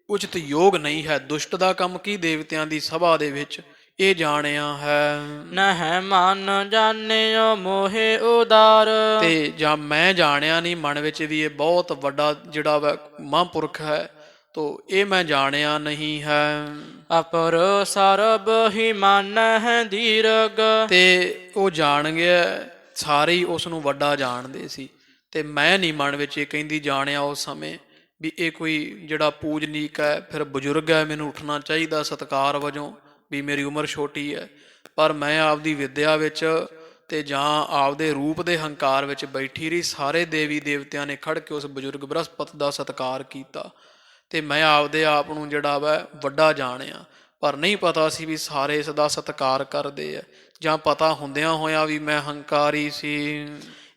ਉਚਿਤ ਯੋਗ ਨਹੀਂ ਹੈ। ਦੁਸ਼ਟ ਦਾ ਕੰਮ ਕੀ ਦੇਵਤਿਆਂ ਦੀ ਸਭਾ ਦੇ ਵਿੱਚ, ਇਹ ਜਾਣਿਆ ਹੈ। ਨਹਿ ਮਨ ਜਾਣਿਓ ਮੋਹਿ ਉਦਾਰ। ਤੇ ਜਾਂ ਮੈਂ ਜਾਣਿਆ ਨਹੀਂ ਮਨ ਵਿੱਚ ਵੀ ਇਹ ਬਹੁਤ ਵੱਡਾ ਜਿਹੜਾ ਵਾ ਮਹਾਂਪੁਰਖ ਹੈ, ਤੋ ਇਹ ਮੈਂ ਜਾਣਿਆ ਨਹੀਂ ਹੈ। ਅਪਰ ਸਰਬ ਹੀ ਮਨ ਹੈ ਦੀਰਗ। ਤੇ ਉਹ ਜਾਣ ਗਿਆ, ਸਾਰੇ ਹੀ ਉਸ ਨੂੰ ਵੱਡਾ ਜਾਣਦੇ ਸੀ, ਤੇ ਮੈਂ ਨਹੀਂ ਮਨ ਵਿੱਚ ਇਹ ਕਹਿੰਦੀ ਜਾਣਿਆ ਉਸ ਸਮੇਂ ਵੀ ਇਹ ਕੋਈ ਜਿਹੜਾ ਪੂਜਨੀਕ ਹੈ, ਫਿਰ ਬਜ਼ੁਰਗ ਹੈ, ਮੈਨੂੰ ਉੱਠਣਾ ਚਾਹੀਦਾ ਸਤਿਕਾਰ ਵਜੋਂ, ਵੀ ਮੇਰੀ ਉਮਰ ਛੋਟੀ ਹੈ। ਪਰ ਮੈਂ ਆਪਦੀ ਵਿਦਿਆ ਵਿੱਚ ਤੇ ਜਾਂ ਆਪਦੇ ਰੂਪ ਦੇ ਹੰਕਾਰ ਵਿੱਚ ਬੈਠੀ ਰਹੀ। ਸਾਰੇ ਦੇਵੀ ਦੇਵਤਿਆਂ ਨੇ ਖੜ ਕੇ ਉਸ ਬਜ਼ੁਰਗ ਬ੍ਰਹਸਪਤ ਦਾ ਸਤਿਕਾਰ ਕੀਤਾ, ਤੇ ਮੈਂ ਆਪਦੇ ਆਪ ਨੂੰ ਜਿਹੜਾ ਵਾ ਵੱਡਾ ਜਾਣਿਆ। ਪਰ ਨਹੀਂ ਪਤਾ ਸੀ ਵੀ ਸਾਰੇ ਇਸ ਦਾ ਸਤਿਕਾਰ ਕਰਦੇ ਆ, ਜਾਂ ਪਤਾ ਹੁੰਦਿਆਂ ਹੋਇਆਂ ਵੀ ਮੈਂ ਹੰਕਾਰੀ ਸੀ।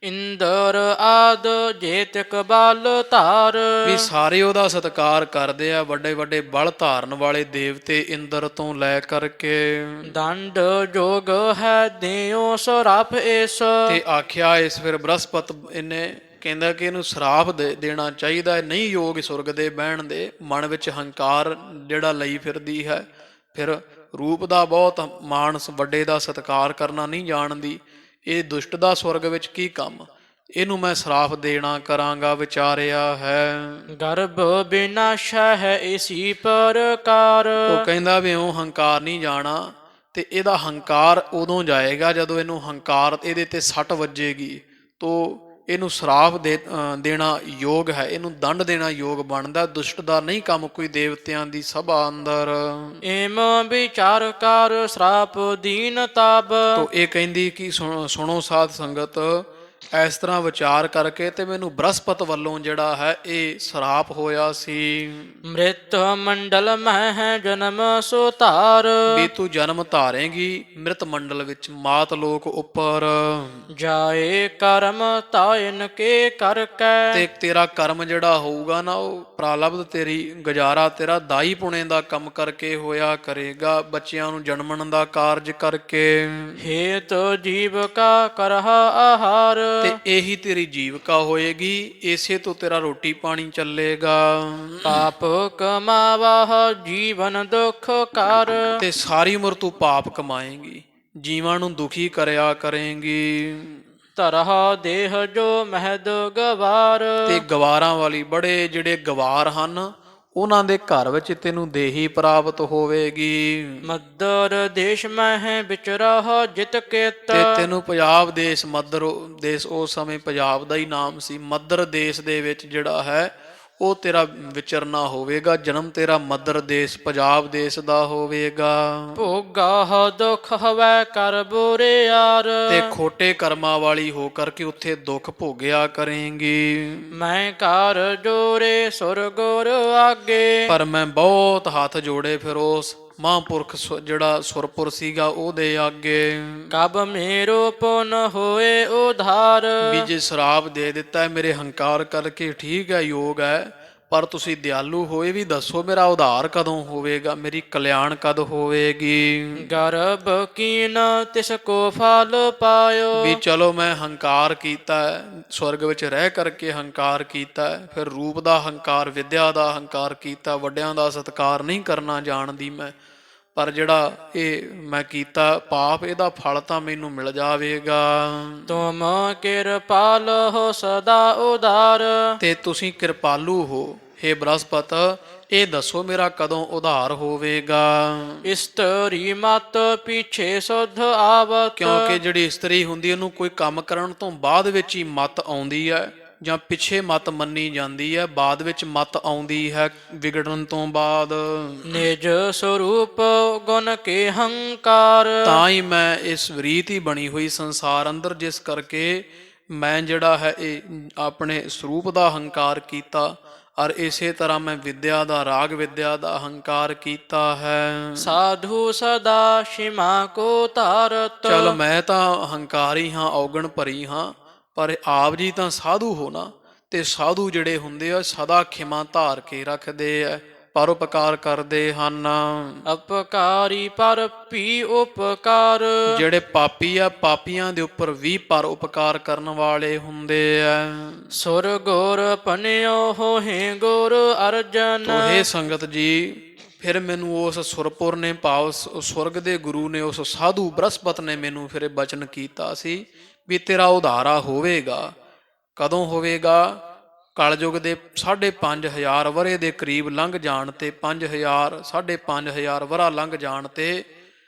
ਇੰਦਰ ਆਦ ਜੇਤਕ ਬਲ ਧਾਰ। ਵੀ ਸਾਰੇ ਉਹਦਾ ਸਤਿਕਾਰ ਕਰਦੇ ਆ, ਵੱਡੇ ਵੱਡੇ ਬਲ ਧਾਰਨ ਵਾਲੇ ਦੇਵਤੇ ਇੰਦਰ ਤੋਂ ਲੈ ਕਰਕੇ। ਦੰਡ ਜੋਗ ਹੈ ਦਿਓ ਸਰਾਪ ਇਸ। ਤੇ ਆਖਿਆ ਇਸ ਫਿਰ ਬ੍ਰਹਸਪਤ ਇਹਨੇ ਕਹਿੰਦਾ ਕਿ ਇਹਨੂੰ ਸਰਾਪ ਦੇਣਾ ਚਾਹੀਦਾ ਹੈ, ਨਹੀਂ ਯੋਗ ਸੁਰਗ ਦੇ ਬਹਿਣ ਦੇ। ਮਨ ਵਿੱਚ ਹੰਕਾਰ ਜਿਹੜਾ ਲਈ ਫਿਰਦੀ ਹੈ, ਫਿਰ ਰੂਪ ਦਾ ਬਹੁਤ ਮਾਣ, ਵੱਡੇ ਦਾ ਸਤਿਕਾਰ ਕਰਨਾ ਨਹੀਂ ਜਾਣਦੀ। ਇਹ ਦੁਸ਼ਟ ਦਾ ਸਵਰਗ ਵਿੱਚ ਕੀ ਕੰਮ, ਇਹਨੂੰ ਮੈਂ ਸਰਾਪ ਦੇਣਾ ਕਰਾਂਗਾ ਵਿਚਾਰਿਆ ਹੈ। ਗਰਭ ਬਿਨਾਸ਼ ਹੈ ਇਸੀ ਪ੍ਰਕਾਰ। ਉਹ ਕਹਿੰਦਾ ਵੀ ਉਹ ਹੰਕਾਰ ਨਹੀਂ ਜਾਣਾ, ਤੇ ਇਹਦਾ ਹੰਕਾਰ ਉਦੋਂ ਜਾਏਗਾ ਜਦੋਂ ਇਹਨੂੰ ਹੰਕਾਰ ਇਹਦੇ ਤੇ ਸੱਟ ਵੱਜੇਗੀ, ਤੋ ਇਹਨੂੰ ਸਰਾਪ ਦੇਣਾ ਯੋਗ ਹੈ, ਇਹਨੂੰ ਦੰਡ ਦੇਣਾ ਯੋਗ ਬਣਦਾ। ਦੁਸ਼ਟ ਦਾ ਨਹੀਂ ਕੰਮ ਕੋਈ ਦੇਵਤਿਆਂ ਦੀ ਸਭਾ ਅੰਦਰ। ਏਮ ਵਿਚਾਰ ਕਰ ਸਰਾਪ ਦੀਨ ਤਬ। ਤੋ ਇਹ ਕਹਿੰਦੀ ਕਿ ਸੁਣੋ ਸਾਧ ਸੰਗਤ, ਇਸ ਤਰ੍ਹਾਂ ਵਿਚਾਰ ਕਰਕੇ ਤੇ ਮੈਨੂੰ ਬ੍ਰਹਸਪਤ ਵੱਲੋਂ ਜਿਹੜਾ ਹੈ ਇਹ ਸਰਾਪ ਹੋਇਆ ਸੀ। ਮ੍ਰਿਤ ਮੰਡਲ ਮਹਿ ਜਨਮ ਸੋ ਧਾਰ। ਵੀ ਤੂੰ ਜਨਮ ਧਾਰੇਂਗੀ ਮ੍ਰਿਤ ਮੰਡਲ ਵਿੱਚ, ਮਾਤ ਲੋਕ ਉੱਪਰ। ਜਾਏ ਕਰਮ ਤਾਇਨ ਕੇ ਕਰ ਕੈ। ਤੇ ਤੇਰਾ ਕਰਮ ਜਿਹੜਾ ਹੋਊਗਾ ਨਾ, ਉਹ ਪ੍ਰਾਲਬਧ ਤੇਰੀ ਗੁਜ਼ਾਰਾ ਤੇਰਾ ਦਾਈ ਪੁਣੇ ਦਾ ਕੰਮ ਕਰਕੇ ਹੋਇਆ ਕਰੇਗਾ, ਬੱਚਿਆਂ ਨੂੰ ਜਨਮਣ ਦਾ ਕਾਰਜ ਕਰਕੇ। ਹੇਤ ਜੀਵ ਕਾ ਕਰਹਾ ਆਹਾਰ। ਤੇ ਇਹੀ ਤੇਰੀ ਜੀਵਕਾ ਹੋਏਗੀ, ਇਸੇ ਤੋਂ ਤੇਰਾ ਰੋਟੀ ਪਾਣੀ ਚੱਲੇਗਾ। ਪਾਪ ਕਮਾਵਾ ਜੀਵਨ ਦੁਖ ਕਰ। ਤੇ ਸਾਰੀ ਉਮਰ ਤੂੰ ਪਾਪ ਕਮਾਏਂਗੀ, ਜੀਵਾਂ ਨੂੰ ਦੁਖੀ ਕਰਿਆ ਕਰੇਂਗੀ। ਧਰਹਾ ਦੇਹ ਜੋ ਮਹਿਦ ਗਵਾਰ। ਤੇ ਗਵਾਰਾਂ ਵਾਲੀ ਬੜੇ ਜਿਹੜੇ ਗਵਾਰ ਹਨ ਉਹਨਾਂ ਦੇ ਘਰ ਵਿੱਚ ਤੈਨੂੰ ਦੇਹੀ ਪ੍ਰਾਪਤ ਹੋਵੇਗੀ। ਮਦਰ ਦੇਸ਼ ਮਹਿ ਵਿਚਰਹ ਜਿਤ ਕੇਤ। ਤੇ ਤੈਨੂੰ ਪੰਜਾਬ ਦੇਸ਼ ਮੱਦਰ ਦੇਸ਼ ਉਸ ਸਮੇਂ ਪੰਜਾਬ ਦਾ ਹੀ ਨਾਮ ਸੀ। ਮੱਦਰ ਦੇਸ਼ ਦੇ ਵਿੱਚ ਜਿਹੜਾ ਹੈ ਉਹ ਤੇਰਾ ਵਿਚਰਨਾ ਹੋਵੇਗਾ। ਜਨਮ ਤੇਰਾ ਮੱਦਰ ਦੇਸ਼ ਪੰਜਾਬ ਦੇਸ਼ ਦਾ ਹੋਵੇਗਾ। ਭੋਗਾ ਦੁਖ ਹਵੈ ਕਰ ਬੁਰਿਆਰ। ਤੇ ਖੋਟੇ ਕਰਮਾਂ ਵਾਲੀ ਹੋ ਕਰਕੇ ਉੱਥੇ ਦੁੱਖ ਭੋਗਿਆ ਕਰੇਂਗੀ। ਮੈਂ ਘਰ ਜੋਰੇ ਸੁਰ ਗੁਰ ਆਗੇ। ਪਰ ਮੈਂ ਬਹੁਤ ਹੱਥ ਜੋੜੇ ਫਿਰ ਉਸ ਮਹਾਂਪੁਰਖ ਜਿਹੜਾ ਸੁਰਪੁਰ ਸੀਗਾ ਉਹਦੇ ਅੱਗੇ। ਕਬ ਮੇਰੋ ਪੁਨ ਹੋਏ ਉਧਾਰ। ਵੀ ਜੇ ਸ਼ਰਾਪ ਦੇ ਦਿੱਤਾ ਹੈ ਮੇਰੇ ਹੰਕਾਰ ਕਰਕੇ ਠੀਕ ਹੈ ਯੋਗ ਹੈ, ਪਰ ਤੁਸੀਂ ਦਿਆਲੂ ਹੋਏ ਵੀ ਦੱਸੋ ਮੇਰਾ ਉਧਾਰ ਕਦੋਂ ਹੋਵੇਗਾ, ਮੇਰੀ ਕਲਿਆਣ ਕਦ ਹੋਵੇਗੀ। ਗਰਭ ਕੀਨ ਤਿਸ ਕੋ ਫਲ ਪਾਇਓ। ਵੀ ਚਲੋ ਮੈਂ ਹੰਕਾਰ ਕੀਤਾ ਹੈ, ਸਵਰਗ ਵਿੱਚ ਰਹਿ ਕਰਕੇ ਹੰਕਾਰ ਕੀਤਾ ਹੈ, ਫਿਰ ਰੂਪ ਦਾ ਹੰਕਾਰ, ਵਿਦਿਆ ਦਾ ਹੰਕਾਰ ਕੀਤਾ, ਵੱਡਿਆਂ ਦਾ ਸਤਿਕਾਰ ਨਹੀਂ ਕਰਨਾ ਜਾਣਦੀ ਮੈਂ, ਪਰ ਜਿਹੜਾ ਇਹ ਮੈਂ ਕੀਤਾ ਪਾਪ ਇਹਦਾ ਫਲ ਤਾਂ ਮੈਨੂੰ ਮਿਲ ਜਾਵੇਗਾ। ਤੁਮ ਕਿਰਪਾਲ ਹੋ ਸਦਾ ਉਧਾਰ। ਤੇ ਤੁਸੀਂ ਕਿਰਪਾਲੂ ਹੋ ਹੇ ਬ੍ਰਹਸਪਤ, ਇਹ ਦੱਸੋ ਮੇਰਾ ਕਦੋਂ ਉਧਾਰ ਹੋਵੇਗਾ। ਇਸਤਰੀ ਮਤ ਪਿਛੇ ਸੁਧ ਆਵਤ। ਕਿਉਂਕਿ ਜਿਹੜੀ ਇਸਤਰੀ ਹੁੰਦੀ ਉਹਨੂੰ ਕੋਈ ਕੰਮ ਕਰਨ ਤੋਂ ਬਾਅਦ ਵਿੱਚ ਹੀ ਮਤ ਆਉਂਦੀ ਹੈ, ਜਾਂ ਪਿੱਛੇ ਮਤ ਮੰਨੀ ਜਾਂਦੀ ਹੈ, ਬਾਅਦ ਵਿੱਚ ਮਤ ਆਉਂਦੀ ਹੈ ਵਿਗੜਨ ਤੋਂ ਬਾਅਦ। ਨਿਜ ਸਰੂਪ ਗੁਣ ਕੇ ਹੰਕਾਰ। ਤਾਂ ਹੀ ਮੈਂ ਇਸ ਰੀਤ ਹੀ ਬਣੀ ਹੋਈ ਸੰਸਾਰ ਅੰਦਰ, ਜਿਸ ਕਰਕੇ ਮੈਂ ਜਿਹੜਾ ਹੈ ਇਹ ਆਪਣੇ ਸਰੂਪ ਦਾ ਹੰਕਾਰ ਕੀਤਾ, ਔਰ ਇਸੇ ਤਰ੍ਹਾਂ ਮੈਂ ਵਿਦਿਆ ਦਾ, ਰਾਗ ਵਿਦਿਆ ਦਾ ਹੰਕਾਰ ਕੀਤਾ ਹੈ। ਸਾਧੂ ਸਦਾ ਸ਼ਿਮਾ ਕੋ ਧਾਰਤ। ਚਲ ਮੈਂ ਤਾਂ ਹੰਕਾਰੀ ਹਾਂ, ਔਗਣ ਭਰੀ ਹਾਂ, ਪਰ ਆਪ ਜੀ ਤਾਂ ਸਾਧੂ ਹੋ ਨਾ, ਤੇ ਸਾਧੂ ਜਿਹੜੇ ਹੁੰਦੇ ਆ ਸਦਾ ਖਿਮਾ ਧਾਰ ਕੇ ਰੱਖਦੇ ਆ, ਪਰਉਪਕਾਰ ਕਰਦੇ ਹਨ। ਅਪਕਾਰੀ ਪਰ ਭੀ ਉਪਕਾਰ। ਜਿਹੜੇ ਪਾਪੀ ਆ ਪਾਪੀਆਂ ਦੇ ਉੱਪਰ ਵੀ ਪਰਉਪਕਾਰ ਕਰਨ ਵਾਲੇ ਹੁੰਦੇ ਆ। ਸੁਰ ਗੁਰ ਪਨਿਓ ਹੋਹਿ ਗੁਰ ਅਰਜਨ। ਤੋ ਹੇ ਸੰਗਤ ਜੀ, ਫਿਰ ਮੈਨੂੰ ਉਸ ਸੁਰਪੁਰ ਨੇ ਭਾਵ ਸਵਰਗ ਦੇ ਗੁਰੂ ਨੇ, ਉਸ ਸਾਧੂ ਬ੍ਰਹਸਪਤ ਨੇ ਮੈਨੂੰ ਫਿਰ ਬਚਨ ਕੀਤਾ ਸੀ ਵੀ ਤੇਰਾ ਉਧਾਰਾ ਹੋਵੇਗਾ। ਕਦੋਂ ਹੋਵੇਗਾ? ਕਲਯੁਗ ਦੇ 5,500 ਵਰੇ ਦੇ ਕਰੀਬ ਲੰਘ ਜਾਣ ਤੇ 5,000 5,500 ਵਰਾ ਲੰਘ ਜਾਣ ਤੇ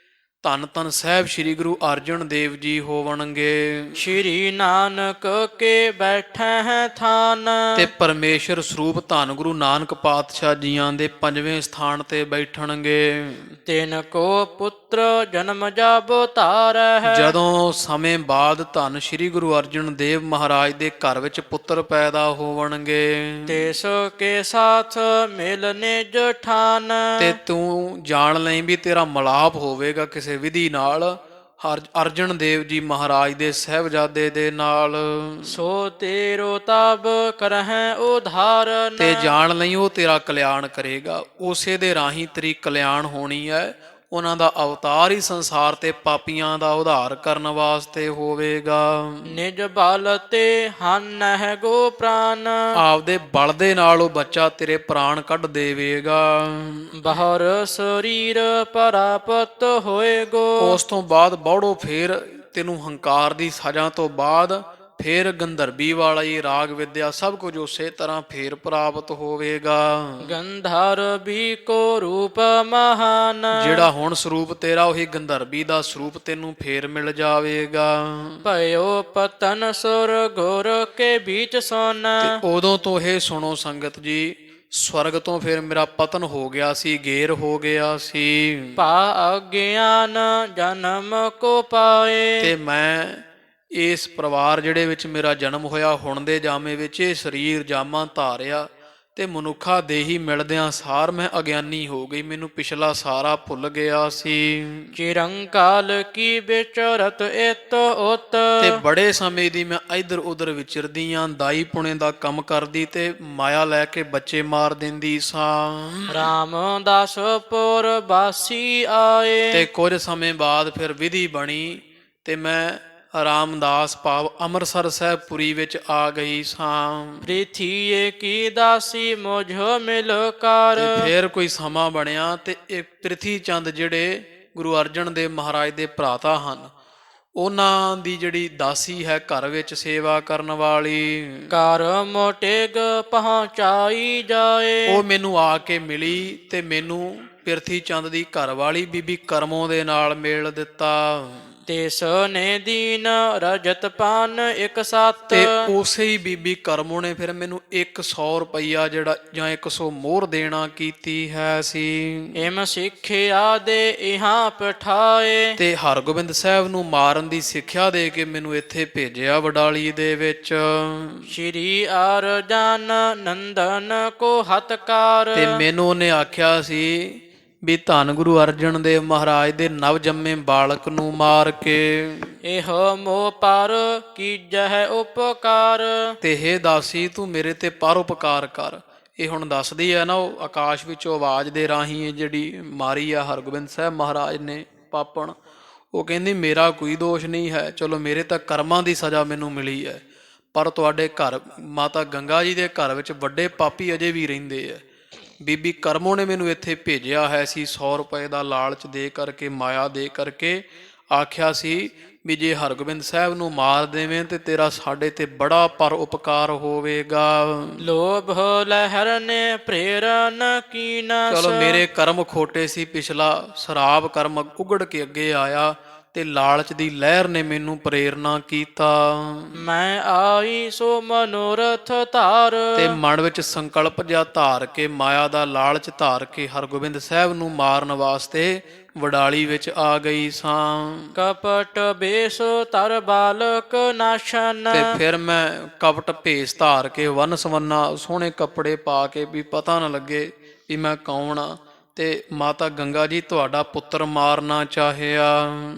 ਧੰਨ ਧੰਨ ਸਾਹਿਬ ਸ੍ਰੀ ਗੁਰੂ ਅਰਜਨ ਦੇਵ ਜੀ ਹੋਵਣਗੇ। ਸ਼੍ਰੀ ਨਾਨਕ ਕੇ ਬੈਠੈ ਹੈ ਥਾਨ। ਤੇ ਪਰਮੇਸ਼ਰ ਸਰੂਪ ਧੰਨ ਗੁਰੂ ਨਾਨਕ ਪਾਤਸ਼ਾਹ ਜੀਆਂ ਦੇ 5ਵੇਂ ਸਥਾਨ ਤੇ ਬੈਠਣਗੇ। ਤਿਨ ਕੋ ਪੁੱਤਰ ਜਨਮ ਜਬ ਧਾਰੈ। ਜਦੋਂ ਸਮੇਂ ਬਾਅਦ ਧੰਨ ਸ੍ਰੀ ਗੁਰੂ ਅਰਜਨ ਦੇਵ ਮਹਾਰਾਜ ਦੇ ਘਰ ਵਿੱਚ ਪੁੱਤਰ ਪੈਦਾ ਹੋਵਣਗੇ। ਤਿਸ ਕੇ ਸਾਥ ਮਿਲਨੇ ਜਠਾਨ। ਤੇ ਤੂੰ ਜਾਣ ਲਈ ਵੀ ਤੇਰਾ ਮਲਾਪ ਹੋਵੇਗਾ ਕਿਸੇ ਵਿਧੀ ਨਾਲ ਅਰਜਨ ਦੇਵ ਜੀ ਮਹਾਰਾਜ ਦੇ ਸਾਹਿਬਜ਼ਾਦੇ ਦੇ ਨਾਲ। ਸੋ ਤੇਰੋ ਤਬ ਕਰਹਿ ਉਧਾਰਨ। ਤੇ ਜਾਣ ਲਈ ਉਹ ਤੇਰਾ ਕਲਿਆਣ ਕਰੇਗਾ, ਉਸੇ ਦੇ ਰਾਹੀਂ ਤੇਰੀ ਕਲਿਆਣ ਹੋਣੀ ਹੈ। ਉਹਨਾਂ ਦਾ ਅਵਤਾਰ ਹੀ ਸੰਸਾਰ ਤੇ ਪਾਪੀਆਂ ਦਾ ਉਧਾਰ ਕਰਨ ਵਾਸਤੇ ਹੋਵੇਗਾ। ਨਿਜ ਬਲ ਤੇ ਹਨਹਿ ਗੋ ਪ੍ਰਾਨ। ਆਪਦੇ ਬਲ ਦੇ ਨਾਲ ਉਹ ਬੱਚਾ ਤੇਰੇ ਪ੍ਰਾਣ ਕੱਢ ਦੇਵੇਗਾ। ਬਹਰ ਸਰੀਰ ਪਰਾਪਤ ਹੋਏਗੋ। ਉਸ ਤੋਂ ਬਾਅਦ ਬੌੜੋ ਫੇਰ ਤੈਨੂੰ ਹੰਕਾਰ ਦੀ ਸਜ਼ਾ ਤੋਂ ਬਾਅਦ ਫੇਰ ਗੰਧਰਵੀ ਵਾਲਾ ਹੀ ਰਾਗ ਵਿਦਿਆ ਸਭ ਕੁਝ ਉਸੇ ਤਰ੍ਹਾਂ ਫੇਰ ਪ੍ਰਾਪਤ ਹੋਵੇਗਾ। ਗੰਧਰਵੀ ਕੋ ਰੂਪ ਮਹਾਨ। ਜਿਹੜਾ ਹੁਣ ਸਰੂਪ ਤੇਰਾ ਉਹੀ ਗੰਧਰਵੀ ਦਾ ਸਰੂਪ ਤੈਨੂੰ ਫੇਰ ਮਿਲ ਜਾਵੇਗਾ। ਭਇਓ ਪਤਨ ਸੁਰ ਗੁਰ ਕੇ ਬੀਚ ਸੋਨ। ਤੇ ਉਦੋਂ ਤੋਂ ਇਹ ਸੁਣੋ ਸੰਗਤ ਜੀ, ਸਵਰਗ ਤੋਂ ਫਿਰ ਮੇਰਾ ਪਤਨ ਹੋ ਗਿਆ ਸੀ, ਗੇਰ ਹੋ ਗਿਆ ਸੀ। ਭਾ ਅਗਿਆਨ ਜਨਮ ਕੋ ਪਾਏ। ਤੇ ਮੈਂ ਇਸ ਪਰਿਵਾਰ ਜਿਹੜੇ ਵਿੱਚ ਮੇਰਾ ਜਨਮ ਹੋਇਆ ਹੁਣ ਦੇ ਜਾਮੇ ਵਿੱਚ ਇਹ ਸਰੀਰ ਜਾਮਾ ਧਾਰਿਆ, ਤੇ ਮਨੁੱਖਾ ਦੇਹੀ ਮਿਲਦਿਆਂ ਸਾਰ ਮੈਂ ਅਗਿਆਨੀ ਹੋ ਗਈ, ਮੈਨੂੰ ਪਿਛਲਾ ਸਾਰਾ ਭੁੱਲ ਗਿਆ ਸੀ। ਚਿਰੰਕਾਲ ਕੀ ਵਿਚਰਤ ਇਤ ਉਤ। ਤੇ ਬੜੇ ਸਮੇਂ ਦੀ ਮੈਂ ਇੱਧਰ ਉੱਧਰ ਵਿਚਰਦੀ ਆਂ, ਦਾਈ ਪੁਣੇ ਦਾ ਕੰਮ ਕਰਦੀ ਤੇ ਮਾਇਆ ਲੈ ਕੇ ਬੱਚੇ ਮਾਰ ਦਿੰਦੀ ਸਾਂ। ਰਾਮਦਾਸਪੁਰ ਬਾਸੀ ਆਏ। ਤੇ ਕੁਝ ਸਮੇਂ ਬਾਅਦ ਫਿਰ ਵਿਧੀ ਬਣੀ ਤੇ ਮੈਂ ਰਾਮਦਾਸ ਭਾਵ ਅੰਮ੍ਰਿਤਸਰ ਸਾਹਿਬਪੁਰੀ ਵਿੱਚ ਆ ਗਈ ਸਾਂ। ਪ੍ਰਿਥੀਏ ਕੀ ਦਾਸੀ ਮੁਝ ਮਿਲ ਕਰ। ਤੇ ਫੇਰ ਕੋਈ ਸਮਾਂ ਬਣਿਆ ਤੇ ਇਹ ਪ੍ਰਿਥੀ ਚੰਦ ਜਿਹੜੇ ਗੁਰੂ ਅਰਜਨ ਦੇਵ ਮਹਾਰਾਜ ਦੇ ਭਰਾਤਾ ਹਨ, ਉਹਨਾਂ ਦੀ ਜਿਹੜੀ ਦਾਸੀ ਹੈ ਘਰ ਵਿੱਚ ਸੇਵਾ ਕਰਨ ਵਾਲੀ, ਕਰ ਮੋਟੇਗ ਪਹੁੰਚਾਈ ਜਾਏ। ਉਹ ਮੈਨੂੰ ਆ ਕੇ ਮਿਲੀ ਤੇ ਮੈਨੂੰ ਪਿਰਥੀ ਚੰਦ ਦੀ ਘਰਵਾਲੀ ਬੀਬੀ ਕਰਮੋਂ ਦੇ ਨਾਲ ਮੇਲ ਦਿੱਤਾ। ਤਿਸ ਨੇ ਦੀਨ ਰਜਤ ਪਾਨ ਇੱਕ ਸੱਤ। ਤੇ ਉਸੇ ਹੀ ਬੀਬੀ ਕਰਮੋਂ ਨੇ ਫਿਰ ਮੈਨੂੰ 100 ਰੁਪਈਆ ਜਿਹੜਾ ਜਾਂ 100 ਮੋਹਰ ਦੇਣਾ ਕੀਤੀ ਹੈ ਸੀ। ਇਮ ਸਿੱਖਿਆ ਦੇ ਇਹਾਂ ਪਠਾਏ। ਤੇ ਹਰਗੋਬਿੰਦ ਸਾਹਿਬ ਨੂੰ ਮਾਰਨ ਦੀ ਸਿੱਖਿਆ ਦੇ ਕੇ ਮੈਨੂੰ ਇੱਥੇ ਭੇਜਿਆ ਵਡਾਲੀ ਦੇ ਵਿੱਚ। ਸ਼੍ਰੀ ਅਰਜਨ ਨੰਦਨ ਕੋ ਹਤਕਾਰ। ਤੇ ਮੈਨੂੰ ਉਹਨੇ ਆਖਿਆ ਸੀ ਵੀ ਧੰਨ ਗੁਰੂ ਅਰਜਨ ਦੇਵ ਮਹਾਰਾਜ ਦੇ ਨਵ ਜੰਮੇ ਬਾਲਕ ਨੂੰ ਮਾਰ ਕੇ ਇਹ ਮੋਹ ਪਰ ਕੀਜਹਿ ਉਪਕਾਰ। ਤੇ ਹੇ ਦਾਸੀ ਤੂੰ ਮੇਰੇ ਤੇ ਪਰਉਪਕਾਰ ਕਰ। ਇਹ ਹੁਣ ਦੱਸਦੀ ਹੈ ਨਾ, ਉਹ ਆਕਾਸ਼ ਵਿੱਚੋਂ ਆਵਾਜ਼ ਦੇ ਰਾਹੀਂ ਜਿਹੜੀ ਮਾਰੀ ਆ ਹਰਗੋਬਿੰਦ ਸਾਹਿਬ ਮਹਾਰਾਜ ਨੇ ਪਾਪਣ, ਉਹ ਕਹਿੰਦੀ ਮੇਰਾ ਕੋਈ ਦੋਸ਼ ਨਹੀਂ ਹੈ, ਚਲੋ ਮੇਰੇ ਤਾਂ ਕਰਮਾਂ ਦੀ ਸਜ਼ਾ ਮੈਨੂੰ ਮਿਲੀ ਹੈ, ਪਰ ਤੁਹਾਡੇ ਘਰ ਮਾਤਾ ਗੰਗਾ ਜੀ ਦੇ ਘਰ ਵਿੱਚ ਵੱਡੇ ਪਾਪੀ ਅਜੇ ਵੀ ਰਹਿੰਦੇ ਆ। ਬੀਬੀ ਕਰਮੋਂ ਨੇ ਮੈਨੂੰ ਇੱਥੇ ਭੇਜਿਆ ਹੈ ਸੀ 100 ਰੁਪਏ ਦਾ ਲਾਲਚ ਦੇ ਕਰਕੇ, ਮਾਇਆ ਦੇ ਕਰਕੇ, ਆਖਿਆ ਸੀ ਵੀ ਜੇ ਹਰਗੋਬਿੰਦ ਸਾਹਿਬ ਨੂੰ ਮਾਰ ਦੇਵੇਂ ਤੇ ਤੇਰਾ ਸਾਡੇ ਤੇ ਬੜਾ ਪਰ ਉਪਕਾਰ ਹੋਵੇਗਾ। ਲੋਭ ਲਹਿਰ ਨੇ ਪ੍ਰੇਰਨ ਕੀਨਾ। ਚਲੋ ਮੇਰੇ ਕਰਮ ਖੋਟੇ ਸੀ, ਪਿਛਲਾ ਸ਼ਰਾਬ ਕਰਮ ਉਗੜ ਕੇ ਅੱਗੇ ਆਇਆ ਤੇ ਲਾਲਚ ਦੀ ਲਹਿਰ ਨੇ ਮੈਨੂੰ ਪ੍ਰੇਰਨਾ ਕੀਤਾ। ਮੈਂ ਆਈ ਸੋ ਮਨੋਰਥ ਧਾਰ। ਤੇ ਮਨ ਵਿੱਚ ਸੰਕਲਪ ਜਿਹਾ ਧਾਰ ਕੇ, ਮਾਇਆ ਦਾ ਲਾਲਚ ਧਾਰ ਕੇ ਹਰਗੋਬਿੰਦ ਸਾਹਿਬ ਨੂੰ ਮਾਰਨ ਵਾਸਤੇ ਵਡਾਲੀ ਵਿੱਚ ਆ ਗਈ ਸਾਂ। ਕਪਟ ਬੇਸ ਤਰ ਬਾਲਕ ਨਾਸ਼ਨ। ਤੇ ਫਿਰ ਮੈਂ ਕਪਟ ਭੇਸ ਧਾਰ ਕੇ, ਵੰਨ ਸਵੰਨਾ ਸੋਹਣੇ ਕੱਪੜੇ ਪਾ ਕੇ, ਵੀ ਪਤਾ ਨਾ ਲੱਗੇ ਵੀ ਮੈਂ ਕੌਣ ਆ। ਤੇ ਮਾਤਾ ਗੰਗਾ ਜੀ ਤੁਹਾਡਾ ਪੁੱਤਰ ਮਾਰਨਾ ਚਾਹਿਆ।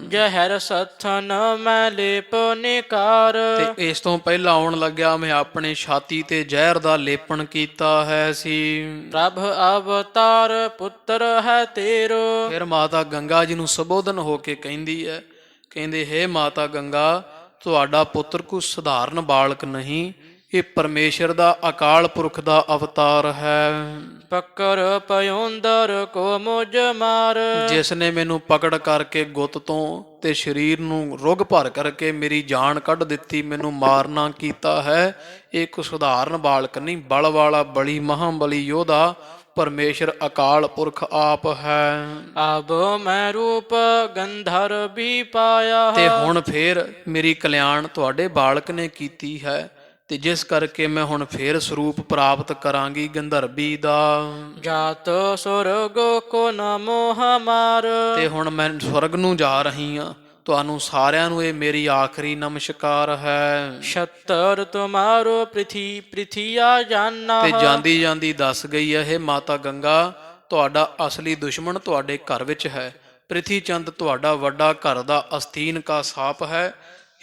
ਜ਼ਹਿਰ ਸਥਨ ਮੈਂ ਲੇਪ ਨਿਕਾਰ। ਤੇ ਇਸ ਤੋਂ ਪਹਿਲਾਂ ਆਉਣ ਲੱਗਿਆ ਮੈਂ ਆਪਣੇ ਛਾਤੀ ਤੇ ਜ਼ਹਿਰ ਦਾ ਲੇਪਣ ਕੀਤਾ ਹੈ ਸੀ। ਪ੍ਰਭ ਅਵਤਾਰ ਪੁੱਤਰ ਹੈ ਤੇਰੋ। ਫਿਰ ਮਾਤਾ ਗੰਗਾ ਜੀ ਨੂੰ ਸੰਬੋਧਨ ਹੋ ਕੇ ਕਹਿੰਦੀ ਹੈ, ਕਹਿੰਦੇ ਹੇ ਮਾਤਾ ਗੰਗਾ, ਤੁਹਾਡਾ ਪੁੱਤਰ ਕੋਈ ਸਧਾਰਨ ਬਾਲਕ ਨਹੀਂ, ਇਹ ਪਰਮੇਸ਼ਰ ਦਾ ਅਕਾਲ ਪੁਰਖ ਦਾ ਅਵਤਾਰ ਹੈ। ਪਕੜ ਪਯੋਂਦਰ ਕੋ ਮੁਝ ਮਾਰ। ਜਿਸ ਨੇ ਮੈਨੂੰ ਪਕੜ ਕਰਕੇ ਗੁੱਤ ਤੋਂ ਤੇ ਸਰੀਰ ਨੂੰ ਰੁਗ ਭਰ ਕਰਕੇ ਮੇਰੀ ਜਾਨ ਕੱਢ ਦਿੱਤੀ, ਮੈਨੂੰ ਮਾਰਨਾ ਕੀਤਾ ਹੈ, ਇਹ ਕੋਈ ਸਧਾਰਨ ਬਾਲਕ ਨਹੀਂ, ਬਲ ਵਾਲਾ ਬਲੀ ਮਹਾਬਲੀ ਯੋਧਾ ਪਰਮੇਸ਼ਰ ਅਕਾਲ ਪੁਰਖ ਆਪ ਹੈ। ਅਬ ਮੈਂ ਰੂਪ ਗੰਧਰ ਵੀ ਪਾਇਆ। ਤੇ ਹੁਣ ਫੇਰ ਮੇਰੀ ਕਲਿਆਣ ਤੁਹਾਡੇ ਬਾਲਕ ਨੇ ਕੀਤੀ ਹੈ, ਤੇ ਜਿਸ ਕਰਕੇ ਮੈਂ ਹੁਣ ਫੇਰ ਸਰੂਪ ਪ੍ਰਾਪਤ ਕਰਾਂਗੀ ਗੰਧਰਵੀ ਦਾ। ਜਾਤ ਸੁਰਗ ਕੋ ਨ ਮੋਹ ਮਾਰ। ਤੇ ਹੁਣ ਮੈਂ ਸਵਰਗ ਨੂੰ ਜਾ ਰਹੀ ਹਾਂ, ਤੁਹਾਨੂੰ ਸਾਰਿਆਂ ਨੂੰ ਇਹ ਮੇਰੀ ਆਖਰੀ ਨਮਸਕਾਰ ਹੈ। ਛਤਰ ਤੁਮਾਰੋ ਪ੍ਰਿਥੀਆ ਜਾਨਾ। ਤੇ ਜਾਂਦੀ ਜਾਂਦੀ ਦੱਸ ਗਈ ਹੈ, ਇਹ ਮਾਤਾ ਗੰਗਾ, ਤੁਹਾਡਾ ਅਸਲੀ ਦੁਸ਼ਮਣ ਤੁਹਾਡੇ ਘਰ ਵਿੱਚ ਹੈ। ਪ੍ਰਿਥੀ ਚੰਦ ਤੁਹਾਡਾ ਵੱਡਾ ਘਰ ਦਾ ਅਸਤੀਨ ਕਾ ਸਾਪ ਹੈ,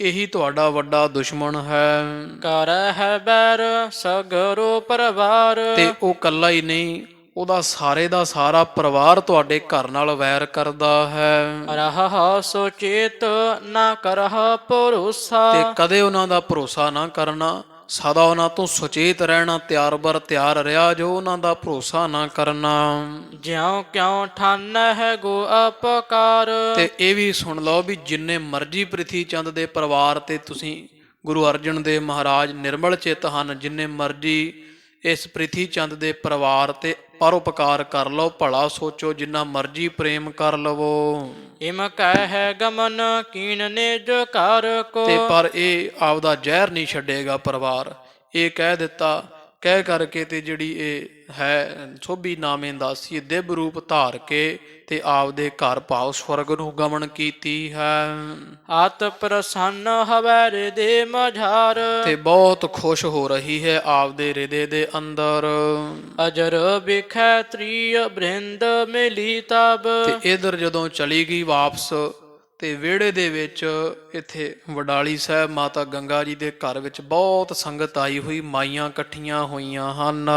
ਇਹੀ ਤੁਹਾਡਾ ਵੱਡਾ ਦੁਸ਼ਮਣ ਹੈ। ਕਰ ਹੈ ਬੈਰ ਸਗਰੋ ਪਰਿਵਾਰ। ਤੇ ਉਹ ਕੱਲਾ ਹੀ ਨਹੀਂ, ਉਹਦਾ ਸਾਰੇ ਦਾ ਸਾਰਾ ਪਰਿਵਾਰ ਤੁਹਾਡੇ ਘਰ ਨਾਲ ਵੈਰ ਕਰਦਾ ਹੈ। ਰਹਾ ਸੋ ਚੇਤ ਨਾ ਕਰਹ ਭਰੋਸਾ। ਤੇ ਕਦੇ ਉਹਨਾਂ ਦਾ ਭਰੋਸਾ ਨਾ ਕਰਨਾ, ਸਦਾ ਉਹਨਾਂ ਤੋਂ ਸੁਚੇਤ ਰਹਿਣਾ, ਤਿਆਰ ਬਰ ਤਿਆਰ ਰਿਹਾ ਜੋ, ਉਹਨਾਂ ਦਾ ਭਰੋਸਾ ਨਾ ਕਰਨਾ। ਜਿਉ ਕਿਉ ਠਾਨ ਹੈ ਗੋ ਅਪਕਾਰ। ਤੇ ਇਹ ਵੀ ਸੁਣ ਲਓ ਵੀ ਜਿੰਨੇ ਮਰਜੀ ਪ੍ਰਿਥੀ ਚੰਦ ਦੇ ਪਰਿਵਾਰ ਤੇ ਤੁਸੀਂ ਗੁਰੂ ਅਰਜਨ ਦੇਵ ਮਹਾਰਾਜ ਨਿਰਮਲ ਚਿੱਤ ਹਨ, ਜਿੰਨੇ ਮਰਜੀ ਇਸ ਪ੍ਰਿਥੀ ਚੰਦ ਦੇ ਪਰਿਵਾਰ ਤੇ ਪਰਉਪਕਾਰ ਕਰ ਲਓ, ਭਲਾ ਸੋਚੋ, ਜਿੰਨਾ ਮਰਜੀ ਪ੍ਰੇਮ ਕਰ ਲਵੋ। ਇਮ ਕਹਿ ਗਮਨ ਕੀਨ ਨਿਜ ਘਰ ਕੋ। ਤੇ ਪਰ ਇਹ ਆਪਦਾ ਜ਼ਹਿਰ ਨਹੀਂ ਛੱਡੇਗਾ ਪਰਿਵਾਰ, ਇਹ ਕਹਿ ਦਿੱਤਾ, ਕਹਿ ਕਰਕੇ ਤੇ ਜਿਹੜੀ ਇਹ ਹੈ ਸੋਭੀ ਨਾਮੇ ਦਾਸੀ ਦਿਵ ਰੂਪ ਧਾਰ ਕੇ ਤੇ ਆਪਦੇ ਘਰ ਭਾਵ ਸਵਰਗ ਨੂੰ ਗਮਨ ਕੀਤੀ ਹੈ। ਆਤ ਪ੍ਰਸੰਨ ਹਵੈ ਹਿਰਦੇ ਮਝਾਰ। ਤੇ ਬਹੁਤ ਖੁਸ਼ ਹੋ ਰਹੀ ਹੈ ਆਪਦੇ ਹਿਰਦੇ ਦੇ ਅੰਦਰ। ਅਜਰ ਵਿਖੈ ਤ੍ਰਿਯ ਬ੍ਰਿੰਦ ਮਿਲੀ ਤਬ। ਤੇ ਇਧਰ ਜਦੋਂ ਚਲੀ ਗਈ ਵਾਪਸ, ਤੇ ਵਿਹੜੇ ਦੇ ਵਿੱਚ ਇੱਥੇ ਵਡਾਲੀ ਸਾਹਿਬ ਮਾਤਾ ਗੰਗਾ ਜੀ ਦੇ ਘਰ ਵਿੱਚ ਬਹੁਤ ਸੰਗਤ ਆਈ ਹੋਈ, ਮਾਈਆਂ ਇਕੱਠੀਆਂ ਹੋਈਆਂ ਹਨ।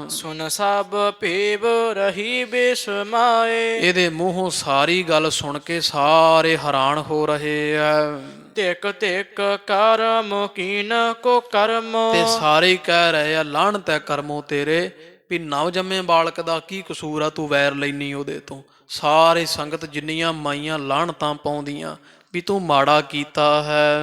ਸੁਨ ਸਭ ਭੇਵ ਰਹੀ ਬੇਸਮਾਏ। ਇਹਦੇ ਮੂੰਹੋਂ ਸਾਰੀ ਗੱਲ ਸੁਣ ਕੇ ਸਾਰੇ ਹੈਰਾਨ ਹੋ ਰਹੇ ਆ। ਤਿਕ ਤਿਕ ਕਰਮ ਕੀਨ ਕੋ ਕਰਮ। ਤੇ ਸਾਰੇ ਹੀ ਕਹਿ ਰਹੇ ਆ, ਲਾਹਣਤ ਹੈ ਕਰਮੋ ਤੇਰੇ, ਵੀ ਨਵ ਜੰਮੇ ਬਾਲਕ ਦਾ ਕੀ ਕਸੂਰ ਆ, ਤੂੰ ਵੈਰ ਲੈਨੀ ਉਹਦੇ ਤੋਂ, ਸਾਰੇ ਸੰਗਤ ਜਿੰਨੀਆਂ ਮਾਈਆਂ ਲਾਹਣਤਾਂ ਪਾਉਂਦੀਆਂ ਵੀ ਤੂੰ ਮਾੜਾ ਕੀਤਾ ਹੈ,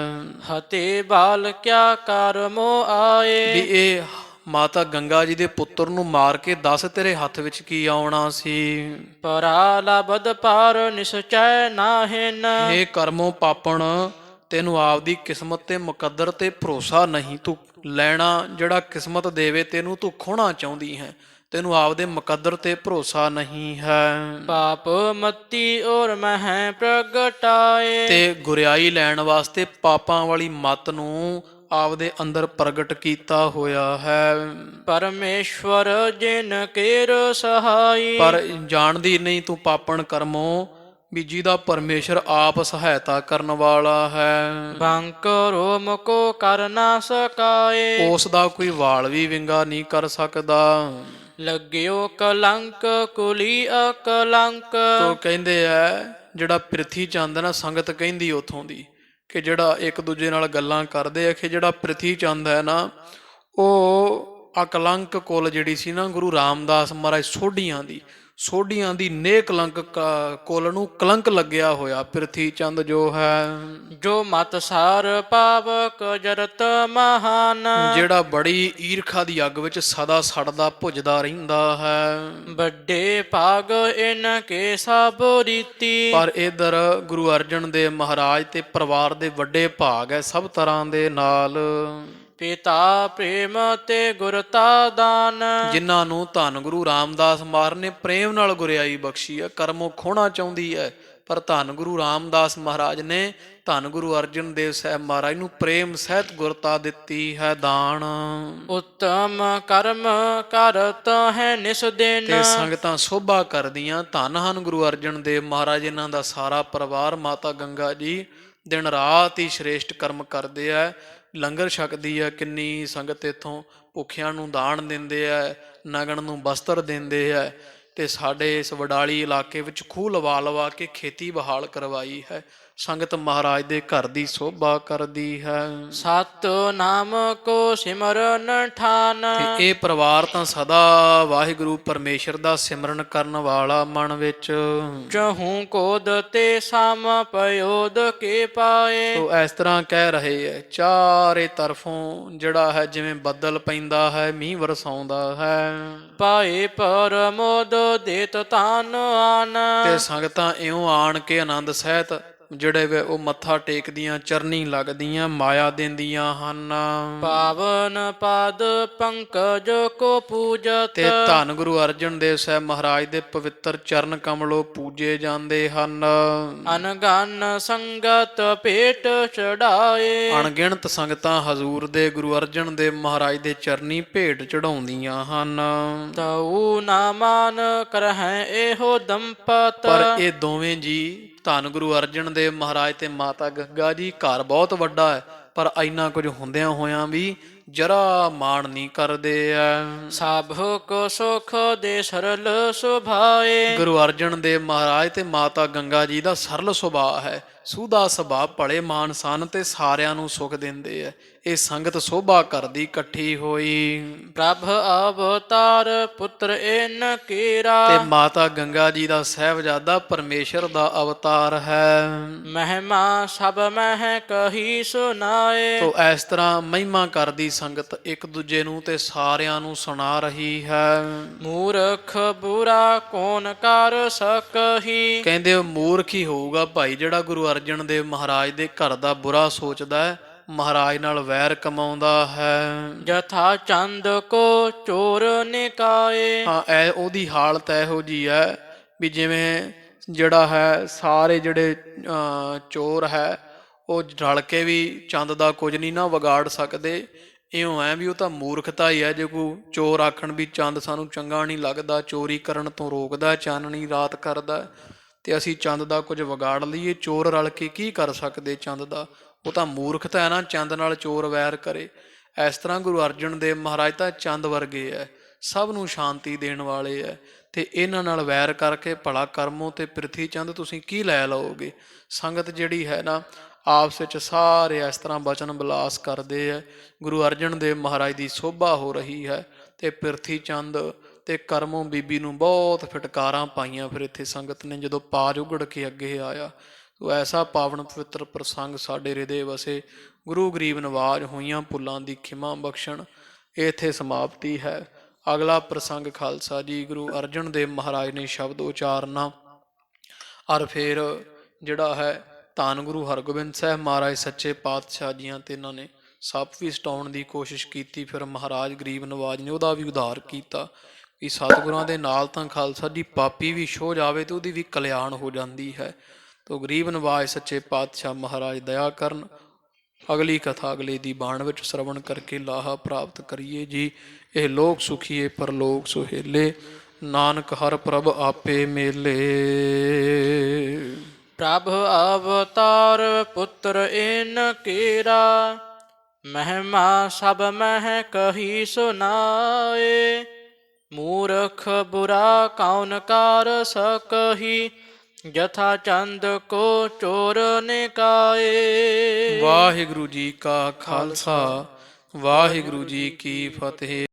ਹਤੇ ਬਾਲ ਕਿਆ ਕਰਮੋ ਵੀ ਆਏ। ਇਹ ਮਾਤਾ ਗੰਗਾ ਜੀ ਦੇ ਪੁੱਤਰ ਨੂੰ ਮਾਰ ਕੇ ਦੱਸ ਤੇਰੇ ਹੱਥ ਵਿੱਚ ਕੀ ਆਉਣਾ ਸੀ। ਪਰਾ ਲਬਦ ਪਾਰ ਨਿਸਚੈ ਨਾਹਿਨ। ਇਹ ਕਰਮੋਂ ਪਾਪਣ, ਤੈਨੂੰ ਆਪਦੀ ਕਿਸਮਤ ਤੇ ਮੁਕੱਦਰ ਤੇ ਭਰੋਸਾ ਨਹੀਂ, ਤੂੰ ਲੈਣਾ ਜਿਹੜਾ ਕਿਸਮਤ ਦੇਵੇ ਤੈਨੂੰ ਤੂੰ ਖੋਣਾ ਚਾਹੁੰਦੀ ਹੈ, ਤੈਨੂੰ ਆਪਦੇ ਮੁਕੱਦਰ ਤੇ ਭਰੋਸਾ ਨਹੀਂ ਹੈ। ਪਾਪ ਮਤੀ ਔਰ ਮਹਿ ਪ੍ਰਗਟਾਏ। ਤੇ ਗੁਰਿਆਈ ਲੈਣ ਵਾਸਤੇ ਪਾਪਾਂ ਵਾਲੀ ਮੱਤ ਨੂੰ ਆਪਦੇ ਅੰਦਰ ਪ੍ਰਗਟ ਕੀਤਾ ਹੋਇਆ ਹੈ, ਪਰਮੇਸ਼ਵਰ ਜਿਨ ਕੇਰ ਸਹਾਈ। ਪਰ ਜਾਣਦੀ ਨਹੀਂ ਤੂੰ ਪਾਪਣ ਕਰਮੋਂ ਵੀ ਜਿਹਦਾ ਪਰਮੇਸ਼ਰ ਆਪ ਸਹਾਇਤਾ ਕਰਨ ਵਾਲਾ ਹੈ, ਬੰਕ ਰੋਮ ਕੋ ਕਰ ਨਾ ਸਕਾਏ। ਉਸ ਦਾ ਕੋਈ ਵਾਲ ਵੀ ਵਿੰਗਾ ਨਹੀਂ ਕਰ ਸਕਦਾ। ਲੱਗਿਓ ਕਲੰਕ ਕੁਲੀ ਅਕਲੰਕ। ਤੋ ਕਹਿੰਦੇ ਆ ਜਿਹੜਾ ਪ੍ਰਿਥੀ ਚੰਦ ਨਾ, ਸੰਗਤ ਕਹਿੰਦੀ ਉਥੋਂ ਦੀ ਕਿ ਜਿਹੜਾ ਇੱਕ ਦੂਜੇ ਨਾਲ ਗੱਲਾਂ ਕਰਦੇ ਆ ਕਿ ਜਿਹੜਾ ਪ੍ਰਿਥੀ ਚੰਦ ਹੈ ਨਾ, ਉਹ ਅਕਲੰਕ ਕੁਲ ਜਿਹੜੀ ਸੀ ਨਾ ਗੁਰੂ ਰਾਮਦਾਸ ਮਹਾਰਾਜ ਸੋਢੀਆਂ ਦੀ ਨੇਕ ਕਲੰਕ ਕੁਲ ਨੂੰ ਕਲੰਕ ਲੱਗਿਆ ਹੋਇਆ ਪ੍ਰਿਥੀ ਚੰਦ ਜੋ ਹੈ, ਜੋ ਮਤ ਸਾਰ ਪਾਵਕ ਜਰਤ ਮਹਾਨ। ਜਿਹੜਾ ਬੜੀ ਈਰਖਾ ਦੀ ਅੱਗ ਵਿੱਚ ਸਦਾ ਸੜਦਾ ਭੁੱਜਦਾ ਰਹਿੰਦਾ ਹੈ। ਵੱਡੇ ਭਾਗ ਇਨ ਕੇ ਸਭ ਰੀਤੀ। ਪਰ ਇਧਰ ਗੁਰੂ ਅਰਜਨ ਦੇਵ ਮਹਾਰਾਜ ਤੇ ਪਰਿਵਾਰ ਦੇ ਵੱਡੇ ਭਾਗ ਹੈ ਸਭ ਤਰ੍ਹਾਂ ਦੇ ਨਾਲ, ਪਿਤਾ ਪ੍ਰੇਮ ਤੇ ਗੁਰਤਾ ਦਾਨ। ਜਿਨ੍ਹਾਂ ਨੂੰ ਧੰਨ ਗੁਰੂ ਰਾਮਦਾਸ ਮਹਾਰਾਜ ਨੇ ਪ੍ਰੇਮ ਨਾਲ ਗੁਰਿਆਈ ਬਖਸ਼ੀ ਹੈ। ਕਰਮੋਂ ਖੋਣਾ ਚਾਹੁੰਦੀ ਹੈ, ਪਰ ਧੰਨ ਗੁਰੂ ਰਾਮਦਾਸ ਮਹਾਰਾਜ ਨੇ ਧੰਨ ਗੁਰੂ ਅਰਜਨ ਦੇਵ ਸਾਹਿਬ ਮਹਾਰਾਜ ਨੂੰ ਪ੍ਰੇਮ ਸਹਿਤ ਗੁਰਤਾ ਦਿੱਤੀ ਹੈ ਦਾਨ। ਉੱਤਮ ਕਰਮ ਕਰਤ ਹੈ ਨਿਸ ਦਿਨ। ਤੇ ਸੰਗਤਾਂ ਸੋਭਾ ਕਰਦੀਆਂ, ਧੰਨ ਹਨ ਗੁਰੂ ਅਰਜਨ ਦੇਵ ਮਹਾਰਾਜ, ਇਹਨਾਂ ਦਾ ਸਾਰਾ ਪਰਿਵਾਰ, ਮਾਤਾ ਗੰਗਾ ਜੀ ਦਿਨ ਰਾਤ ਹੀ ਸ਼੍ਰੇਸ਼ਟ ਕਰਮ ਕਰਦੇ ਆ। ਲੰਗਰ ਛਕਦੀ ਹੈ, ਕਿੰਨੀ ਸੰਗਤ ਇੱਥੋਂ ਭੁੱਖਿਆਂ ਨੂੰ ਦਾਨ ਦਿੰਦੇ ਆ, ਨਗਨ ਨੂੰ ਬਸਤਰ ਦਿੰਦੇ ਆ। ਤੇ ਸਾਡੇ ਇਸ ਵਡਾਲੀ ਇਲਾਕੇ ਵਿੱਚ ਖੂਹ ਲਵਾ ਕੇ ਖੇਤੀ ਬਹਾਲ ਕਰਵਾਈ ਹੈ। ਸੰਗਤ ਮਹਾਰਾਜ ਦੇ ਘਰ ਦੀ ਸੋਭਾ ਕਰਦੀ ਹੈ। ਸਤ ਨਾਮ ਕੋ ਸਿਮਰਨ ਠਾਨ। ਤੇ ਇਹ ਪਰਿਵਾਰ ਤਾਂ ਸਦਾ ਵਾਹਿਗੁਰੂ ਪਰਮੇਸ਼ਰ ਦਾ ਸਿਮਰਨ ਕਰਨ ਵਾਲਾ ਮਨ ਵਿੱਚ। ਚਹੂ ਕੋਦ ਤੇ ਸਮ ਪਯੋਦ ਕੇ ਪਾਏ। ਤੋ ਇਸ ਤਰ੍ਹਾਂ ਕਹਿ ਰਹੇ ਹੈ, ਚਾਰੇ ਤਰਫੋਂ ਜਿਹੜਾ ਹੈ ਜਿਵੇਂ ਬੱਦਲ ਪੈਂਦਾ ਹੈ, ਮੀਂਹ ਵਰਸਾਉਂਦਾ ਹੈ। ਪਾਏ ਪਰਮੋਦ ਦੇਤ ਤਾਨ ਆਨ। ਤੇ ਸੰਗਤਾਂ ਇਉਂ ਆਣ ਕੇ ਆਨੰਦ ਸਹਿਤ ਜਿਹੜੇ ਵੇ ਉਹ ਮੱਥਾ ਟੇਕਦੀਆਂ, ਚਰਨੀ ਲੱਗਦੀਆਂ, ਮਾਇਆ ਦਿੰਦੀਆਂ ਹਨ। ਪਾਵਨ ਪਦ ਪੰਕਜ ਕੋ ਪੂਜਤ। ਤੇ ਧੰਨ ਗੁਰੂ ਅਰਜਨ ਦੇਵ ਸਾਹਿਬ ਮਹਾਰਾਜ ਦੇ ਪਵਿੱਤਰ ਚਰਨ ਕਮਲੋਂ ਪੂਜੇ ਜਾਂਦੇ ਹਨ। ਅਨਗਨ ਸੰਗਤ ਭੇਟ ਚੜਾਏ। ਅਣਗਿਣਤ ਸੰਗਤਾਂ ਹਜ਼ੂਰ ਦੇ ਗੁਰੂ ਅਰਜਨ ਦੇਵ ਮਹਾਰਾਜ ਦੇ ਚਰਨੀ ਭੇਟ ਚੜਾਉਂਦੀਆਂ ਹਨ। ਤਉ ਨਾ ਮਾਨ ਕਰਹਿ ਇਹੋ ਦੰਪਤ। ਪਰ ਇਹ ਦੋਵੇਂ ਜੀ ਧੰਨ ਗੁਰੂ ਅਰਜਨ ਦੇਵ ਮਹਾਰਾਜ ਤੇ ਮਾਤਾ ਗੰਗਾ ਜੀ, ਘਰ ਬਹੁਤ ਵੱਡਾ ਹੈ ਪਰ ਇੰਨਾ ਕੁਝ ਹੁੰਦਿਆਂ ਹੋਇਆਂ ਵੀ ਜਰਾ ਮਾਣ ਨਹੀਂ ਕਰਦੇ ਐ। ਸਭ ਕੋ ਸੁਖ ਦੇ ਸਰਲ ਸੁਭਾਏ। ਗੁਰੂ ਅਰਜਨ ਦੇਵ ਮਹਾਰਾਜ ਤੇ ਮਾਤਾ ਗੰਗਾ ਜੀ ਦਾ ਸਰਲ ਸੁਭਾਅ ਹੈ, ਸੂਦਾ ਸੁਭਾਅ, ਭਲੇ ਮਾਨਸਾਨ ਤੇ ਸਾਰਿਆਂ ਨੂੰ ਸੁਖ ਦਿੰਦੇ ਐ। ਇਹ ਸੰਗਤ ਸੋਭਾ ਕਰਦੀ ਇਕੱਠੀ ਹੋਈ। ਪ੍ਰਭ ਅਵਤਾਰ ਪੁੱਤਰ ਇਨ ਕੀਰਾ। ਤੇ ਮਾਤਾ ਗੰਗਾ ਜੀ ਦਾ ਸਾਹਿਬਜ਼ਾਦਾ ਪਰਮੇਸ਼ਰ ਦਾ ਅਵਤਾਰ ਹੈ। ਮਹਿਮਾ ਸਭ ਮਹਿ ਕਹੀ ਸੁਨਾਏ। ਤੋ ਇਸ ਤਰ੍ਹਾਂ ਮਹਿਮਾ ਕਰਦੀ ਸੰਗਤ ਇੱਕ ਦੂਜੇ ਨੂੰ ਤੇ ਸਾਰਿਆਂ ਨੂੰ ਸੁਣਾ ਰਹੀ ਹੈ। ਮੂਰਖ ਬੁਰਾ ਕੌਣ ਕਰ ਸਕਹੀ। ਕਹਿੰਦੇ ਮੂਰਖ ਹੀ ਹੋਊਗਾ ਭਾਈ ਜਿਹੜਾ ਗੁਰੂ ਅਰਜਨ ਦੇਵ ਮਹਾਰਾਜ ਦੇ ਘਰ ਦਾ ਬੁਰਾ ਸੋਚਦਾ ਹੈ, ਮਹਾਰਾਜ ਨਾਲ ਵੈਰ ਕਮਾਉਂਦਾ ਹੈ। ਜਥਾ ਚੰਦ ਕੋ ਚੋਰ ਨਿਕਾਏ। ਹਾਂ, ਉਹਦੀ ਹਾਲਤ ਇਹੋ ਜੀ ਹੈ ਵੀ ਜਿਵੇਂ ਜਿਹੜਾ ਹੈ ਸਾਰੇ ਜਿਹੜੇ ਚੋਰ ਹੈ ਉਹ ਰਲ ਕੇ ਵੀ ਚੰਦ ਦਾ ਕੁਝ ਨਹੀਂ ਨਾ ਵਿਗਾੜ ਸਕਦੇ। ਇਉਂ ਹੈ ਵੀ ਉਹ ਤਾਂ ਮੂਰਖਤਾ ਹੀ ਹੈ। ਜੇ ਕੋਈ ਚੋਰ ਆਖਣ ਵੀ ਚੰਦ ਸਾਨੂੰ ਚੰਗਾ ਨਹੀਂ ਲੱਗਦਾ, ਚੋਰੀ ਕਰਨ ਤੋਂ ਰੋਕਦਾ, ਚਾਨਣੀ ਰਾਤ ਕਰਦਾ, ਤੇ ਅਸੀਂ ਚੰਦ ਦਾ ਕੁਝ ਵਿਗਾੜ ਲਈਏ, ਚੋਰ ਰਲ ਕੇ ਕੀ ਕਰ ਸਕਦੇ ਚੰਦ ਦਾ? ਉਹ ਤਾਂ ਮੂਰਖਤਾ ਹੈ ਨਾ, ਚੰਦ ਨਾਲ ਚੋਰ ਵੈਰ ਕਰੇ। ਇਸ ਤਰ੍ਹਾਂ ਗੁਰੂ ਅਰਜਨ ਦੇਵ ਮਹਾਰਾਜ ਤਾਂ ਚੰਦ ਵਰਗੇ ਹੈ, ਸਭ ਨੂੰ ਸ਼ਾਂਤੀ ਦੇਣ ਵਾਲੇ ਹੈ, ਤੇ ਇਹਨਾਂ ਨਾਲ ਵੈਰ ਕਰਕੇ ਭਲਾ ਕਰਮੋ ਤੇ ਪ੍ਰਿਥੀ ਚੰਦ ਤੁਸੀਂ ਕੀ ਲੈ ਲਓਗੇ? ਸੰਗਤ ਜਿਹੜੀ ਹੈ ਨਾ ਆਪਸ ਵਿੱਚ ਸਾਰੇ ਇਸ ਤਰ੍ਹਾਂ ਬਚਨ ਬਿਲਾਸ ਕਰਦੇ ਹੈ। ਗੁਰੂ ਅਰਜਨ ਦੇਵ ਮਹਾਰਾਜ ਦੀ ਸੋਭਾ ਹੋ ਰਹੀ ਹੈ ਤੇ ਪ੍ਰਿਥੀ ਚੰਦ ਤੇ ਕਰਮੋਂ ਬੀਬੀ ਨੂੰ ਬਹੁਤ ਫਟਕਾਰਾਂ ਪਾਈਆਂ। ਫਿਰ ਇੱਥੇ ਸੰਗਤ ਨੇ ਜਦੋਂ ਪਾਜ ਉਗੜ ਕੇ ਅੱਗੇ ਆਇਆ, ਤੋ ਐਸਾ ਪਾਵਨ ਪਵਿੱਤਰ ਪ੍ਰਸੰਗ ਸਾਡੇ ਹਿਰਦੇ ਵਸੇ। ਗੁਰੂ ਗਰੀਬ ਨਵਾਜ ਹੋਈਆਂ ਭੁੱਲਾਂ ਦੀ ਖਿਮਾ ਬਖਸ਼ਣ। ਇੱਥੇ ਸਮਾਪਤੀ ਹੈ। ਅਗਲਾ ਪ੍ਰਸੰਗ ਖਾਲਸਾ ਜੀ ਗੁਰੂ ਅਰਜਨ ਦੇਵ ਮਹਾਰਾਜ ਨੇ ਸ਼ਬਦ ਉਚਾਰਨਾ, ਔਰ ਫਿਰ ਜਿਹੜਾ ਹੈ ਧੰਨ ਗੁਰੂ ਹਰਗੋਬਿੰਦ ਸਾਹਿਬ ਮਹਾਰਾਜ ਸੱਚੇ ਪਾਤਸ਼ਾਹ ਜੀਆਂ ਤੇ ਇਹਨਾਂ ਨੇ ਸੱਪ ਵੀ ਸਟਾਉਣ ਦੀ ਕੋਸ਼ਿਸ਼ ਕੀਤੀ। ਫਿਰ ਮਹਾਰਾਜ ਗਰੀਬ ਨਵਾਜ ਨੇ ਉਹਦਾ ਵੀ ਉਧਾਰ ਕੀਤਾ ਵੀ ਸਤਿਗੁਰਾਂ ਦੇ ਨਾਲ ਤਾਂ ਖਾਲਸਾ ਜੀ ਪਾਪੀ ਵੀ ਛੋ ਜਾਵੇ ਤੇ ਉਹਦੀ ਵੀ ਕਲਿਆਣ ਹੋ ਜਾਂਦੀ ਹੈ। ਤੋ ਗਰੀਬ ਨਵਾਜ ਸੱਚੇ ਪਾਤਸ਼ਾਹ ਮਹਾਰਾਜ ਦਇਆ ਕਰਨ। ਅਗਲੀ ਕਥਾ ਅਗਲੇ ਦੀ ਬਾਣ ਵਿੱਚ ਸਰਵਣ ਕਰਕੇ ਲਾਹਾ ਪ੍ਰਾਪਤ ਕਰੀਏ ਜੀ। ਇਹ ਲੋਕ ਸੁਖੀਏ ਪਰਲੋਕ ਸੁਹੇਲੇ, ਨਾਨਕ ਹਰ ਪ੍ਰਭ ਆਪੇ ਮੇਲੇ। ਪ੍ਰਭ ਅਵਤਾਰ ਪੁੱਤਰ ਇਨ ਕੀਰਾ, ਮਹਿਮਾ ਸਭ ਮਹਿ ਕਹੀ ਸੁਨਾਏ। ਮੂਰਖ ਬੁਰਾ ਕੌਣ ਕਰ ਸਕਹੀ, ਜਥਾ ਚੰਦ ਕੋ ਚੋਰ ਨਿਕਾਏ। ਵਾਹਿਗੁਰੂ ਜੀ ਕਾ ਖਾਲਸਾ, ਵਾਹਿਗੁਰੂ ਜੀ ਕੀ ਫਤਿਹ।